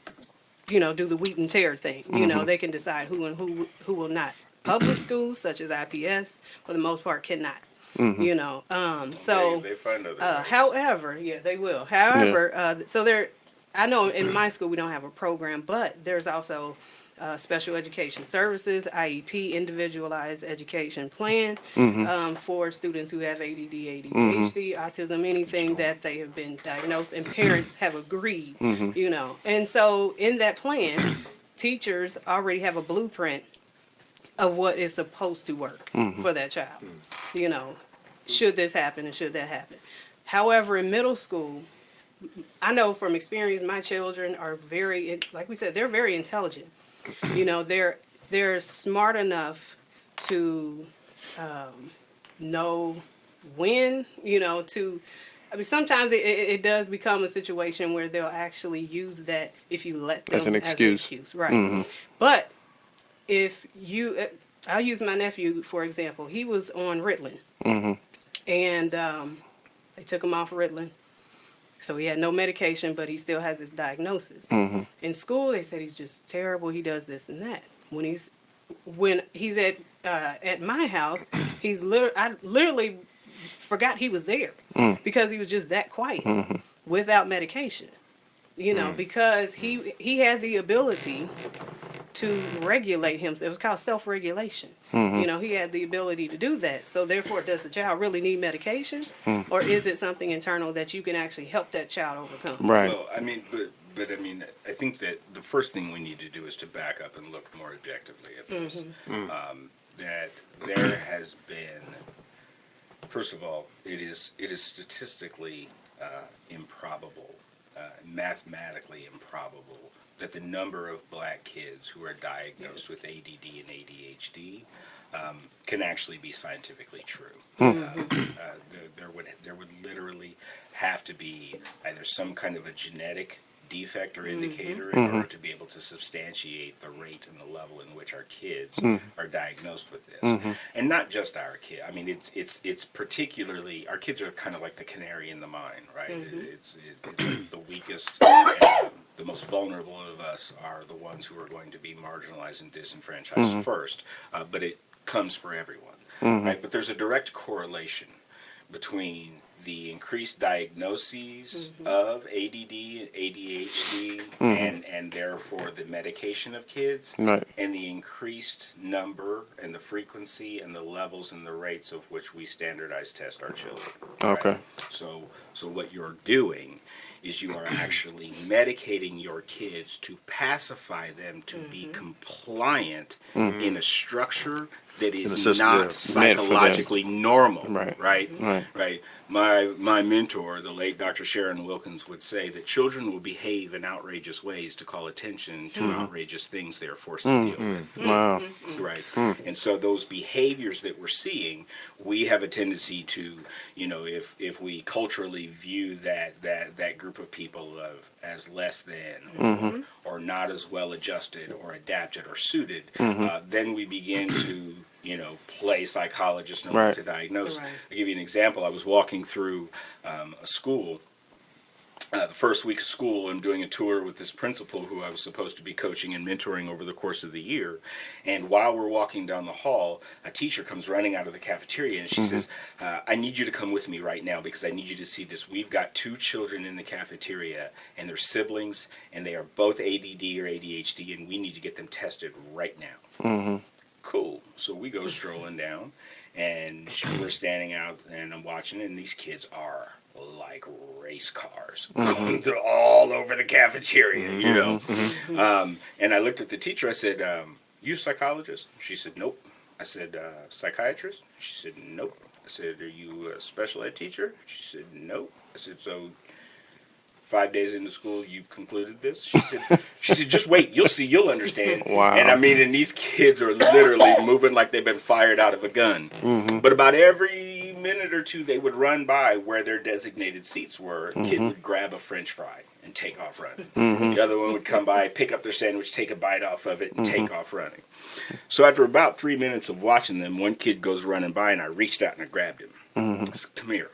do the wheat and tear thing. They can decide who and who will not. Public schools such as IPS, for the most part, cannot. So. They find other ways. However, yeah, they will. However, so there, I know in my school we don't have a program, but there's also special education services, IEP, individualized education plan, for students who have ADD, ADHD, autism, anything that they have been diagnosed, and parents have agreed, And so in that plan, teachers already have a blueprint of what is supposed to work for that child. Should this happen and should that happen? However, in middle school, I know from experience, my children are like we said, they're very intelligent. They're smart enough to know when, sometimes it does become a situation where they'll actually use that if you let them As an excuse. right? But if I'll use my nephew for example. He was on Ritalin, and they took him off Ritalin, so he had no medication, but he still has his diagnosis. In school, they said he's just terrible. He does this and that. When when he's at my house, I literally forgot he was there because he was just that quiet without medication. You know, because he had the ability to regulate himself. It was called self-regulation. You know, he had the ability to do that. So therefore, does the child really need medication, or is it something internal that you can actually help that child overcome? Right. Well, I mean, but I mean, I think that the first thing we need to do is to back up and look more objectively at this. That there has been, first of all, it is statistically improbable, mathematically improbable that the number of black kids who are diagnosed with ADD and ADHD can actually be scientifically true. There would literally have to be either some kind of a genetic defect or indicator in order to be able to substantiate the rate and the level in which our kids are diagnosed with this, and not just our kid. I mean, it's particularly our kids are kind of like the canary in the mine, right? It's like the weakest. The most vulnerable of us are the ones who are going to be marginalized and disenfranchised first, but it comes for everyone, right? But there's a direct correlation between the increased diagnoses of ADD and ADHD and therefore the medication of kids, Right. and the increased number and the frequency and the levels and the rates of which we standardize test our children. Okay. Right? So what you're doing is you are actually medicating your kids to pacify them to be compliant in a structure that is system, not yeah. Meant for them. psychologically normal. Right. Right. My mentor, the late Dr. Sharon Wilkins, would say that children will behave in outrageous ways to call attention to outrageous things they are forced to deal with. Wow. Right. And so those behaviors that we're seeing, we have a tendency to, if we culturally view that group of people as less than or not as well adjusted or adapted or suited, then we begin to play psychologist and Right. to diagnose. Right. I'll give you an example. I was walking through a school, the first week of school. I'm doing a tour with this principal who I was supposed to be coaching and mentoring over the course of the year. And while we're walking down the hall, a teacher comes running out of the cafeteria and she says, I need you to come with me right now because I need you to see this. We've got 2 children in the cafeteria and they're siblings and they are both ADD or ADHD and we need to get them tested right now. Cool. So we go strolling down, and we're standing out, and I'm watching, and these kids are like race cars going through all over the cafeteria, And I looked at the teacher. I said, "You a psychologist?" She said, "Nope." I said, "Psychiatrist?" She said, "Nope." I said, "Are you a special ed teacher?" She said, "Nope." I said, "So 5 days into school, you've concluded this?" She said, "Just wait, you'll see, you'll understand." Wow. And I mean, and these kids are literally moving like they've been fired out of a gun. But about every minute or two, they would run by where their designated seats were. A kid would grab a French fry and take off running. The other one would come by, pick up their sandwich, take a bite off of it, and take off running. So after about 3 minutes of watching them, one kid goes running by, and I reached out and I grabbed him. I said, "Come here."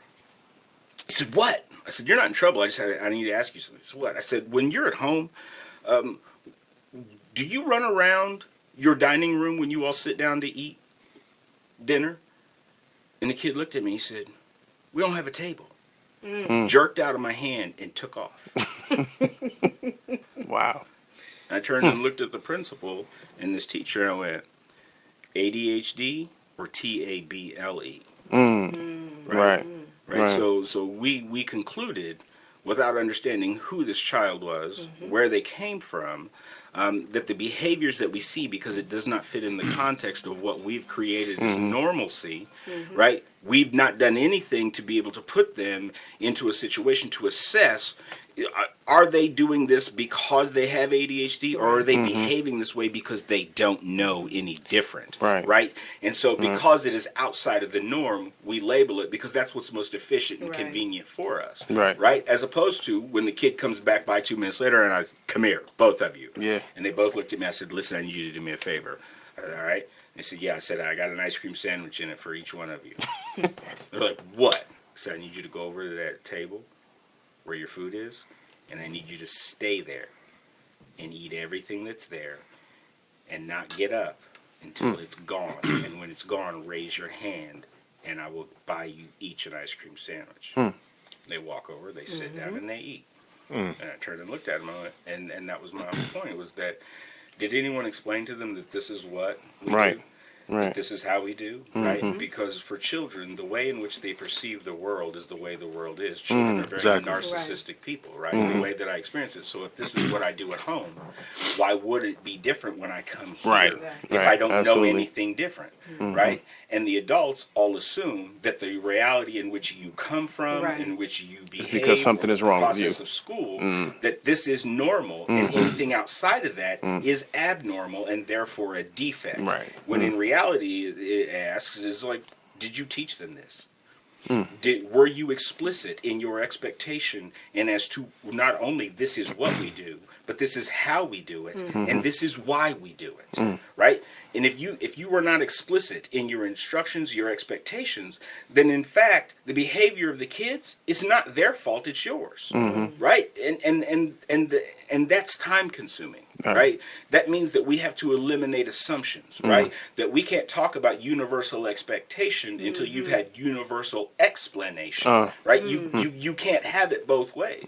He said, "What?" I said, "You're not in trouble. I need to ask you something." He said, "What?" I said, "When you're at home, do you run around your dining room when you all sit down to eat dinner?" And the kid looked at me. He said, "We don't have a table." Jerked out of my hand and took off. Wow. I turned and looked at the principal and this teacher, and I went, "ADHD or TABLE?" Right. Right. So we concluded, without understanding who this child was, where they came from, that the behaviors that we see, because it does not fit in the context of what we've created as normalcy, right? We've not done anything to be able to put them into a situation to assess, are they doing this because they have ADHD, or are they behaving this way because they don't know any different? Right. And so because it is outside of the norm, we label it because that's what's most efficient and Right. convenient for us. Right. As opposed to when the kid comes back by 2 minutes later and I, "Come here, both of you." Yeah. And they both looked at me. I said, "Listen, I need you to do me a favor." I said, "All right." They said, "Yeah." I said, "I got an ice cream sandwich in it for each one of you." They're like, "What?" I said, "I need you to go over to that table where your food is, and I need you to stay there and eat everything that's there and not get up until it's gone. And when it's gone, raise your hand, and I will buy you each an ice cream sandwich. They walk over, they sit down, and they eat. And I turned and looked at them, and that was my point, was that, did anyone explain to them that this is what we Right. do? Right. This is how we do, right? Because for children, the way in which they perceive the world is the way the world is. Children are very exactly. narcissistic people, right? The way that I experience it. So if this is what I do at home, why would it be different when I come here Right. if Right. I don't Absolutely. know anything different, right? And the adults all assume that the reality in which you come from, Right. in which you behave, because something or is the wrong with you. process of school, that this is normal, and anything outside of that is abnormal and therefore a defect. Right. When in reality, it asks is like, did you teach them this? Were you explicit in your expectation and as to not only this is what we do, but this is how we do it, and this is why we do it, right? And if you were not explicit in your instructions, your expectations, then in fact the behavior of the kids is not their fault; it's yours, right? And that's time consuming, right? That means that we have to eliminate assumptions, right? That we can't talk about universal expectation until you've had universal explanation, right? You can't have it both ways.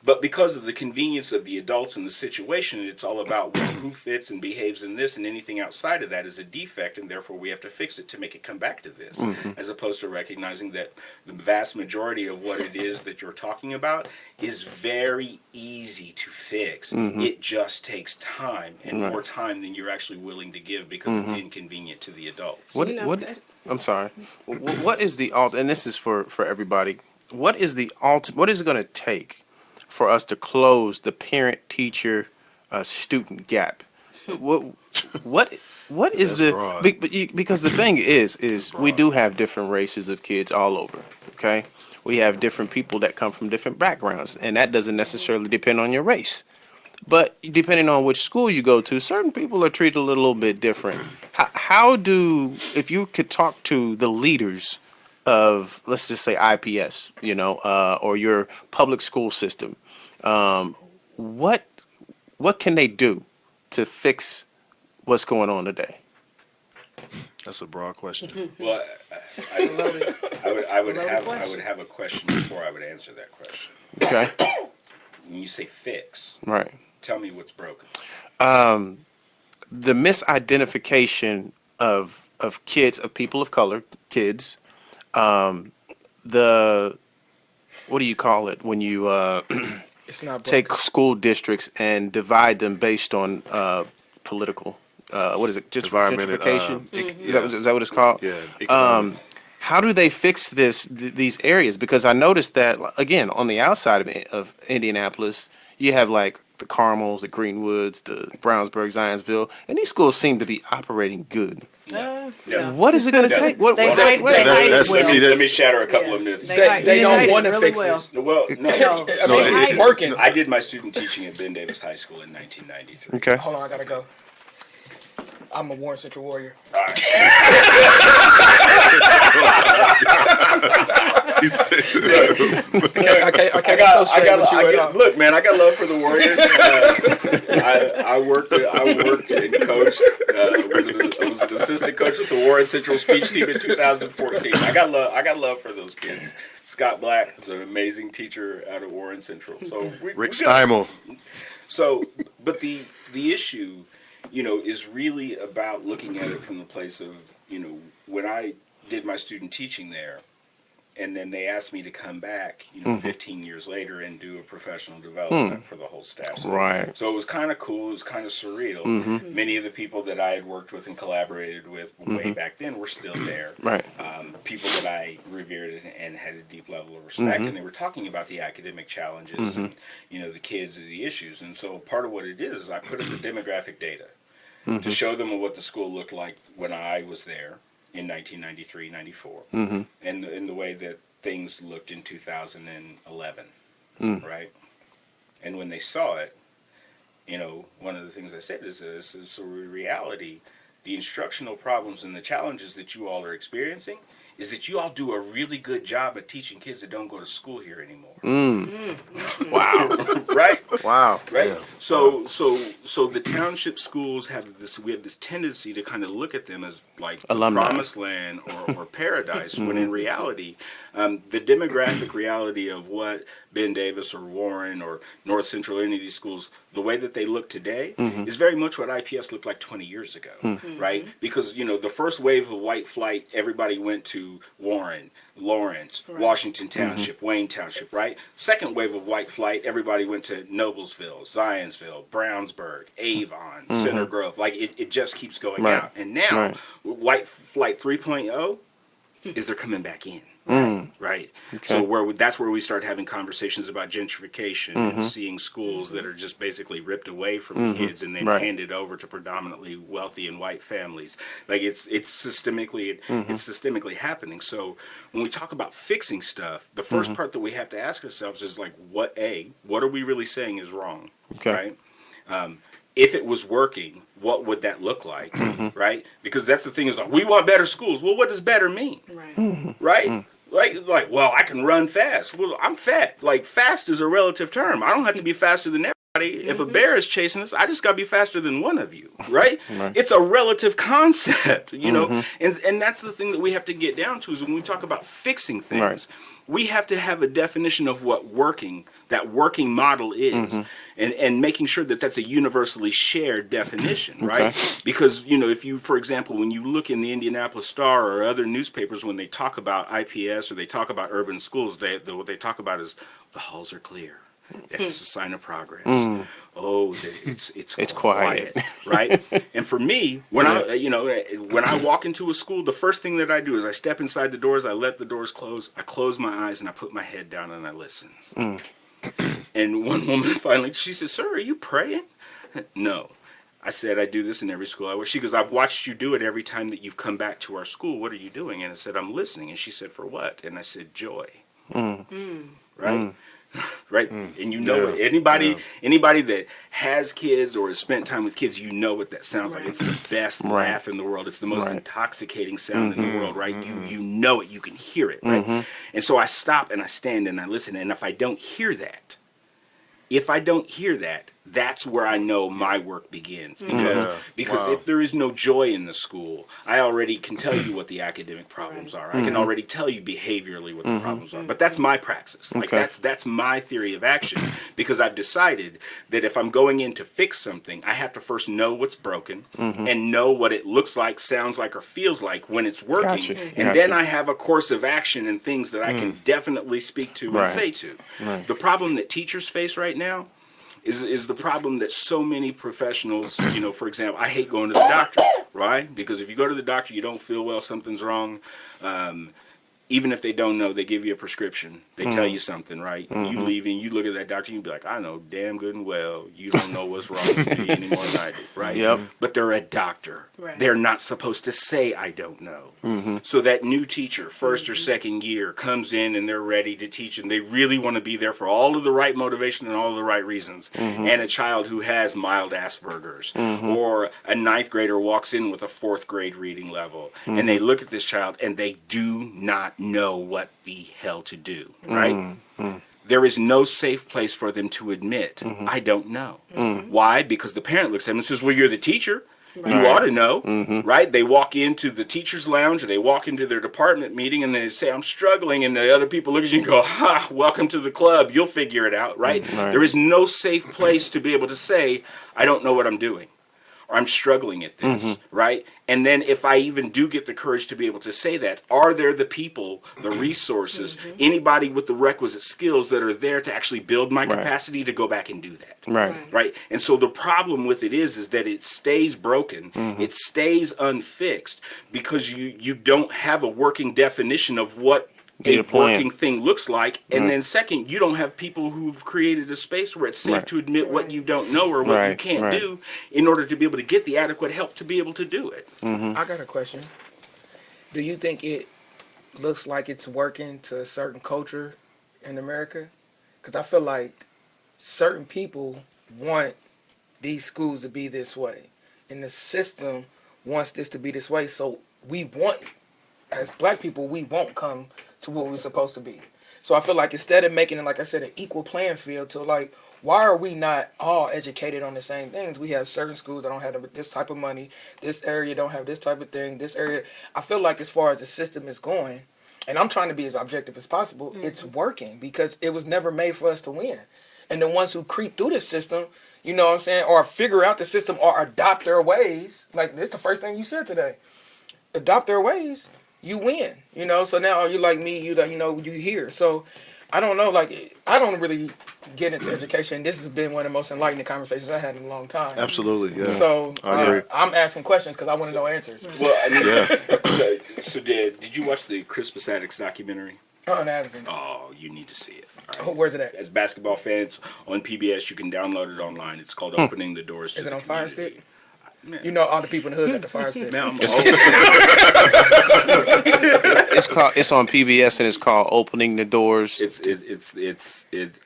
But because of the convenience of the adults in the situation, it's all about who fits and behaves in this, and anything outside of that is a defect, and therefore we have to fix it to make it come back to this, as opposed to recognizing that the vast majority of what it is that you're talking about is very easy to fix. It just takes time, and more time than you're actually willing to give because it's inconvenient to the adults. What? You know, What? that- I'm sorry. What is the alt? And this is for everybody. What is the alt? What is it going to take for us to close the parent-teacher student gap? What is That's the broad. because the thing is we do have different races of kids all over. Okay, we have different people that come from different backgrounds, and that doesn't necessarily depend on your race. But depending on which school you go to, certain people are treated a little bit different. How do, if you could talk to the leaders of, let's just say IPS, or your public school system, what can they do to fix what's going on today? That's a broad question. Well, I would question. have a question before I would answer that question. Okay, When you say fix, right. tell me what's broken. The misidentification of kids, of people of color, kids. The what do you call it when you It's not take broken. school districts and divide them based on political? What is it? Environment, Gentrification? yeah. Is that what it's called? Yeah. economic. How do they fix these areas? Because I noticed that again on the outside of Indianapolis, you have like the Carmels, the Greenwoods, the Brownsburg, Zionsville, and these schools seem to be operating good. Yeah. What is it going to take? What? They what- hide- wait, they That's- hide it that's- well. see, that- Let me shatter a couple of Yeah. myths. They don't hide it wanna really fix well. this. Well, no. No, I No, mean, it- it's working. I did my student teaching at Ben Davis High School in 1993. Okay. Hold on, I gotta go. I'm a Warren Central Warrior. I can't associate with you at all. Look, man, I got love for the Warriors. I worked and coached. Was an assistant coach with the Warren Central speech team in 2014. I got love for those kids. Scott Black was an amazing teacher out of Warren Central. So Rick Steimel. So, but the issue, is really about looking at it from the place of, when I did my student teaching there, and then they asked me to come back, 15 years later and do a professional development for the whole staff. So, Right. So it was kind of cool. It was kind of surreal. Many of the people that I had worked with and collaborated with way back then were still there. Right. People that I revered and had a deep level of respect, and they were talking about the academic challenges and the kids and the issues. And so part of what it is I put in the demographic data to show them what the school looked like when I was there in 1993, 94, and in the way that things looked in 2011, right? And when they saw it, one of the things I said is this: is so in reality, the instructional problems and the challenges that you all are experiencing is that you all do a really good job at teaching kids that don't go to school here anymore. Wow. right? Wow. Right. So the township schools have this. We have this tendency to kind of look at them as like the Alumni. promised land or paradise, when in reality, the demographic reality of what Ben Davis or Warren or North Central, any of these schools, the way that they look today is very much what IPS looked like 20 years ago, right? Because the first wave of white flight, everybody went to Warren, Lawrence, Washington Township, Wayne Township, right? Second wave of white flight, everybody went to Noblesville, Zionsville, Brownsburg, Avon, Center Grove. Like it just keeps going Right. out. And now, Right. white flight 3.0 is they're coming back in. Right. Okay. So that's where we start having conversations about gentrification and seeing schools that are just basically ripped away from kids and then Right. handed over to predominantly wealthy and white families. Like it's systemically happening. So when we talk about fixing stuff, the first part that we have to ask ourselves is like, what are we really saying is wrong? Okay. Right. If it was working, what would that look like? Right? Because that's the thing is like, we want better schools. Well, what does better mean? Right. Right? Like, well, I can run fast. Well, I'm fat. Like, fast is a relative term. I don't have to be faster than everybody. If a bear is chasing us, I just got to be faster than one of you, right? It's a relative concept, know? And that's the thing that we have to get down to is when we talk about fixing things, Right. we have to have a definition of what that working model is, and making sure that that's a universally shared definition, right? Because, if you, for example, when you look in the Indianapolis Star or other newspapers, when they talk about IPS or they talk about urban schools, what they talk about is the halls are clear. That's a sign of progress. Oh, it's quiet, right? And for me, when I walk into a school, the first thing that I do is I step inside the doors, I let the doors close, I close my eyes, and I put my head down and I listen. And one woman finally, she said, "Sir, are you praying?" No. I said, "I do this in every school I work." She goes, "I've watched you do it every time that you've come back to our school. What are you doing?" And I said, "I'm listening." And she said, "For what?" And I said, "Joy." Right? Right? And anybody that has kids or has spent time with kids, what that sounds like. It's the best laugh in the world. It's the most intoxicating sound in the world, right? You know it, you can hear it, right? And so I stop and I stand and I listen, and if I don't hear that, that's where I know my work begins. Because if there is no joy in the school, I already can tell you what the academic problems are. I can already tell you behaviorally what the problems are. But that's my praxis. Like that's my theory of action. Because I've decided that if I'm going in to fix something, I have to first know what's broken and know what it looks like, sounds like, or feels like when it's working. Gotcha. And then I have a course of action and things that I can definitely speak to and say to. The problem that teachers face right now is the problem that so many professionals, for example, I hate going to the doctor, right? Because if you go to the doctor, you don't feel well, something's wrong. Even if they don't know, they give you a prescription. They tell you something, right? You leave and you look at that doctor and you be like, I know damn good and well you don't know what's wrong with me any more than I do, right? Yep. But they're a doctor. Right. They're not supposed to say, I don't know. So that new teacher, first or second year, comes in and they're ready to teach and they really want to be there for all of the right motivation and all of the right reasons. And a child who has mild Asperger's or a ninth grader walks in with a fourth grade reading level and they look at this child and they do not know what the hell to do, right? There is no safe place for them to admit, I don't know. Why? Because the parent looks at them and says, well, you're the teacher. You ought to know, right? They walk into the teacher's lounge or they walk into their department meeting and they say, I'm struggling. And the other people look at you and go, ha, welcome to the club. You'll figure it out, right? There is no safe place to be able to say, I don't know what I'm doing. Or I'm struggling at this, right? And then if I even do get the courage to be able to say that, are there the people, the resources, anybody with the requisite skills that are there to actually build my capacity to go back and do that? Right? And so the problem with it is that it stays broken, it stays unfixed because you don't have a working definition of what a working thing looks like, and then second, you don't have people who've created a space where it's safe to admit what you don't know or what you can't do in order to be able to get the adequate help to be able to do it. I got a question. Do you think it looks like it's working to a certain culture in America? Because I feel like certain people want these schools to be this way, and the system wants this to be this way. So we want, as black people, we won't come to what we're supposed to be. So I feel like instead of making it, like I said, an equal playing field to like, why are we not all educated on the same things? We have certain schools that don't have this type of money. This area don't have this type of thing. This area, I feel like as far as the system is going, and I'm trying to be as objective as possible, it's working because it was never made for us to win. And the ones who creep through the system, you know what I'm saying, or figure out the system or adopt their ways, like this is the first thing you said today. Adopt their ways, you win. You know, so now you like me, you here. So I don't know, like I don't really get into education. This has been one of the most enlightening conversations I had in a long time. Absolutely, yeah. So I agree. I'm asking questions because I want to know answers. Well, I mean, Yeah. so did you watch the Crispus Attucks documentary? Oh, no, I haven't seen it. Oh, you need to see it. All right? Oh, where's it at? As basketball fans on PBS, you can download it online. It's called Opening the Doors to Is it the on Fire Community. Stick? Man. You know, all the people in the hood got the Fire Stick. Man, It's on PBS and it's called Opening the Doors. it's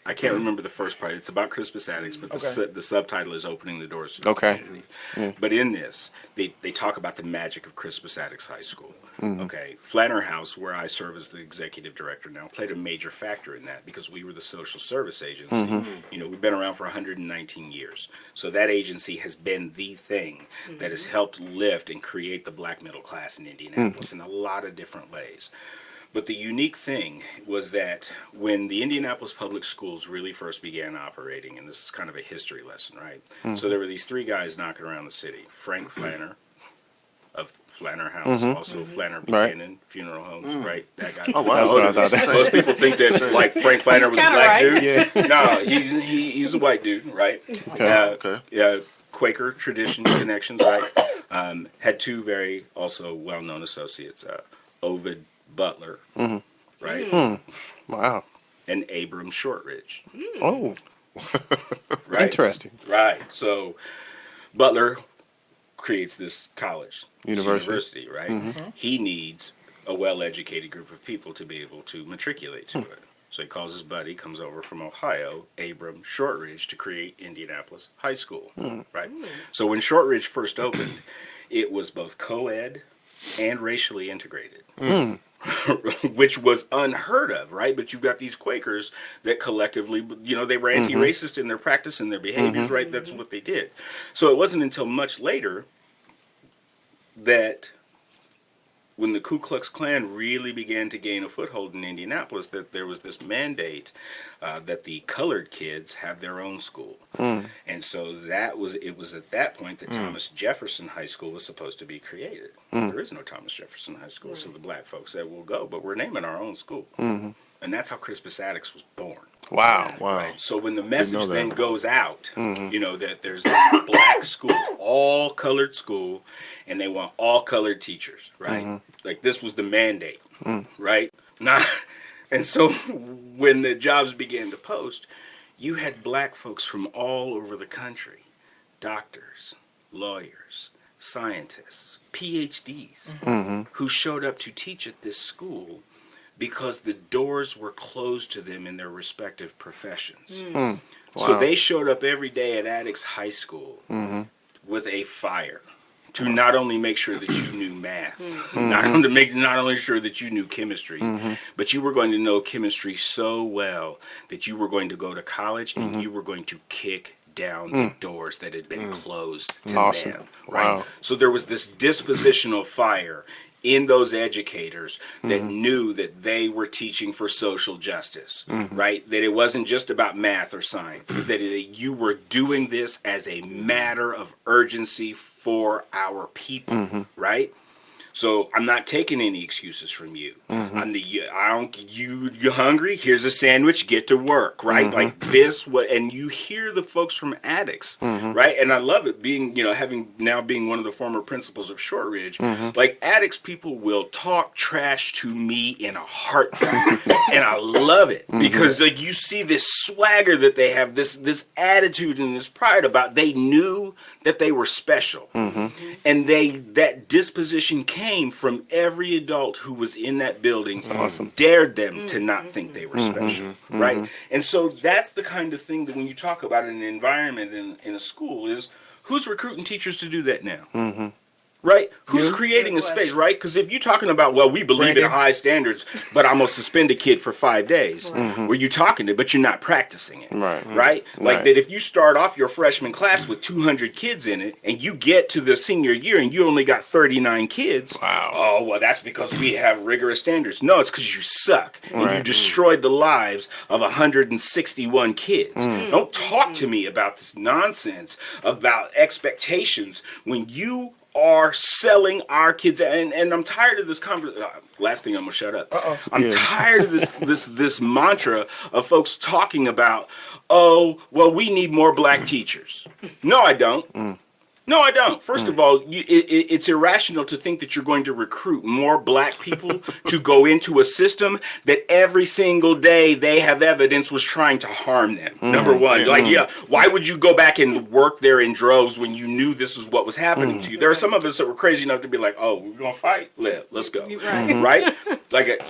I can't remember the first part. It's about Crispus Attucks, but Okay. the subtitle is Opening the Doors to the Okay. Community. Yeah. But in this, they talk about the magic of Crispus Attucks High School. Okay, Flanner House, where I serve as the executive director now, played a major factor in that because we were the social service agency. You know, we've been around for 119 years, so that agency has been the thing that has helped lift and create the black middle class in Indianapolis in a lot of different ways. But the unique thing was that when the Indianapolis public schools really first began operating, and this is kind of a history lesson, right? So there were these three guys knocking around the city. Frank Flanner of Flanner House, also Flanner Right. Buchanan Funeral Homes, right? That guy. Oh, wow. That's what I thought. Most people think that like Frank Flanner was a Kinda black right. dude. No, he's a white dude, right? Okay. Yeah, Quaker tradition connections, right? Had two very also well-known associates, Ovid Butler, right, Wow. and Abram Shortridge, Oh, right? interesting. Right. So Butler creates this college, this University. right? He needs a well-educated group of people to be able to matriculate to it. So he calls his buddy, comes over from Ohio, Abram Shortridge, to create Indianapolis High School, right? So when Shortridge first opened, it was both co-ed and racially integrated. Which was unheard of, right? But you've got these Quakers that collectively, you know, they were anti-racist in their practice and their behaviors, right? That's what they did. So it wasn't until much later that when the Ku Klux Klan really began to gain a foothold in Indianapolis, that there was this mandate that the colored kids have their own school. And so it was at that point that Thomas Jefferson High School was supposed to be created. There is no Thomas Jefferson High School, so the black folks said, we'll go, but we're naming our own school. And that's how Crispus Attucks was born. Wow. Wow. Right. So when the know message that. then goes out, you know, that there's this black school, all colored school, and they want all colored teachers, right? Like this was the mandate, right? And so when the jobs began to post, you had black folks from all over the country, doctors, lawyers, scientists, PhDs, who showed up to teach at this school because the doors were closed to them in their respective professions. Wow. So they showed up every day at Attucks High School with a fire to not only make sure that you knew math, not only sure that you knew chemistry, but you were going to know chemistry so well that you were going to go to college and you were going to kick down the doors that had been closed to Awesome. them. Right. Wow. So there was this dispositional fire in those educators that knew that they were teaching for social justice, right? That it wasn't just about math or science, that you were doing this as a matter of urgency for our people, right? So I'm not taking any excuses from you. You hungry? Here's a sandwich. Get to work, right? Like this. And you hear the folks from Attucks, right? And I love it being, being one of the former principals of Shortridge. Like Attucks people will talk trash to me in a heartbeat, and I love it because like you see this swagger that they have, this attitude and this pride about. They knew that they were special, and that disposition came from every adult who was in that building. Dared them to not think they were special, right? And so that's the kind of thing that when you talk about an environment in a school is who's recruiting teachers to do that now, Right? Who's You? creating a Good space, question. right? Because if you're talking about, well, we believe in Brandon? high standards, but I'm gonna suspend a kid for 5 days. Where you talking it, but you're not practicing it, Right. Right? Like Right. that. If you start off your freshman class with 200 kids in it, and you get to the senior year and you only got 39 kids, Wow. oh well, that's because we have rigorous standards. No, it's because you suck and you Right. destroyed the lives of 161 kids. Don't talk to me about this nonsense about expectations when you are selling our kids, and I'm tired of this conversation. Last thing, I'm gonna shut up. I'm tired of this mantra of folks talking about, oh, well, we need more black teachers. No, I don't. No, I don't. First of all, it's irrational to think that you're going to recruit more black people to go into a system that every single day they have evidence was trying to harm them. Number one, why would you go back and work there in droves when you knew this is what was happening to you? There are some of us that were crazy enough to be like, oh, we're going to fight? Let's go. Right. Right? Like,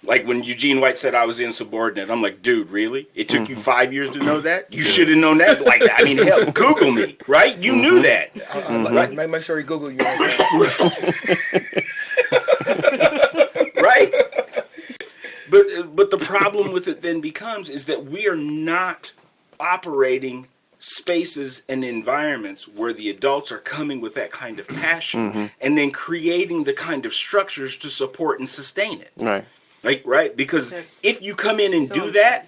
like when Eugene White said I was insubordinate, I'm like, dude, really? It took you 5 years to know that? You should have known that. Like, I mean, hell, Google me, right? You knew that. Make sure you Google you. Right? But the problem with it then becomes is that we are not operating spaces and environments where the adults are coming with that kind of passion and then creating the kind of structures to support and sustain it. Right. Like, right? Because That's if you come in and so do that,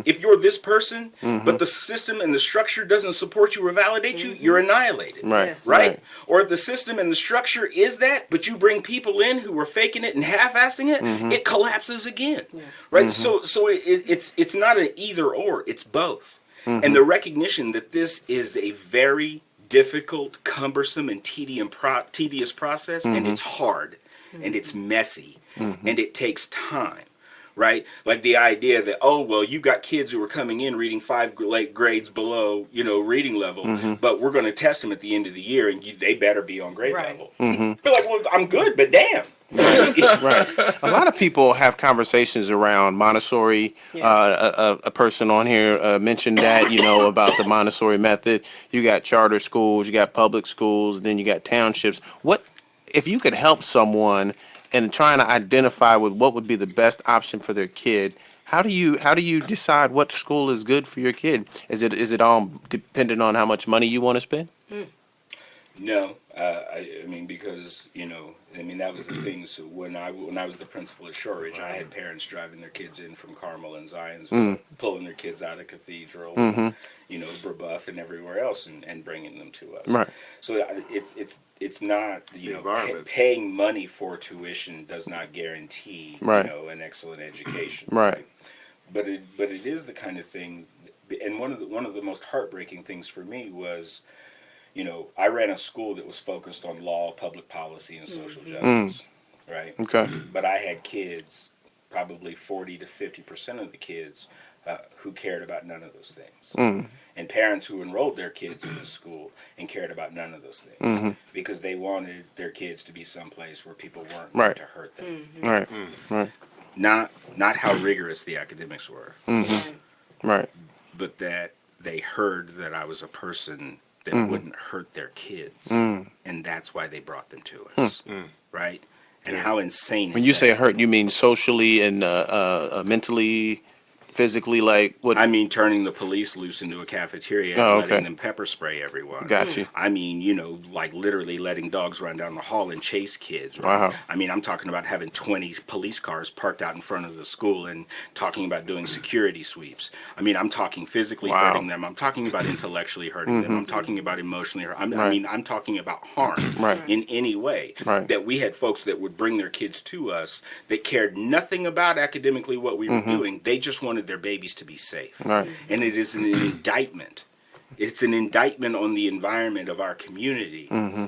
if you're this person, but the system and the structure doesn't support you or validate you, you're annihilated. Right. Yes. Right? Or if the system and the structure is that, but you bring people in who are faking it and half-assing it, it collapses again. Right? So it's not an either or, it's both. And the recognition that this is a very difficult, cumbersome, and tedious process, and it's hard, and it's messy, and it takes time. Right? Like the idea that, oh, well, you got kids who are coming in reading 5 grades below, reading level, but we're going to test them at the end of the year and they better be on grade Right. level. You're like, well, I'm good, but damn. Right. A lot of people have conversations around Montessori. A person on here mentioned that, about the Montessori method. You got charter schools, you got public schools, then you got townships. What if you could help someone and trying to identify with what would be the best option for their kid? How do you decide what school is good for your kid? Is it all dependent on how much money you want to spend? No, I mean, because that was the thing. So when I was the principal at Shorridge, I had parents driving their kids in from Carmel and Zionsville, pulling their kids out of Cathedral, Brebeuf and everywhere else, and bringing them to us. Right. So it's not environment. paying money for tuition does not guarantee Right. an excellent education. Right. But it is the kind of thing, and one of the most heartbreaking things for me was, I ran a school that was focused on law, public policy, and social justice, right? Okay. But I had kids, probably 40 to 50% of the kids, who cared about none of those things. And parents who enrolled their kids in this school and cared about none of those things because they wanted their kids to be someplace where people weren't going Right. to hurt them. Right. Right. Not how rigorous the academics were, Right. but that they heard that I was a person that wouldn't hurt their kids, and that's why they brought them to us, right? And how insane When is you that? say hurt, you mean socially and mentally, physically, like what? I mean, turning the police loose into a cafeteria and Oh, letting okay. them pepper spray everyone. Got you. I mean, like literally letting dogs run down the hall and chase kids. Right? Wow. I mean, I'm talking about having 20 police cars parked out in front of the school and talking about doing security sweeps. I mean, I'm talking physically Wow. hurting them. I'm talking about intellectually hurting them. I'm talking about emotionally hurting. I Right. mean, I'm talking about harm Right. in any way. Right. That we had folks that would bring their kids to us that cared nothing about academically what we were doing. They just wanted their babies to be safe. Right. And it is an indictment. It's an indictment on the environment of our community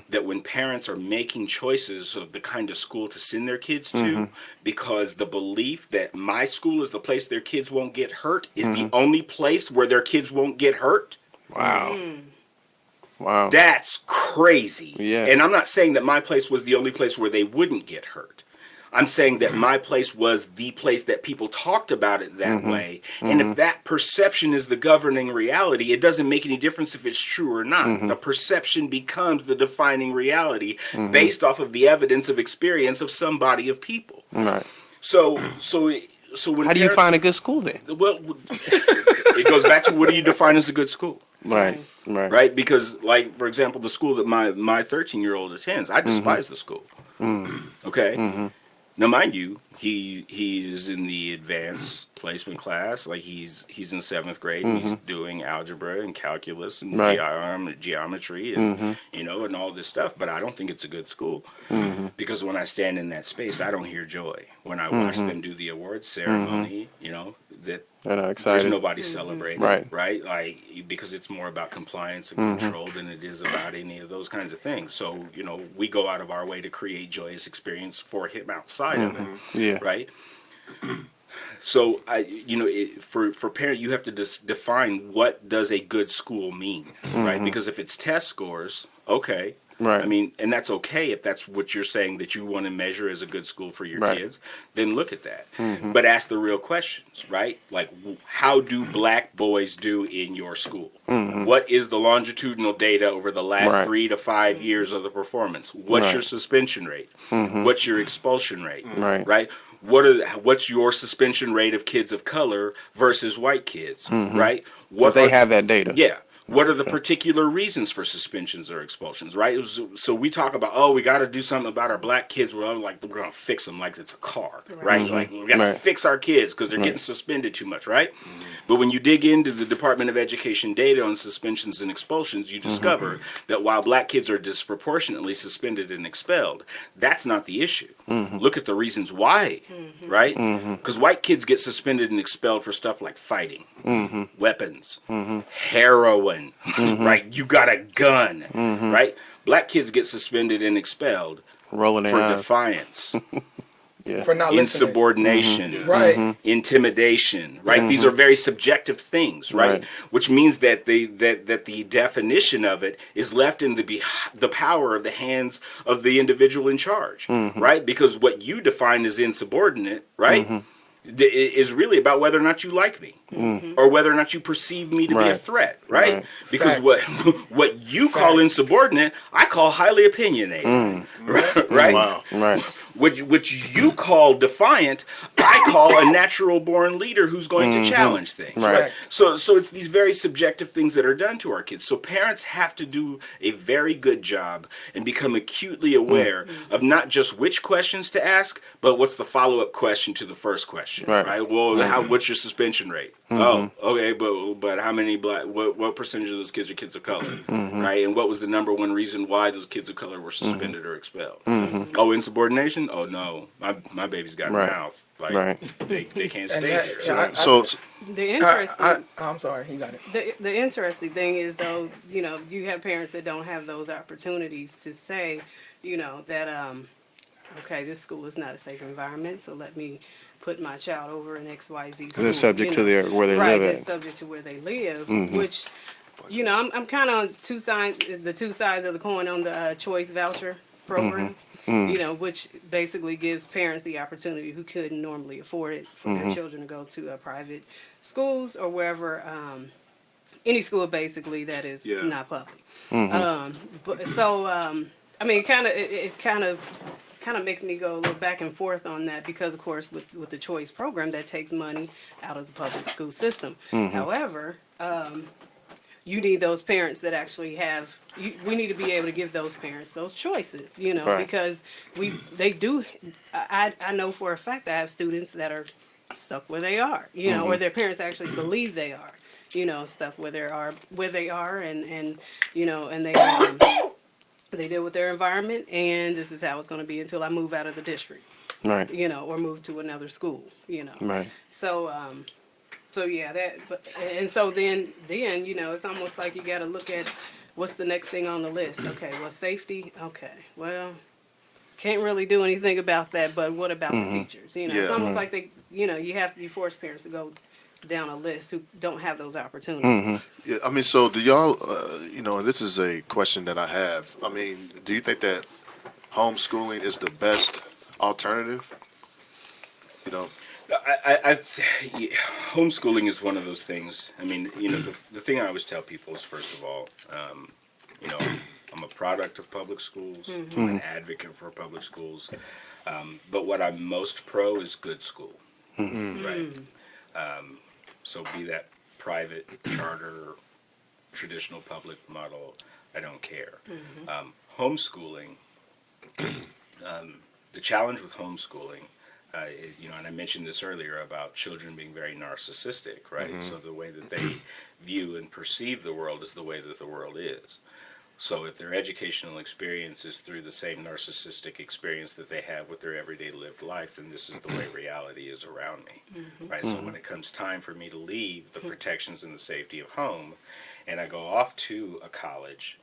that when parents are making choices of the kind of school to send their kids to, because the belief that my school is the place their kids won't get hurt is the only place where their kids won't get hurt. Wow. Wow. That's crazy. Yeah. And I'm not saying that my place was the only place where they wouldn't get hurt. I'm saying that my place was the place that people talked about it that way. And if that perception is the governing reality, it doesn't make any difference if it's true or not. The perception becomes the defining reality based off of the evidence of experience of some body of people. Right. So when How do you parents- find a good school then? well, it goes back to what do you define as a good school? Right. Right. Right? Because, like, for example, the school that my 13-year-old attends, I despise the school. Okay? Now, mind you, he is in the advanced placement class. Like, he's in 7th grade. And he's doing algebra and calculus and Right. geometry and, you know, and all this stuff. But I don't think it's a good school. Because when I stand in that space, I don't hear joy. When I watch them do the awards ceremony, you know, that They're not there's excited. nobody celebrating, Right. right? Like, because it's more about compliance and control than it is about any of those kinds of things. So, you know, we go out of our way to create joyous experience for him outside of it, Yeah. right? So, for parent, you have to define what does a good school mean, right? Because if it's test scores, okay. Right. I mean, and that's okay if that's what you're saying that you want to measure as a good school for your Right. kids, then look at that. But ask the real questions, right? Like, how do black boys do in your school? What is the longitudinal data over the last Right. 3 to 5 years of the performance? What's Right. your suspension rate? What's your expulsion rate? Right. Right? What's your suspension rate of kids of color versus white kids? Right? But they have that data. Yeah. What are the particular reasons for suspensions or expulsions, right? So we talk about, oh, we got to do something about our black kids. We're like, we're going to fix them like it's a car, right? Like, we got to Right. fix our kids because they're getting suspended too much, right? But when you dig into the Department of Education data on suspensions and expulsions, you discover that while black kids are disproportionately suspended and expelled, that's not the issue. Look at the reasons why, right? Because white kids get suspended and expelled for stuff like fighting, weapons, heroin, right? You got a gun, right? Black kids get suspended and expelled Rolling their for eyes. defiance, Yeah. For not listening. insubordination, Right. intimidation, right? These are very subjective things, right? Right. Which means that the definition of it is left in the power of the hands of the individual in charge, right? Because what you define as insubordinate, right? Is really about whether or not you like me, or whether or not you perceive me to be a Right. threat, right? Right. Because Fact. what you call Fact. insubordinate, I call highly opinionated, right? Wow. Right. Which you call defiant, I call a natural born leader who's going to challenge things. Right. Right. So it's these very subjective things that are done to our kids. So parents have to do a very good job and become acutely aware of not just which questions to ask, but what's the follow-up question to the first question. Right. Well, what's your suspension rate? Oh, okay, but how many what percentage of those kids are kids of color? Right? And what was the number one reason why those kids of color were suspended or expelled? Oh, insubordination? Oh no. My baby's got Right. a mouth. Like Right. they can't And stay that- here. yeah, So The interesting, I'm sorry, you got it. the interesting thing is though, you know, you have parents that don't have those opportunities to say, you know, that okay, this school is not a safe environment, so let me put my child over in XYZ school. They're subject to you know. where they right, live they're at. subject to where they live, which, you know, I'm kind of on the two sides of the coin on the choice voucher program. You know, which basically gives parents the opportunity who couldn't normally afford it for their children to go to private schools or wherever, any school basically that is Yeah. not public. But so, I mean, it kind of makes me go a little back and forth on that because, of course, with the choice program, that takes money out of the public school system. However, you need those parents that actually have. We need to be able to give those parents those choices, you know, Right. because they do. I know for a fact I have students that are stuck where they are, you know, or their parents actually believe they are, you know, stuck where they are, and you know, and they deal with their environment, and this is how it's going to be until I move out of the district, Right. you know, or move to another school, you know. Right. So, so yeah, and so then, you know, it's almost like you got to look at what's the next thing on the list. Okay, well, safety. Okay, well, can't really do anything about that, but what about the teachers? You know, it's Yeah. almost like you force parents to go down a list who don't have those opportunities. yeah, I mean, so do y'all? And this is a question that I have. I mean, do you think that homeschooling is the best alternative You know. Yeah, homeschooling is one of those things. I mean, the thing I always tell people is, first of all, you know, I'm a product of public schools. I'm an advocate for public schools. But what I'm most pro is good school, right? So be that private, charter, traditional public model, I don't care. Homeschooling, the challenge with homeschooling, and I mentioned this earlier about children being very narcissistic, right? So the way that they view and perceive the world is the way that the world is. So if their educational experience is through the same narcissistic experience that they have with their everyday lived life, then this is the way reality is around me, right? So when it comes time for me to leave the protections and the safety of home, and I go off to a college,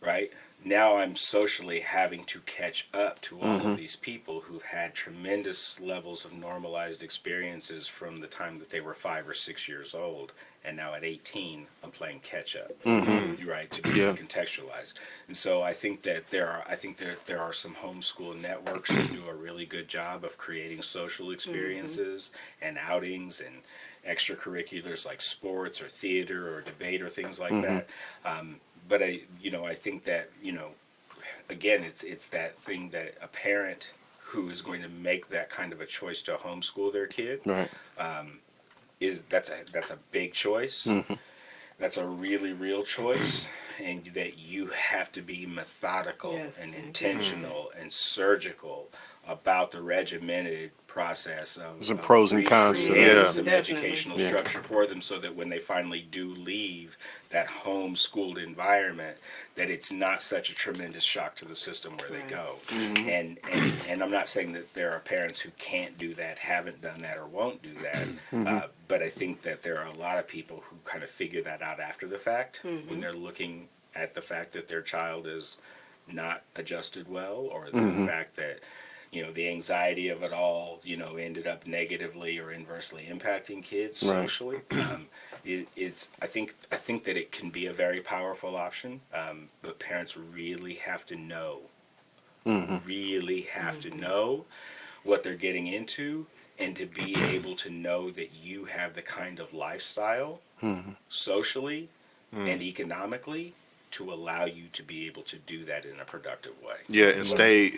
right? Now I'm socially having to catch up to all of these people who've had tremendous levels of normalized experiences from the time that they were 5 or 6 years old, and now at 18 I'm playing catch up, right? To be contextualized. And so I think that there are some homeschool networks that do a really good job of creating social experiences and outings and extracurriculars like sports or theater or debate or things like that. But I think that, again, it's that thing that a parent who is going to make that kind of a choice to homeschool their kid, Right. that's a big choice. That's a really real choice, and that you have to be methodical and intentional and surgical about the regimented process of Some pros and cons to creating that. some Definitely. educational structure for them, so that when they finally do leave that homeschooled environment, that it's not such a tremendous shock to the system where they go. And I'm not saying that there are parents who can't do that, haven't done that, or won't do that. But I think that there are a lot of people who kind of figure that out after the fact, when they're looking at the fact that their child is not adjusted well, or the fact that the anxiety of it all, ended up negatively or inversely impacting kids socially. I think that it can be a very powerful option, but parents really have to know, what they're getting into, and to be able to know that you have the kind of lifestyle, socially and economically, to allow you to be able to do that in a productive way. Yeah, and stay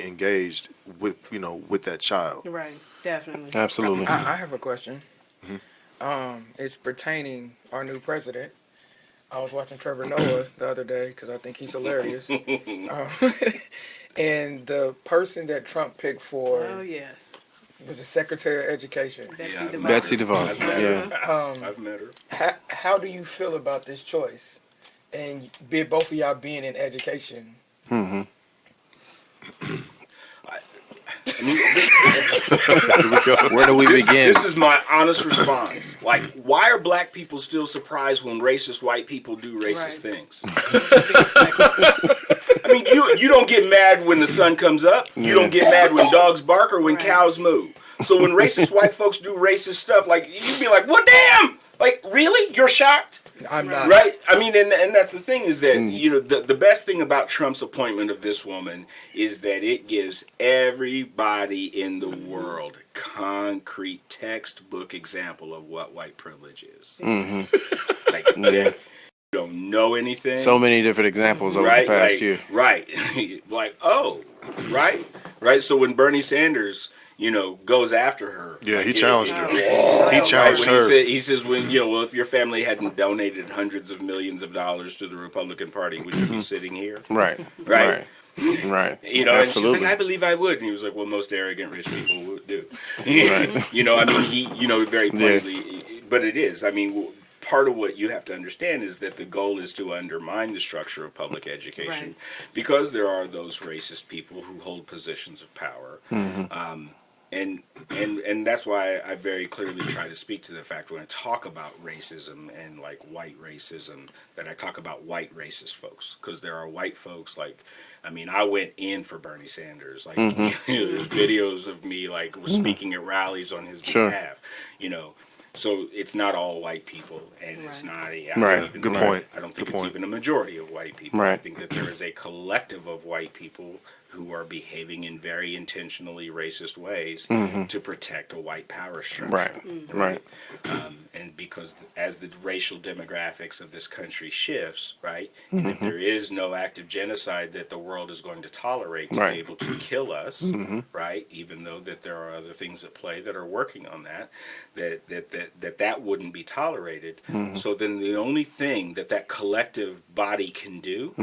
engaged with that child. Right. Definitely. Absolutely. I have a question. It's pertaining our new president. I was watching Trevor Noah the other day because I think he's hilarious. And the person that Trump picked for Oh yes. was the Secretary of Education. Betsy DeVos. I've met Yeah. I've met her. How do you feel about this choice? And both of y'all being in education. Where do we begin? This is my honest response. Like, why are black people still surprised when racist white people do racist things? I mean, you don't get mad when the sun comes up. You don't get mad when dogs bark or when cows moo. So when racist white folks do racist stuff, like, you'd be like, "What, damn? Like, really? You're shocked?" I'm not. Right? I mean, and that's the thing, is that, the best thing about Trump's appointment of this woman is that it gives everybody in the world concrete textbook example of what white privilege is. Like, you don't know anything. So many different examples over the past year. Right. Like, right. So when Bernie Sanders, goes after her. Yeah, he challenged her. He challenged her. He says, well, if your family hadn't donated hundreds of millions of dollars to the Republican Party, would you be sitting here? Right. Right. Right. And she's Absolutely. like, I believe I would. And he was like, well, most arrogant rich people would do. I mean, he, very plainly, but it is. I mean, part of what you have to understand is that the goal is to undermine the structure of public education, because there are those racist people who hold positions of power. And that's why I very clearly try to speak to the fact, when I talk about racism and like white racism, that I talk about white racist folks, because there are white folks I went in for Bernie Sanders. Like, there's videos of me like speaking at rallies on his behalf. So it's not all white people, and it's not Good point. I don't think it's even a majority of white people. Right. I think that there is a collective of white people who are behaving in very intentionally racist ways to protect a white power structure. Right. Right. And because as the racial demographics of this country shifts, right, and if there is no active genocide that the world is going to tolerate to Right. be able to kill us, right, even though that there are other things at play that are working on that wouldn't be tolerated. So then the only thing that collective body can do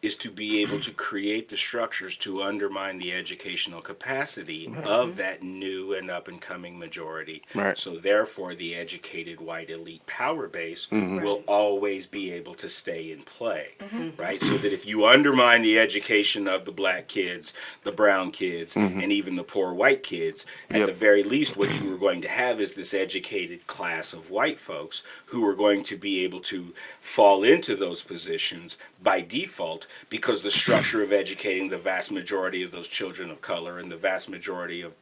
is to be able to create the structures to undermine the educational capacity of that new and up and coming majority. Right. So therefore, the educated white elite power base will always be able to stay in play, right? So that if you undermine the education of the black kids, the brown kids, and even the poor white kids, at the very least, what you are going to have is this educated class of white folks who are going to be able to fall into those positions by default, because the structure of educating the vast majority of those children of color and the vast majority of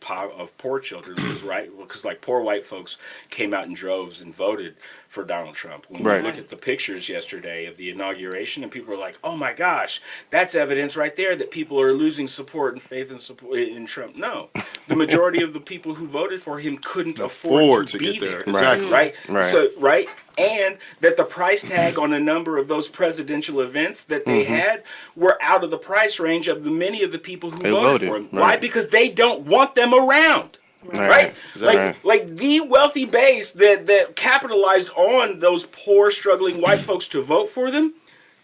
poor children is right, because like poor white folks came out in droves and voted for Donald Trump. When Right. we look at the pictures yesterday of the inauguration, and people are like, "Oh my gosh, that's evidence right there that people are losing support and faith and support in Trump." No, the majority of the people who voted for him couldn't afford to be get there. there. Exactly. Right. Right. So right. And that the price tag on a number of those presidential events that they had were out of the price range of the many of the people who voted for him. Right. Why? Because they don't want them around. Right? Exactly. Like the wealthy base that capitalized on those poor, struggling white folks to vote for them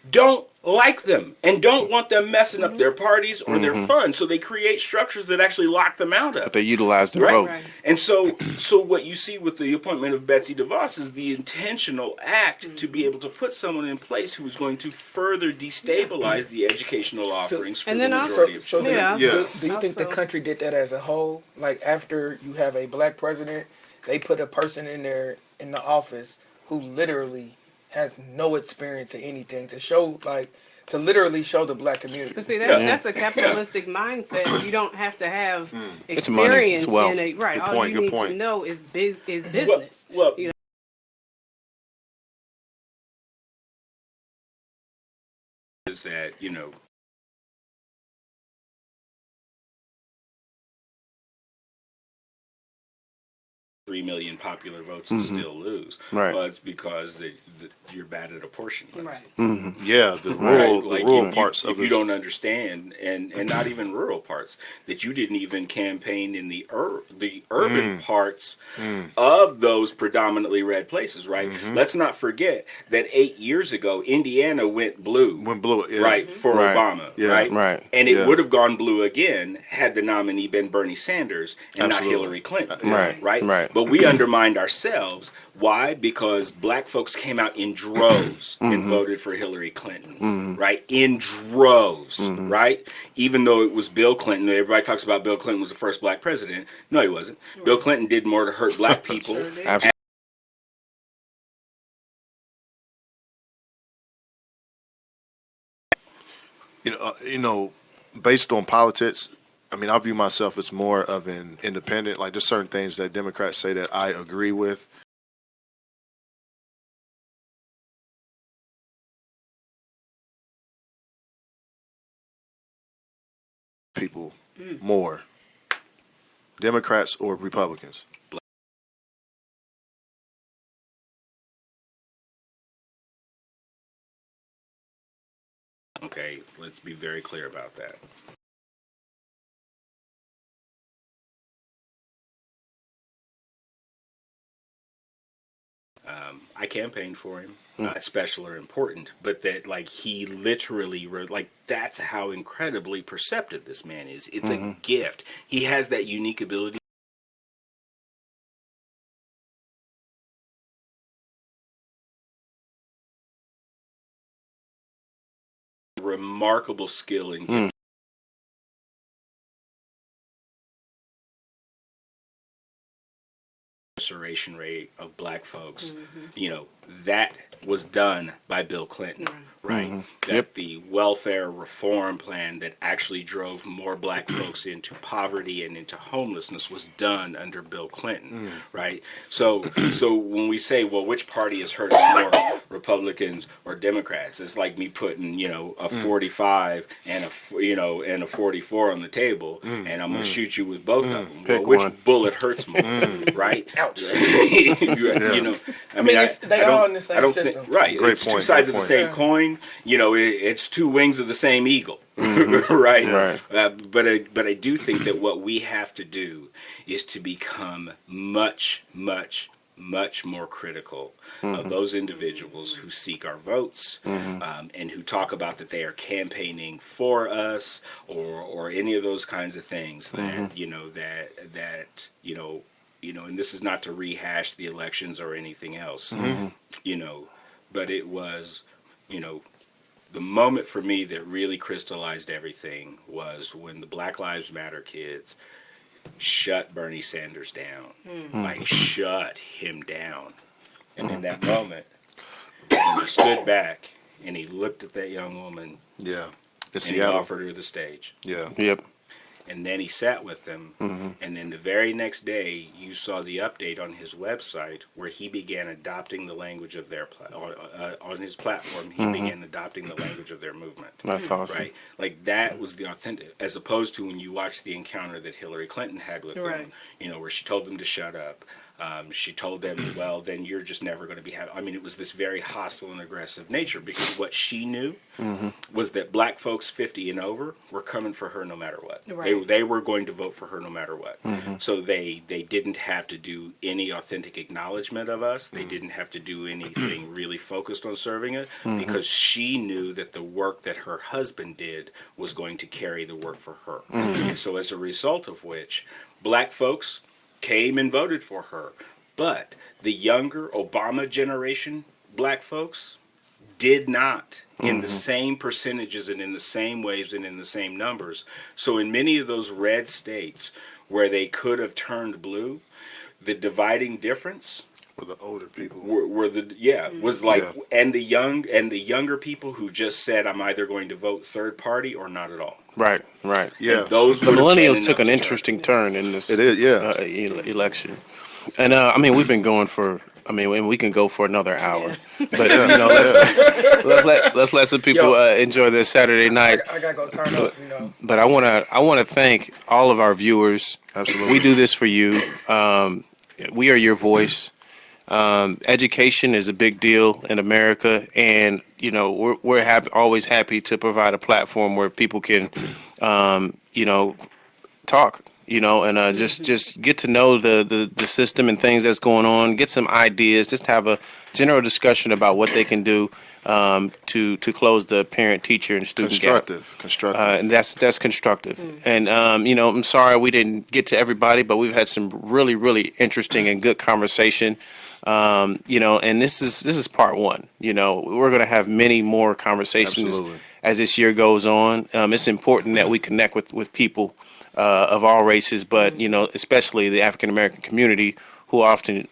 don't like them and don't want them messing up their parties or their funds. So they create structures that actually lock them out of But it. they utilize the Right. vote. Right. And so what you see with the appointment of Betsy DeVos is the intentional act to be able to put someone in place who is going to further destabilize the educational offerings for and the then majority of So children. do you think the Also- country did that as a whole? Like after you have a black president, they put a person in there in the office who literally has no experience in anything to literally show the black community. But see, that's a capitalistic mindset. You don't have to have It's money. It's experience wealth. in it. Right. Good All point, you good need point. to know is business. Well, You know? is that, 3 million popular votes and still lose. Right. Well, it's because you're bad at apportionment. Right. Yeah, the Right? rural, Like the rural if parts you, of if you this. don't understand, and not even rural parts, that you didn't even campaign in the urban parts of those predominantly red places, right? Let's not forget that 8 years ago, Indiana went blue. Went blue, yeah. Right, for Right. Obama, Yeah. right? Right. And it Yeah. would have gone blue again had the nominee been Bernie Sanders and Absolutely. not Hillary Clinton. Right. Right. Right. But we undermined ourselves. Why? Because black folks came out in droves and voted for Hillary Clinton. Right? In droves. Right? Even though it was Bill Clinton. Everybody talks about Bill Clinton was the first black president. No, he wasn't. Bill Clinton did more to hurt black people. Sure did. Absolutely. Based on politics, I mean, I view myself as more of an independent. Like, there's certain things that Democrats say that I agree with. People more, Democrats or Republicans. Okay, let's be very clear about that. I campaigned for him. Not special or important, but that like he literally wrote, like that's how incredibly perceptive this man is. It's a gift. He has that unique ability. Remarkable skill and gift. Incarceration rate of black folks, that was done by Bill Clinton, right? That the welfare reform plan that actually drove more black folks into poverty and into homelessness was done under Bill Clinton, right? So when we say, well, which party has hurt us more? Republicans or Democrats. It's like me putting, a 45 and a 44 on the table, and I'm gonna shoot you with both of them. Pick Well, which one. bullet hurts more, right? Ouch. I mean, they all in the same I don't system. Think, right. Great It's point, two sides great of the point. same coin. It's two wings of the same eagle, right? Right. But I do think that what we have to do is to become much, much, much more critical of those individuals who seek our votes, and who talk about that they are campaigning for us, or any of those kinds of things that and this is not to rehash the elections or anything else, but it was, the moment for me that really crystallized everything was when the Black Lives Matter kids shut Bernie Sanders down. Like, shut him down. And in that moment, when he stood back and he looked at that young woman Yeah. In and he Seattle. offered her the stage. Yeah. Yep. And then he sat with them. And then the very next day, you saw the update on his website where he began adopting the language of their on his platform. He began adopting the language of their movement. That's awesome. Right, like that was the authentic, as opposed to when you watch the encounter that Hillary Clinton had with Right. them. Where she told them to shut up. She told them, well, then you're just never going to be happy. I mean, it was this very hostile and aggressive nature, because what she knew was that black folks 50 and over were coming for her no matter what. Right. They were going to vote for her no matter what. So they didn't have to do any authentic acknowledgement of us. They didn't have to do anything really focused on serving it, because she knew that the work that her husband did was going to carry the work for her. And so as a result of which, black folks came and voted for her. But the younger Obama generation black folks did not, in the same percentages and in the same ways and in the same numbers. So in many of those red states where they could have turned blue, the dividing difference For the older people. was like, Yeah. and the younger people who just said, I'm either going to vote third party or not at all. Right. Right. Yeah. And those The would have been millennials enough took an to interesting turn in this It is, yeah. election. And I mean, we've been going for. I mean, and we can go for another hour, but let's let some people enjoy their Saturday night. I gotta go turn up, But I wanna thank all of our viewers. Absolutely. We do this for you. We are your voice. Education is a big deal in America, and we're always happy to provide a platform where people can talk. And just get to know the system and things that's going on. Get some ideas. Just have a general discussion about what they can do to close the parent, teacher, and student gap. Constructive. And that's constructive. And I'm sorry we didn't get to everybody, but we've had some really, really interesting and good conversation. And this is part one. We're going to have many more conversations Absolutely. as this year goes on. It's important that we connect with people of all races, but especially the African American community, who often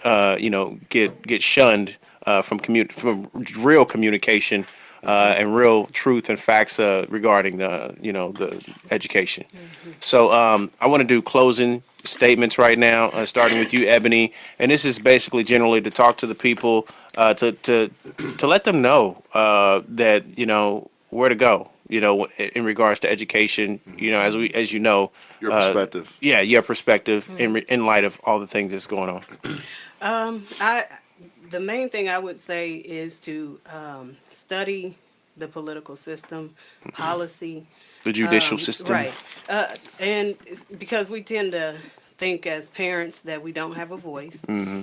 get shunned from real communication and real truth and facts regarding the education. So I want to do closing statements right now, starting with you, Ebony, and this is basically generally to talk to the people to let them know that where to go. In regards to education, as you know, Your perspective. Your perspective in light of all the things that's going on. The main thing I would say is to study the political system, policy, The judicial system. right? And it's because we tend to think as parents that we don't have a voice.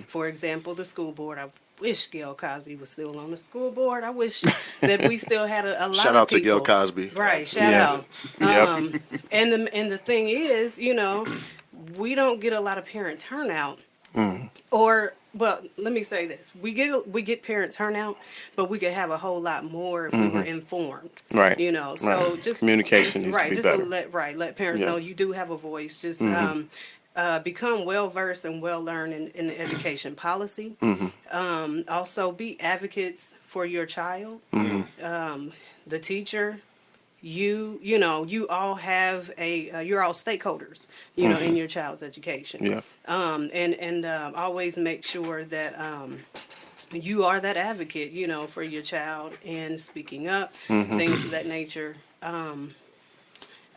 For example, the school board. I wish Gail Cosby was still on the school board. I wish that we still had a lot Shout of out to people. Gail Cosby. Right, shout Yeah. out. Yep. And the thing is, we don't get a lot of parent turnout. Or, well, let me say this: we get parent turnout, but we could have a whole lot more if we were informed. Right. So Right. just Communication needs to right, be just better. let parents Yeah. know you do have a voice. Just become well versed and well learned in the education policy. Also, be advocates for your child. The teacher. You all have you're all stakeholders, in your child's education. Yeah. And always make sure that you are that advocate, for your child and speaking up, things of that nature. I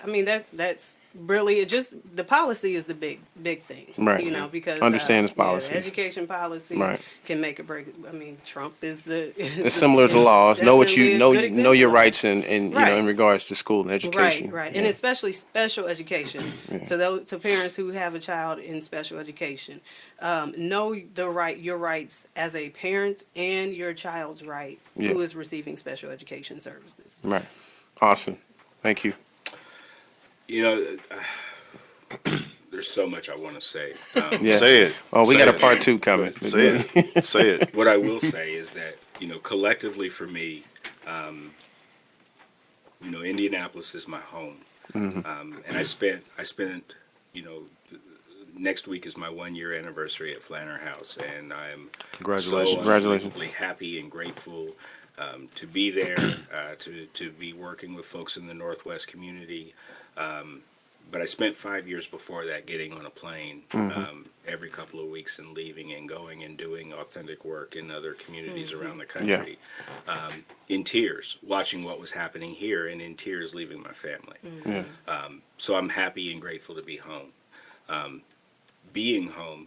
mean, that's really it. Just the policy is the big thing, Right. because Understand its yeah, policies. the education policy Right. can make or break. I mean, Trump is the It's similar to laws. Know what definitely you a know. good Know your example of it. rights and Right. in regards to school and education. Right, Yeah. and especially special education. So those to parents who have a child in special education, know your rights as a parent and your child's right Yeah. who is receiving special education services. Right. Awesome. Thank you. You know, there's so much I want to say. Yeah. Say it. Oh, we Say got a it. part 2 coming. Say it. Say it. What I will say is that, collectively for me, Indianapolis is my home. And I spent, next week is my 1 year anniversary at Flanner House, and I'm Congratulations. so Congratulations. unbelievably happy and grateful to be there, to be working with folks in the Northwest community. But I spent 5 years before that getting on a plane every couple of weeks and leaving and going and doing authentic work in other communities around the country. In tears, watching what was happening here, and in tears leaving my family. Yeah. So I'm happy and grateful to be home. Being home,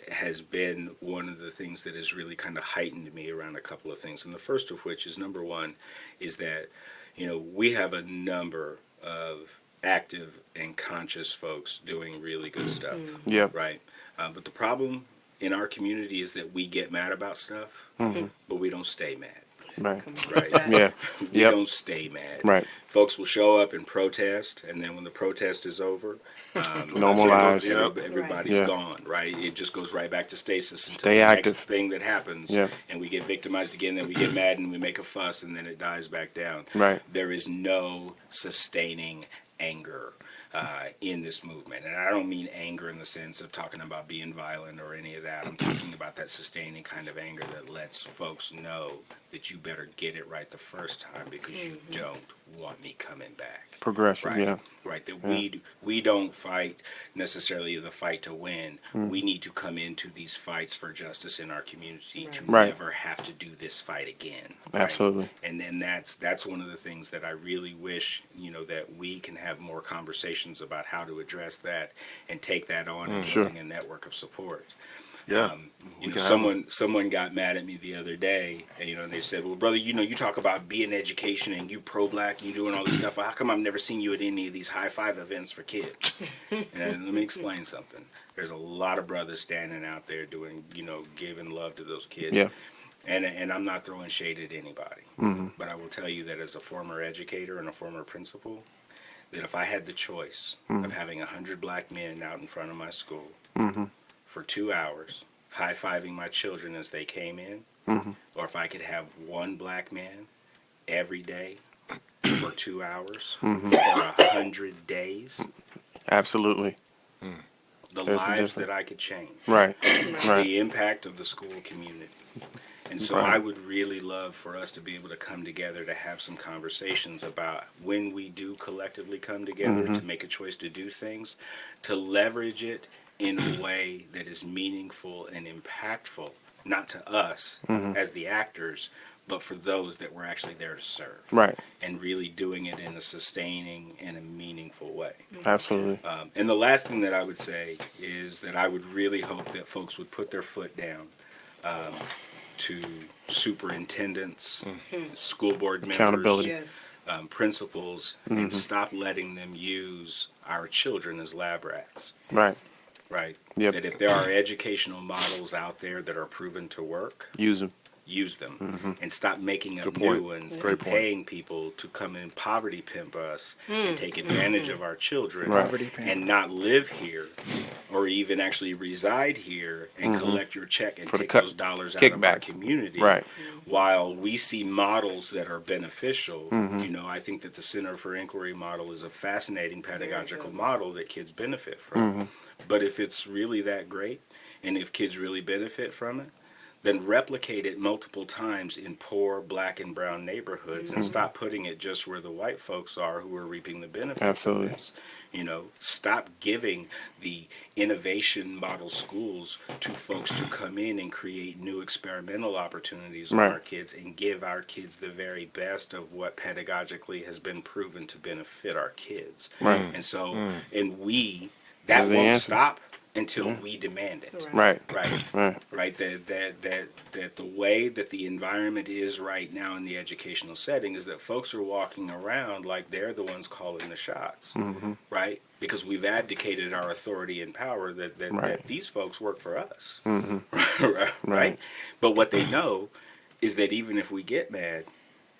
has been one of the things that has really kind of heightened me around a couple of things. And the first of which is, number one, is that, we have a number of active and conscious folks doing really good stuff. Yeah. Right. But the problem in our community is that we get mad about stuff, but we don't stay mad. Right. Right. Yeah. We Yep. don't stay mad. Right. Folks will show up and protest, and then when the protest is over, Normal lives. everybody's Yeah. gone. Right. It just goes right back to stasis until Stay the active. next thing that happens, Yeah. and we get victimized again. Then we get mad and we make a fuss, and then it dies back down. Right. There is no sustaining anger in this movement. And I don't mean anger in the sense of talking about being violent or any of that. I'm talking about that sustaining kind of anger that lets folks know that you better get it right the first time because you don't want me coming back. Progression. Right. Yeah. Right. That we don't fight necessarily the fight to win. We need to come into these fights for justice in our community to Right. never have to do this fight again. Right? Absolutely. And then that's one of the things that I really wish, that we can have more conversations about how to address that and take that on and Sure. building a network of support. Yeah. Someone got mad at me the other day, and they said, "Well, brother, you talk about being education and you pro-black and you doing all this stuff. How come I've never seen you at any of these high five events for kids?" And let me explain something. There's a lot of brothers standing out there doing, giving love to those kids. Yeah. And I'm not throwing shade at anybody, but I will tell you that as a former educator and a former principal, that if I had the choice of having 100 black men out in front of my school for 2 hours, high-fiving my children as they came in, or if I could have one black man every day for 2 hours for 100 days, Absolutely. the There's a lives difference. that I could change, Right. Right. the impact of the school community. And so Right. I would really love for us to be able to come together to have some conversations about when we do collectively come together to make a choice to do things, to leverage it in a way that is meaningful and impactful, not to us as the actors, but for those that we're actually there to serve. Right. And really doing it in a sustaining and a meaningful way. Absolutely. And the last thing that I would say is that I would really hope that folks would put their foot down to superintendents, school board members, Accountability. Yes. Principals, and stop letting them use our children as lab rats. Right. Right? Yep. That if there are educational models out there that are proven to work, Use them. use them and stop making up Good point. new ones Great and point. paying people to come and poverty pimp us and take advantage of our children Right. Poverty pimp. and not live here or even actually reside here and collect your check and For the take cut- those dollars out of our kickback. community. Right. While we see models that are beneficial, I think that the Center for Inquiry model is a fascinating pedagogical model that kids benefit from. But if it's really that great and if kids really benefit from it, then replicate it multiple times in poor black and brown neighborhoods and stop putting it just where the white folks are who are reaping the benefits Absolutely. of this. You know, stop giving the innovation model schools to folks to come in and create new experimental opportunities Right. for our kids and give our kids the very best of what pedagogically has been proven to benefit our kids. Right. And so, and that That's the won't answer. stop until we demand it. Right. Right. Right. That the way that the environment is right now in the educational setting is that folks are walking around like they're the ones calling the shots. Right. Because we've abdicated our authority and power that Right. these folks work for us. Right. Right. But what they know is that even if we get mad,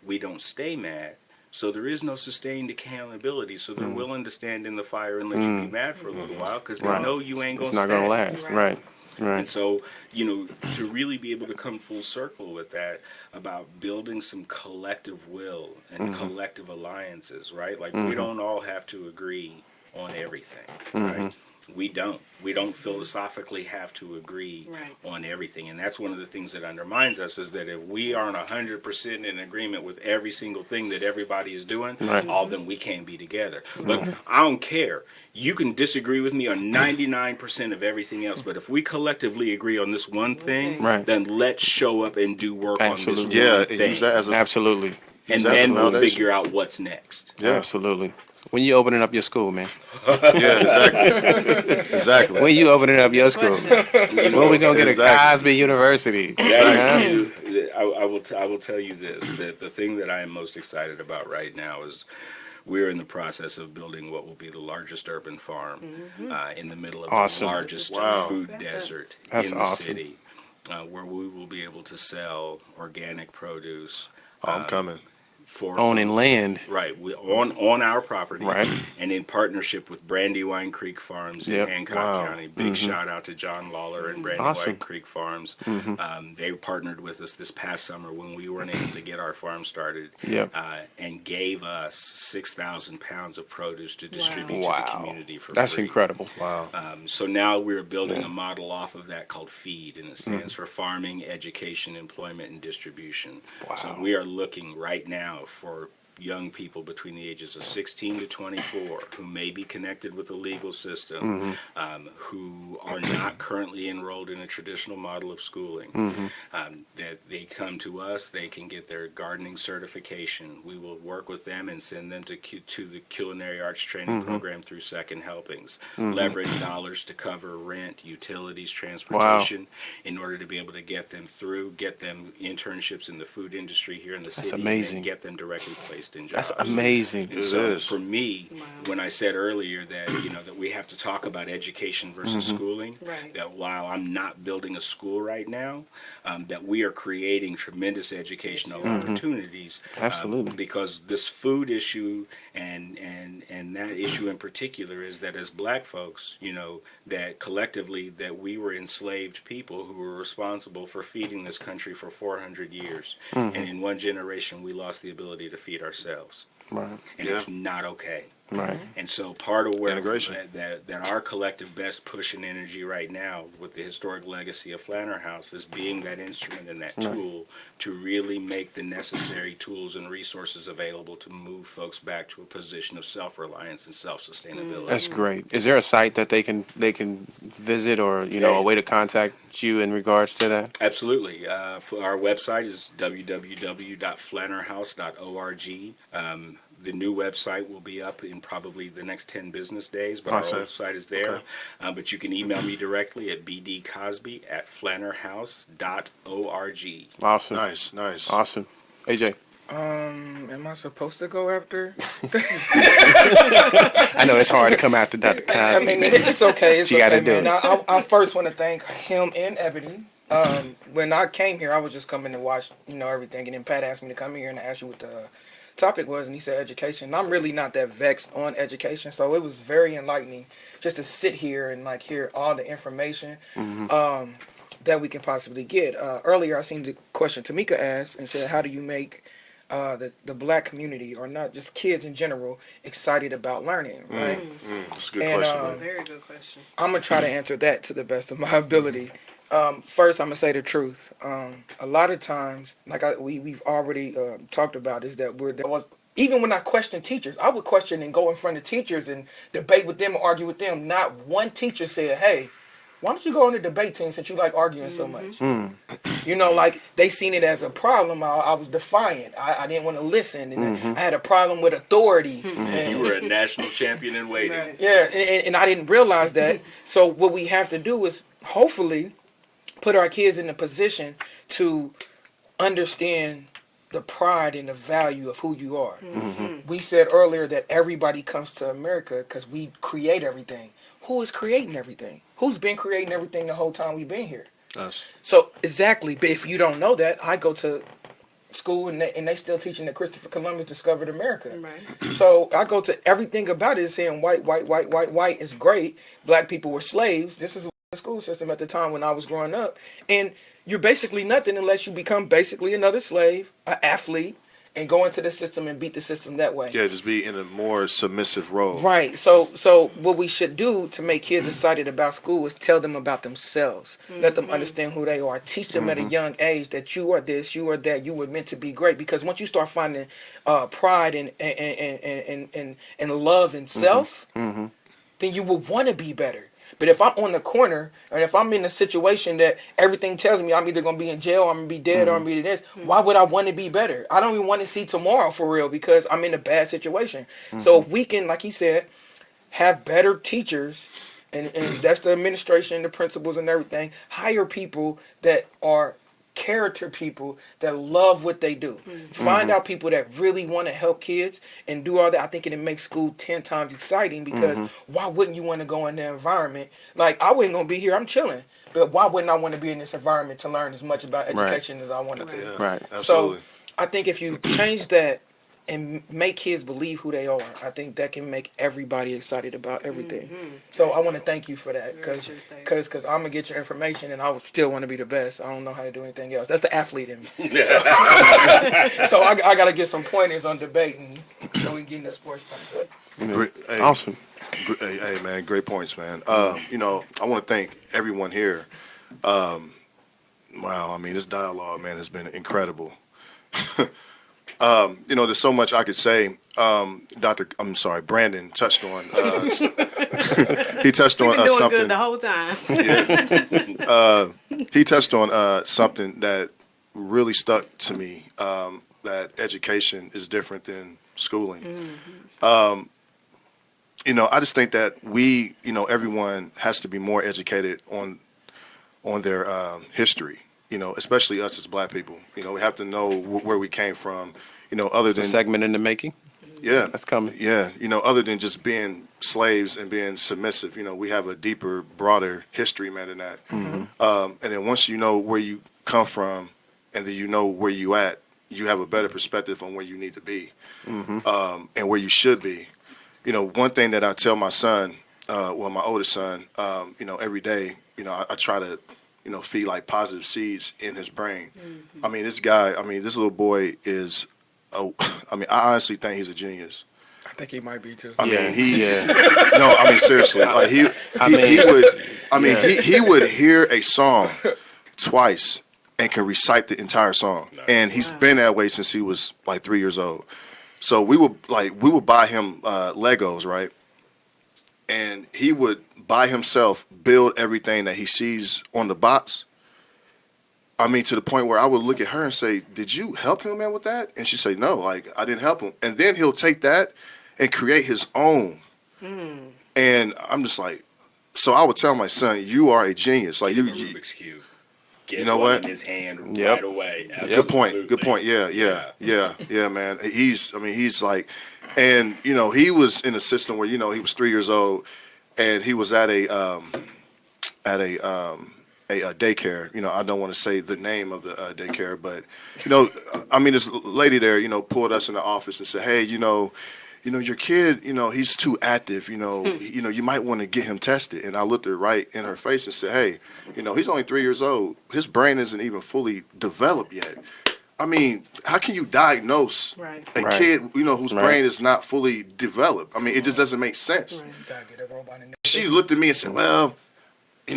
we don't stay mad. So there is no sustained accountability. So they're willing to stand in the fire and let you be mad for a little while because they Right. know you ain't It's gonna not going to stand. last. Right. Right. Right. And so, you know, to really be able to come full circle with that about building some collective will and collective alliances, right? Like we don't all have to agree on everything, right? We don't. We don't philosophically have to agree Right. on everything. And that's one of the things that undermines us is that if we aren't 100% in agreement with every single thing that everybody is doing, Right. then we can't be together. Look, I don't care. You can disagree with me on 99% of everything else, but if we collectively agree on this one thing, Right. then let's show up and do work on Absolutely. this Yeah, one and thing. use that as a Absolutely. And use that as then a we'll foundation. figure out what's next. Yeah. Absolutely. When you opening up your school, man? Yeah, exactly. Exactly. When you opening up your school? When we gonna get Exactly. a Cosby University? I will tell you this, that the thing that I am most excited about right now is we're in the process of building what will be the largest urban farm in the middle of Awesome. the largest Wow. food desert That's in the awesome. city, where we will be able to sell organic produce Oh, I'm coming. for Owning food. land. Right, on our property, Right. and in partnership with Brandywine Creek Farms in Yep. Hancock Wow. County. Big shout out to John Lawler and Brandywine Awesome. Creek Farms. They partnered with us this past summer when we weren't able to get our farm started, Yep. and gave us 6,000 pounds of produce to distribute to the Wow. community for That's free. incredible. Wow. So now we're building a model off of that called FEED, and it stands for Farming, Education, Employment, and Distribution. So Wow. we are looking right now for young people between the ages of 16 to 24 who may be connected with the legal system, who are not currently enrolled in a traditional model of schooling, that they come to us, they can get their gardening certification. We will work with them and send them to the Culinary Arts Training Program through Second Helpings, leverage dollars to cover rent, utilities, transportation, in order to be able to get them through, get them internships in the food industry here in the city, amazing. and get them directly placed in jobs. That's amazing. And It so is. for me, when I said earlier that that we have to talk about education versus schooling, Right. that while I'm not building a school right now, that we are creating tremendous educational opportunities. Absolutely. Because this food issue and that issue in particular is that as Black folks, that collectively that we were enslaved people who were responsible for feeding this country for 400 years, and in one generation we lost the ability to feed ourselves, Right. and Yeah. it's not okay. Right. And so part of where Integration. that our collective best push and energy right now with the historic legacy of Flanner House is being that instrument and that tool to really make the necessary tools and resources available to move folks back to a position of self-reliance and self-sustainability. That's great. Is there a site that they can visit, or a way to contact you in regards to that? Absolutely. Our website is www.flannerhouse.org. The new website will be up in probably the next 10 business days, but Awesome. our website is there. Okay. But you can email me directly at bdcosby@flannerhouse.org. Awesome. Nice, nice. Awesome. AJ, Am I supposed to go after? I know it's hard to come after Dr. I Cosby. mean, it's okay. It's You okay, gotta do man. it. I first want to thank him and Ebony. When I came here, I was just coming to watch, everything, and then Pat asked me to come here and ask you what the topic was, and he said education. And I'm really not that vexed on education, so it was very enlightening just to sit here and hear all the information that we can possibly get. Earlier, I seen the question Tamika asked and said, "How do you make the Black community, or not just kids in general, excited about learning?" Right? That's a good And, question. man. Very good question. I'm gonna try to answer that to the best of my ability. First, I'm gonna say the truth. A lot of times, like we've already talked about, is that there was even when I questioned teachers, I would question and go in front of teachers and debate with them, or argue with them. Not one teacher said, "Hey, why don't you go on the debate team since you like arguing so much?" You know, like they seen it as a problem. I was defiant. I didn't want to listen, and I had a problem with authority. You were a national champion in waiting. Right. Yeah, and I didn't realize that. So what we have to do is hopefully put our kids in a position to understand the pride and the value of who you are. We said earlier that everybody comes to America because we create everything. Who is creating everything? Who's been creating everything the whole time we've been here? Us. So exactly, but if you don't know that, I go to school and they still teaching that Christopher Columbus discovered America. Right. So I go to everything about it saying white is great. Black people were slaves. This is the school system at the time when I was growing up. And you're basically nothing unless you become basically another slave, an athlete, and go into the system and beat the system that way. Yeah, just be in a more submissive role. Right. So what we should do to make kids excited about school is tell them about themselves. Let them understand who they are. Teach them at a young age that you are this, you are that, you were meant to be great. Because once you start finding pride and love in self, then you will want to be better. But if I'm on the corner, and if I'm in a situation that everything tells me I'm either going to be in jail, I'm going to be dead, or I'm going to be this, why would I want to be better? I don't even want to see tomorrow for real because I'm in a bad situation. So if we can, like he said, have better teachers, and that's the administration, the principals and everything, hire people that are character people that love what they do. Find out people that really want to help kids and do all that. I think it makes school 10 times exciting because why wouldn't you want to go in the environment? Like I wasn't going to be here, I'm chilling. But why wouldn't I want to be in this environment to learn as much about education as I wanted to? Yeah, Right. absolutely. So I think if you change that and make kids believe who they are, I think that can make everybody excited about everything. So I want to thank you for that Very because true statement. I'm going to get your information and I would still want to be the best. I don't know how to do anything else. That's the athlete in me. So I got to get some pointers on debating so we can get into sports thing. Great, hey, Awesome. hey, man, great points, man. You know, I want to thank everyone here. Wow, I mean, this dialogue, man, has been incredible. You know, there's so much I could say. Brandon touched on. He touched We've on been doing something. good the whole time. He touched on something that really stuck to me. That education is different than schooling. You know, I just think that we, you know, everyone has to be more educated on their history. You know, especially us as Black people. You know, we have to know where we came from. You know, other It's a than segment in the making. yeah, That's coming. yeah, you know, other than just being slaves and being submissive, you know, we have a deeper, broader history, man, than that. And then once you know where you come from, and then you know where you at, you have a better perspective on where you need to be, and where you should be. You know, one thing that I tell my son, my oldest son, you know, every day, you know, I try to, you know, feed like positive seeds in his brain. I mean, this little boy is, I honestly think he's a genius. I think he might be too. I mean, Yeah. no, I mean, seriously, like he would hear a song twice and can recite the entire song. And he's been that way since he was like 3 years old. So we would buy him Legos, right? And he would by himself build everything that he sees on the box. I mean, to the point where I would look at her and say, "Did you help him, man, with that?" And she'd say, "No, like I didn't help him." And then he'll take that and create his own. And I'm just like, so I would tell my son, "You are a genius. Like The you Rubik's Cube. Get You know one what? in his hand Yep. right away. Good point. Good Absolutely. point. Yeah, man. He's like, and you know, he was in a system where, you know, he was 3 years old, and he was at a daycare. You know, I don't want to say the name of the daycare, but you know, I mean, this lady there, you know, pulled us in the office and said, "Hey, you know, your kid, you know, he's too active. You know, you might want to get him tested." And I looked her right in her face and said, "Hey, you know, he's only 3 years old. His brain isn't even fully developed yet. I mean, how can you diagnose Right. a Right. kid, you know, whose Right. brain is not fully developed? I mean, it just doesn't make sense." Right. Gotta get a robot in there. She looked at me and said, "Well,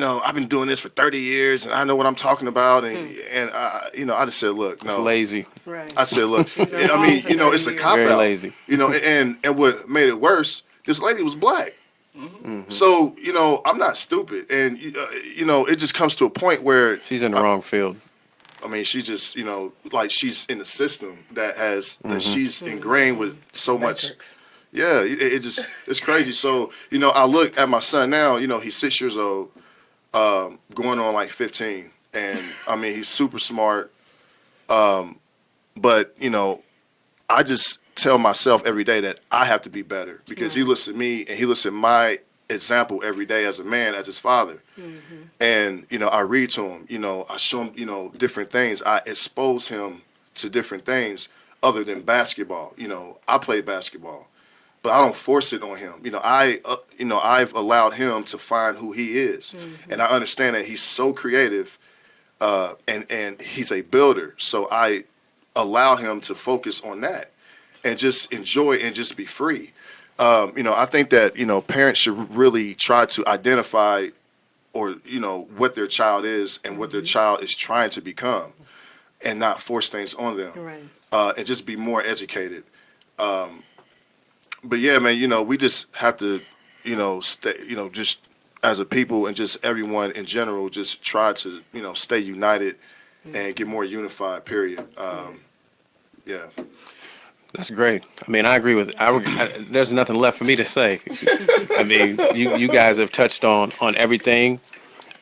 I've been doing this for 30 years and I know what I'm talking about. And I just said, look, It's no. lazy. Right. I said, look, been I wrong mean, for it's a 30 cop Very out. lazy. And what made it worse, this lady was black. So, I'm not stupid. And, it just comes to a point where She's in the wrong field. I mean, she just, like she's in the system that she's ingrained with so much. Matrix. Yeah, it's crazy. So, I look at my son now, he's 6 years old, going on like 15. And I mean, he's super smart. But, I just tell myself every day that I have to be better because he looks at me and he looks at my example every day as a man, as his father. And, I read to him, I show him, different things. I expose him to different things other than basketball. I play basketball, but I don't force it on him. I've allowed him to find who he is. And I understand that he's so creative, and he's a builder. So I allow him to focus on that and just enjoy and just be free. I think that, parents should really try to identify or, what their child is and what their child is trying to become and not force things on them. Right. And just be more educated. But yeah, man, we just have to, stay, just as a people and just everyone in general, just try to, stay united and get more unified, period. Yeah. That's great. I mean, I agree with. There's nothing left for me to say. I mean, you guys have touched on everything,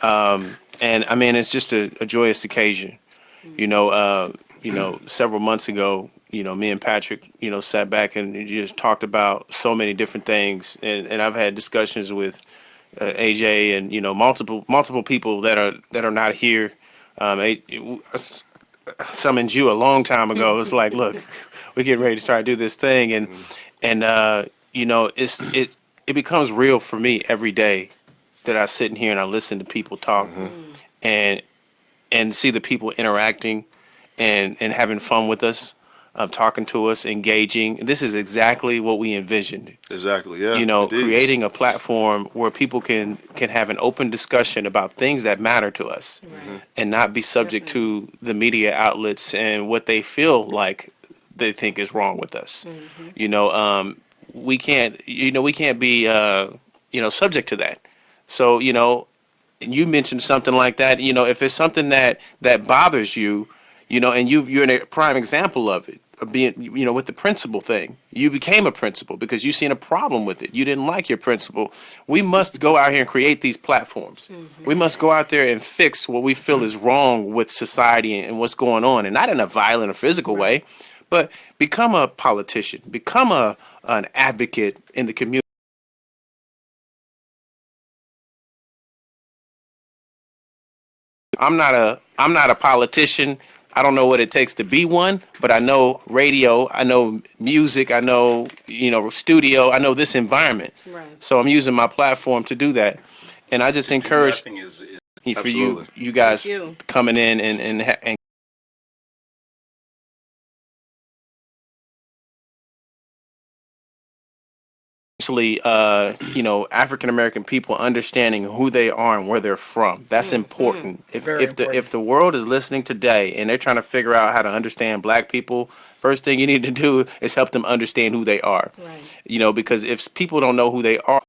and I mean, it's just a joyous occasion. Several months ago, me and Patrick, sat back and just talked about so many different things, and I've had discussions with AJ and multiple people that are not here. Summoned you a long time ago. It's like, look, we're getting ready to try to do this thing, and it becomes real for me every day that I sit in here and I listen to people talk, and see the people interacting and having fun with us, talking to us, engaging. This is exactly what we envisioned. Exactly. Yeah. Indeed. Creating a platform where people can have an open discussion about things that matter to us, and not be subject to the media outlets and what they feel like they think is wrong with us. We can't be subject to that. So and you mentioned something like that. If it's something that bothers you, and you're a prime example of it. Being, with the principal thing, you became a principal because you seen a problem with it. You didn't like your principal. We must go out here and create these platforms. We must go out there and fix what we feel is wrong with society and what's going on, and not in a violent or physical way, but become a politician, become an advocate in the community. I'm not a politician. I don't know what it takes to be one, but I know radio, I know music, I know, studio, I know this environment. Right. So I'm using my platform to do that. And I just encourage Nothing is for Absolutely. you guys Thank you. coming in and actually, African American people understanding who they are and where they're from. That's important. Very important. If the world is listening today and they're trying to figure out how to understand Black people, first thing you need to do is help them understand who they are. Right. Because if people don't know who they are,